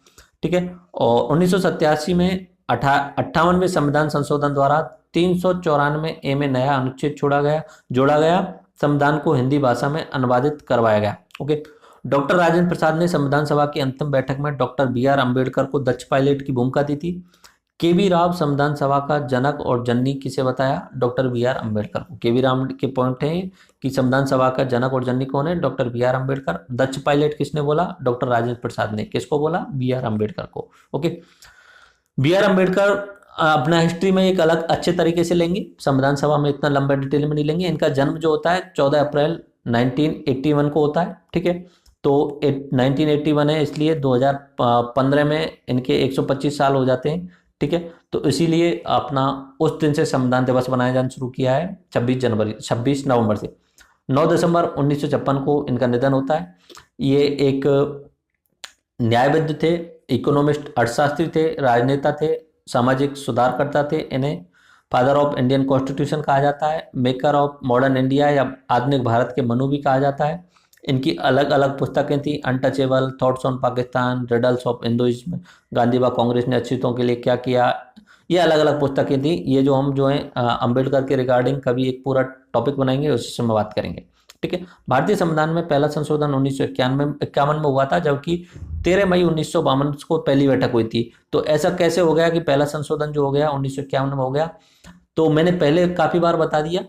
ठीक है, और 1987 में 58वें संविधान संशोधन द्वारा 394 में नया अनुच्छेद जोड़ा गया। संविधान को हिंदी भाषा में अनुवादित करवाया गया। ओके, डॉक्टर राजेंद्र प्रसाद ने संविधान सभा की अंतिम बैठक में डॉक्टर बी.आर. अम्बेडकर को दक्ष पायलट की भूमिका दी थी। के.वी. राव संविधान सभा का जनक और जननी किसे बताया? Doctor B R. अम्बेडकर को। के.वी. राव के पॉइंट है कि संविधान सभा का जनक और जननी कौन है? Doctor B R. अम्बेडकर। दक्ष पायलट किसने बोला? डॉक्टर राजेंद्र प्रसाद ने। किसको बोला? बी.आर. अम्बेडकर को। Okay, B R. अम्बेडकर अपना हिस्ट्री में एक अलग अच्छे तरीके से लेंगे, संविधान सभा में इतना लंबा डिटेल में नहीं लेंगे। इनका जन्म जो होता है 14 अप्रैल 1981 को होता है। ठीक है, तो 1981 है, इसलिए 2015 में इनके 125 साल हो जाते हैं। ठीक है, तो इसीलिए अपना उस दिन से संविधान दिवस मनाया जाना शुरू किया है 26 नवंबर से। 9 दिसंबर 1956 को इनका निधन होता है। ये एक न्यायविद थे, इकोनॉमिस्ट, अर्थशास्त्री थे, राजनेता थे, सामाजिक सुधारकर्ता थे। इन्हें फादर ऑफ इंडियन कॉन्स्टिट्यूशन कहा जाता है, मेकर ऑफ मॉडर्न इंडिया या आधुनिक भारत के मनु भी कहा जाता है। इनकी अलग अलग पुस्तकें थी, untouchable, thoughts on Pakistan, riddles of Hinduism, Gandhi व कांग्रेस ने अस्तित्वों के लिए क्या किया, ये अलग अलग पुस्तकें थी। ये जो हम जो है अम्बेडकर के रिगार्डिंग कभी एक पूरा टॉपिक बनाएंगे, उसी में बात करेंगे। ठीक है, भारतीय संविधान में पहला संशोधन 1951 में हुआ था, जबकि 13 मई 1952 को पहली बैठक हुई थी। तो ऐसा कैसे हो गया कि पहला संशोधन जो हो गया 1951 में हो गया? तो मैंने पहले काफी बार बता दिया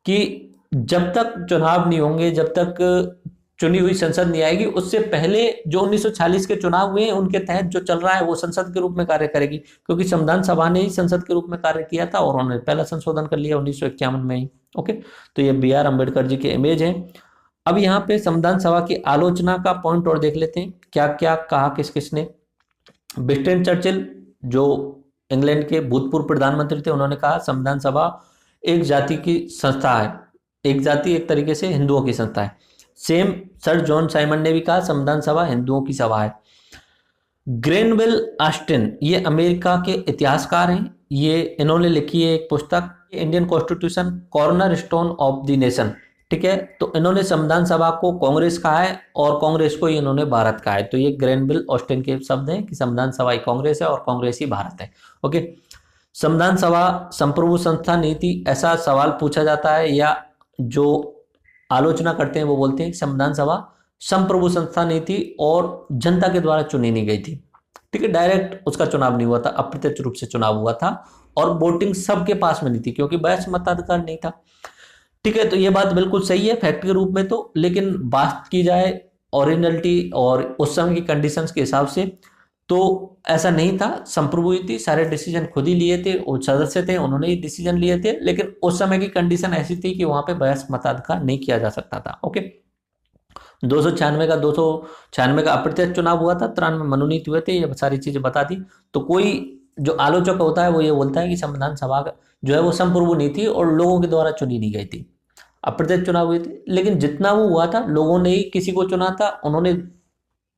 कि जब तक चुनाव नहीं होंगे, जब तक चुनी हुई संसद नहीं आएगी, उससे पहले जो 1940 के चुनाव हुए हैं उनके तहत जो चल रहा है वो संसद के रूप में कार्य करेगी, क्योंकि संविधान सभा ने ही संसद के रूप में कार्य किया था और उन्होंने पहला संशोधन कर लिया 1951 में ही। ओके, तो ये बी.आर. अम्बेडकर जी के इमेज हैं। अब यहाँ पे संविधान सभा की आलोचना का पॉइंट और देख लेते हैं, क्या क्या कहा किस किसने। विंस्टन चर्चिल जो इंग्लैंड के भूतपूर्व प्रधानमंत्री थे, उन्होंने कहा संविधान सभा एक जाति की संस्था है, एक जाति एक तरीके से हिंदुओं की संस्था है। सेम सर जॉन साइमन ने भी कहा संविधान सभा हिंदुओं की सभा है। ग्रेनविल ऑस्टिन ये अमेरिका के इतिहासकार हैं, ये इन्होंने लिखी है एक पुस्तक Indian constitution corner stone of the nation. ठीक है, तो इन्होंने संविधान सभा को कांग्रेस कहा है और कांग्रेस को इन्होंने भारत कहा है। तो ये ग्रेनविल ऑस्टिन के शब्द हैं कि संविधान सभा ही कांग्रेस है और कांग्रेस ही भारत है। ओके, संविधान सभा संप्रभु संस्था नीति, ऐसा सवाल पूछा जाता है या जो आलोचना करते हैं वो बोलते हैं संविधान सभा संप्रभु संस्था नहीं थी और जनता के द्वारा चुनी नहीं गई थी। ठीक है, डायरेक्ट उसका चुनाव नहीं हुआ था, अप्रत्यक्ष रूप से चुनाव हुआ था और वोटिंग सबके पास में नहीं थी क्योंकि बहस मताधिकार नहीं था। ठीक है, तो ये बात बिल्कुल सही है फैक्ट के रूप में तो, लेकिन बात की जाए ओरिजिनलिटी और उस समय की कंडीशंस के हिसाब से तो ऐसा नहीं था। संप्रभु थी, सारे डिसीजन खुद ही लिए थे, वो सदस्य थे उन्होंने ही डिसीजन लिए थे, लेकिन उस समय की कंडीशन ऐसी थी कि वहां पे बहस मताधिकार नहीं किया जा सकता था। ओके, 296 का अप्रत्यक्ष चुनाव हुआ था, 93 मनोनीत हुए थे, ये सारी चीजें बता दी। तो कोई जो आलोचक होता है वो ये बोलता है कि संविधान सभा जो है वो संप्रभु नहीं थी और लोगों के द्वारा चुनी नहीं गई थी, अप्रत्यक्ष चुनाव हुए थे, लेकिन जितना वो हुआ था लोगों ने ही किसी को चुना था, उन्होंने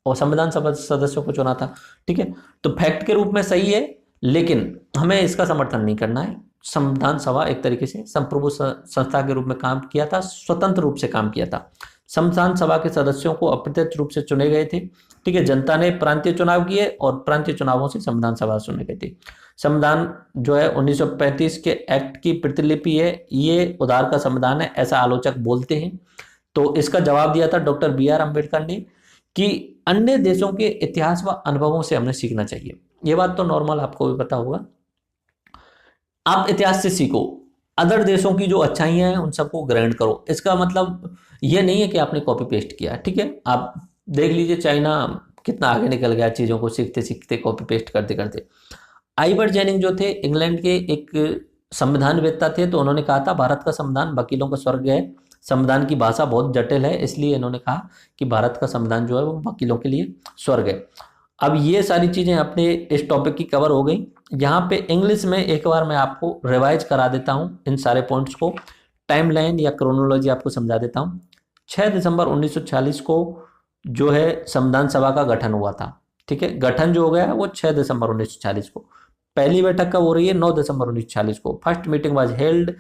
और संविधान सभा सदस्यों को चुना था। ठीक है, तो फैक्ट के रूप में सही है, लेकिन हमें इसका समर्थन नहीं करना है। संविधान सभा एक तरीके से संप्रभु संस्था के रूप में काम किया था, स्वतंत्र रूप से काम किया था। संविधान सभा के सदस्यों को अप्रत्यक्ष रूप से चुने गए थे। ठीक है, जनता ने प्रांतीय चुनाव किए और प्रांतीय चुनावों से संविधान सभा चुने गए थे। संविधान जो है 1935 के एक्ट की प्रतिलिपि है, ये उधार का संविधान है, ऐसा आलोचक बोलते हैं। तो इसका जवाब दिया था डॉक्टर B.R. अम्बेडकर ने कि अन्य देशों के इतिहास व अनुभवों से हमें सीखना चाहिए। ये बात तो नॉर्मल आपको भी पता होगा। आप इतिहास से सीखो, अदर देशों की जो अच्छाइयां हैं उन सबको ग्रहण करो। इसका मतलब ये नहीं है कि आपने कॉपी पेस्ट किया। ठीक है, आप देख लीजिए चाइना कितना आगे निकल गया चीज़ों को सीखते सीखते, कॉपी पेस्ट करते करते। आइवर जेनिंग जो थे इंग्लैंड के एक संविधानवेत्ता थे, तो उन्होंने कहा था भारत का संविधान वकीलों का स्वर्ग है। संविधान की भाषा बहुत जटिल है, इसलिए इन्होंने कहा कि भारत का संविधान जो है वो वकीलों के लिए स्वर्ग है। अब ये सारी चीज़ें अपने इस टॉपिक की कवर हो गई। यहाँ पे इंग्लिश में एक बार मैं आपको रिवाइज करा देता हूँ इन सारे पॉइंट्स को, टाइमलाइन या क्रोनोलॉजी आपको समझा देता हूँ। 6 दिसंबर 1946 को जो है संविधान सभा का गठन हुआ था। ठीक है, गठन जो हो गया है वो 6 दिसंबर 1946 को। पहली बैठक कब हो रही है? 9 दिसंबर 1946 को। First meeting was held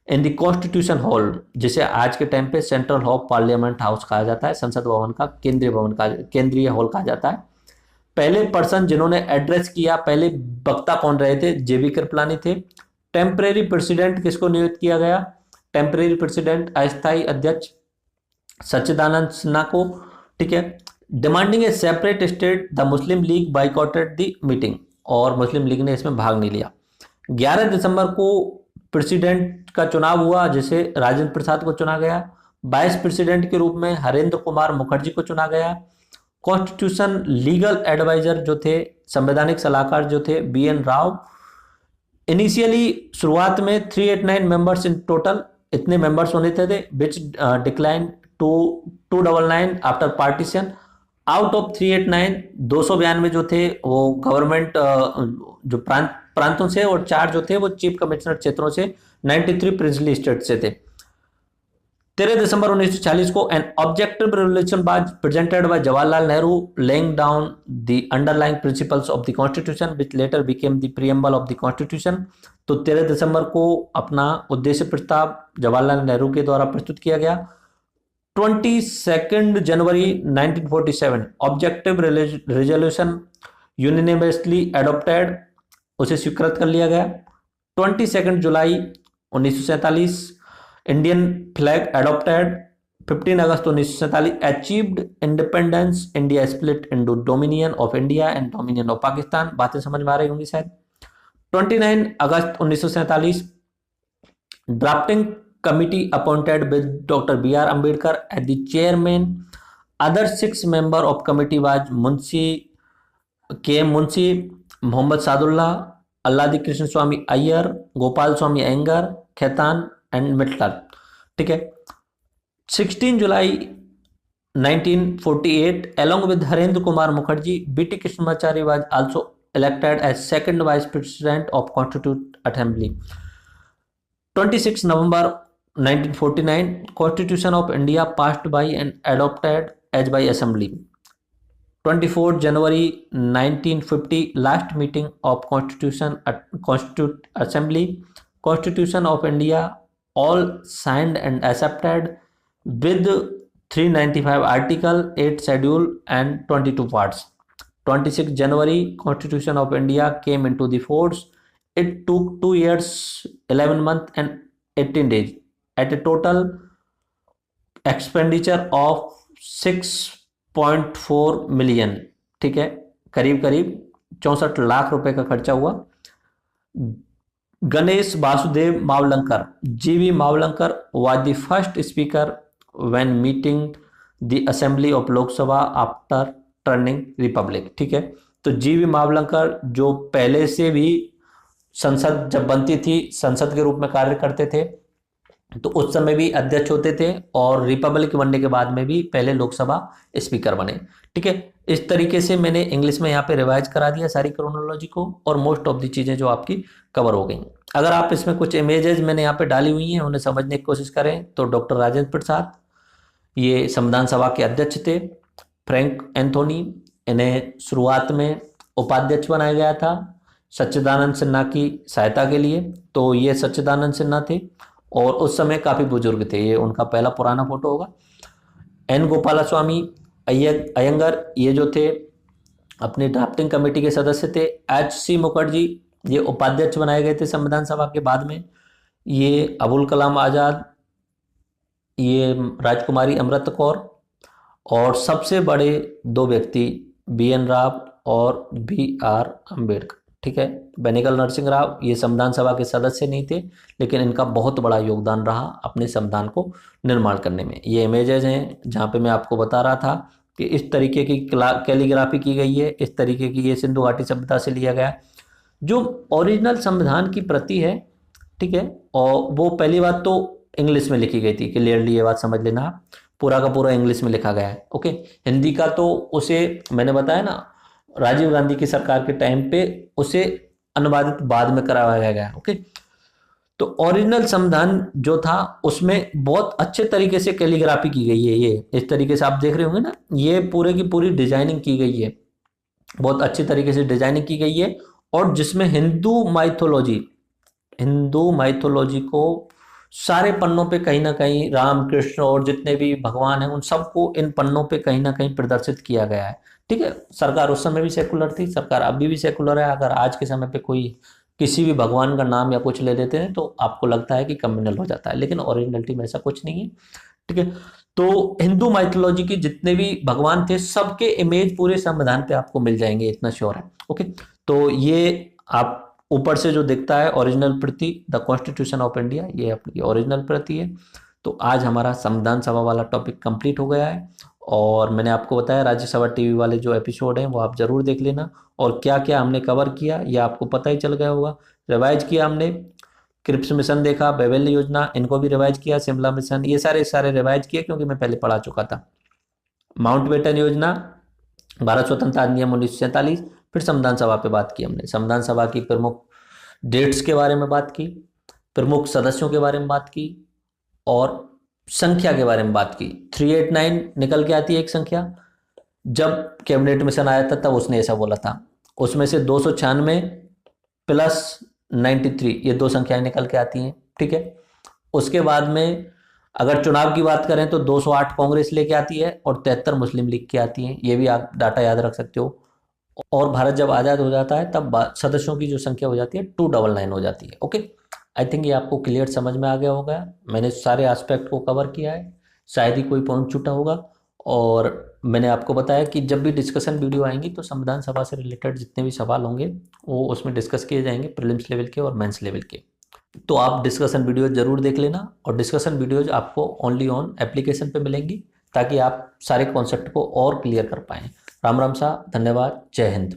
in the constitution hall, जिसे आज के टाइम पे सेंट्रल हॉल पार्लियामेंट हाउस कहा जाता है, संसद भवन का केंद्रीय भवन का केंद्रीय हॉल कहा जाता है। पहले पर्सन जिन्होंने एड्रेस किया, पहले वक्ता कौन रहे थे? JB कृपलानी थे। टेम्परेरी प्रेसिडेंट किसको नियुक्त किया गया? टेम्परेरी प्रेसिडेंट अस्थायी अध्यक्ष सच्चिदानंद सिन्हा को। ठीक है, demanding A separate state, the Muslim league boycotted the meeting, और मुस्लिम लीग ने इसमें भाग नहीं लिया। 11 दिसंबर को प्रेसिडेंट का चुनाव हुआ, जिसे राजेंद्र प्रसाद को चुना गया। वाइस प्रेसिडेंट के रूप में हरेंद्र कुमार मुखर्जी को चुना गया। कॉन्स्टिट्यूशन लीगल एडवाइजर जो थे, संवैधानिक सलाहकार जो थे, BN राव। इनिशियली शुरुआत में 389 मेंबर्स इन टोटल, इतने मेंबर्स होने थे, which decline to 299 after partition. Out of 389, 292 जो थे वो गवर्नमेंट जो प्रांतों से, और 4 जो थे वो चीफ कमिश्नर क्षेत्रों से, 93 प्रिंसली स्टेट से थे। 13 दिसंबर 1940 को an objective resolution was presented by Jawaharlal Nehru laying down the underlying principles of the constitution which letter became the preamble of the constitution. तो 13 दिसंबर को अपना उद्देश्य प्रस्ताव जवाहरलाल नेहरू के द्वारा प्रस्तुत किया गया। 22 जनवरी 1947 ऑब्जेक्टिव रेजोल्यूशन यूनिवर्सली एडॉप्टेड, उसे स्वीकृत कर लिया गया। 22 जुलाई 1947 Indian flag adopted. 15 August 1947 achieved independence, India split into dominion of India and dominion of Pakistan. बातें समझ में आ रही होंगी शायद। 29 अगस्त 1947 drafting committee appointed with Dr. B.R. Ambedkar as the chairman. Other 6 members of committee was Munshi K. Munshi, Muhammad Sadullah, Alladi Krishna Swamy Iyer, Gopal Swamy Iyengar, Khaitan and Mittler. ठीक है। 16 जुलाई 1948 along with Harendra Kumar Mukherjee, B.T. Krishnamacharya was also elected as second vice president of Constituent Assembly. 26 November 1949 Constitution of India passed by and adopted as by Assembly. 24 January 1950 last meeting of Constituent Assembly. Constitution of India all signed and accepted with 395 article, 8 schedule and 22 parts. 26 January Constitution of India came into the force. It took 2 years, 11 months and 18 days at a total expenditure of 6.4 million. ठीक है, करीब करीब 64 लाख रुपए का खर्चा हुआ। Ganesh Vasudev Mavalankar, GV Mavalankar was the first speaker when meeting the assembly of Lok Sabha after turning republic. ठीक है, तो GV मावलंकर जो पहले से भी संसद जब बनती थी संसद के रूप में कार्य करते थे, तो उस समय भी अध्यक्ष होते थे, और रिपब्लिक बनने के बाद में भी पहले लोकसभा स्पीकर बने। ठीक है, इस तरीके से मैंने इंग्लिश में यहाँ पे रिवाइज करा दिया सारी क्रोनोलॉजी को, और मोस्ट ऑफ दी चीज़ें जो आपकी कवर हो गई। अगर आप इसमें कुछ इमेजेस मैंने यहाँ पे डाली हुई हैं, उन्हें समझने की कोशिश करें, तो डॉक्टर राजेंद्र प्रसाद ये संविधान सभा के अध्यक्ष थे। फ्रैंक एंथोनी, इन्हें शुरुआत में उपाध्यक्ष बनाया गया था। सच्चिदानंद सिन्हा की सहायता के लिए। तो ये सच्चिदानंद सिन्हा थे और उस समय काफ़ी बुजुर्ग थे, ये उनका पहला पुराना फोटो होगा। एन गोपालास्वामी अयंगर, ये जो थे अपनी ड्राफ्टिंग कमेटी के सदस्य थे। एच सी मुखर्जी, ये उपाध्यक्ष बनाए गए थे संविधान सभा के बाद में। ये अबुल कलाम आज़ाद, ये राजकुमारी अमृत कौर, और सबसे बड़े दो व्यक्ति बी एन राव और बी आर अम्बेडकर। ठीक है, बेनेगल नरसिंह राव ये संविधान सभा के सदस्य नहीं थे, लेकिन इनका बहुत बड़ा योगदान रहा अपने संविधान को निर्माण करने में। ये इमेजेज हैं जहाँ पे मैं आपको बता रहा था कि इस तरीके की कैलीग्राफी की गई है, इस तरीके की, ये सिंधु घाटी सभ्यता से लिया गया जो ओरिजिनल संविधान की प्रति है। ठीक है, और वो पहली बात तो इंग्लिश में लिखी गई थी, क्लियरली ये बात समझ लेना, पूरा का पूरा इंग्लिश में लिखा गया है। ओके, हिंदी का तो उसे मैंने बताया ना, राजीव गांधी की सरकार के टाइम पे उसे अनुवादित बाद में कराया गया। ओके, तो ओरिजिनल संविधान जो था उसमें बहुत अच्छे तरीके से कैलीग्राफी की गई है। ये इस तरीके से आप देख रहे होंगे ना, ये पूरे की पूरी डिजाइनिंग की गई है, बहुत अच्छी तरीके से डिजाइनिंग की गई है। और जिसमें हिंदू माइथोलॉजी को सारे पन्नों पे कहीं ना कहीं राम कृष्ण और जितने भी भगवान हैं उन सबको इन पन्नों पे कहीं ना कहीं प्रदर्शित किया गया है। ठीक है, सरकार उस समय भी सेकुलर थी, सरकार अभी भी सेकुलर है। अगर आज के समय पे कोई किसी भी भगवान का नाम या कुछ ले लेते हैं तो आपको लगता है कि कम्युनल हो जाता है, लेकिन ओरिजिनलिटी में ऐसा कुछ नहीं है। ठीक है, तो हिंदू माइथोलॉजी के जितने भी भगवान थे सबके इमेज पूरे संविधान पे आपको मिल जाएंगे, इतना श्योर है। ओके, तो ये आप ऊपर से जो दिखता है ओरिजिनल प्रति, द कॉन्स्टिट्यूशन ऑफ इंडिया, ये अपनी ओरिजिनल प्रति है। तो आज हमारा संविधान सभा वाला टॉपिक कंप्लीट हो गया है, और मैंने आपको बताया राज्यसभा टीवी वाले जो एपिसोड हैं वो आप जरूर देख लेना, और क्या क्या हमने कवर किया ये आपको पता ही चल गया होगा। रिवाइज किया हमने, क्रिप्स मिशन देखा, बेवेल योजना, इनको भी रिवाइज किया, शिमला मिशन, ये सारे रिवाइज किए क्योंकि मैं पहले पढ़ा चुका था। माउंटबेटन योजना, भारत स्वतंत्रता अधिनियम 1947, फिर संविधान सभा पे बात की हमने, संविधान सभा की प्रमुख डेट्स के बारे में बात की, प्रमुख सदस्यों के बारे में बात की, और संख्या के बारे में बात की। 389 निकल के आती है एक संख्या, जब कैबिनेट मिशन आया था तब उसने ऐसा बोला था। उसमें से 296 प्लस 93 ये दो संख्याएं निकल के आती हैं। ठीक है, उसके बाद में अगर चुनाव की बात करें तो 208 कांग्रेस लेके आती है और 73 मुस्लिम लीग की आती है, ये भी आप डाटा याद रख सकते हो। और भारत जब आज़ाद हो जाता है तब सदस्यों की जो संख्या हो जाती है 299 हो जाती है। ओके, आई थिंक ये आपको क्लियर समझ में आ गया होगा, मैंने सारे एस्पेक्ट को कवर किया है, शायद ही कोई पॉइंट छूटा होगा। और मैंने आपको बताया कि जब भी डिस्कशन वीडियो आएंगी तो संविधान सभा से रिलेटेड जितने भी सवाल होंगे वो उसमें डिस्कस किए जाएंगे, प्रीलिम्स लेवल के और मेंस लेवल के। तो आप डिस्कशन वीडियो जरूर देख लेना, और डिस्कशन वीडियोज आपको ओनली ऑन एप्लीकेशन पे मिलेंगी ताकि आप सारे कॉन्सेप्ट को और क्लियर कर पाएँ। राम राम सा, धन्यवाद, जय हिंद।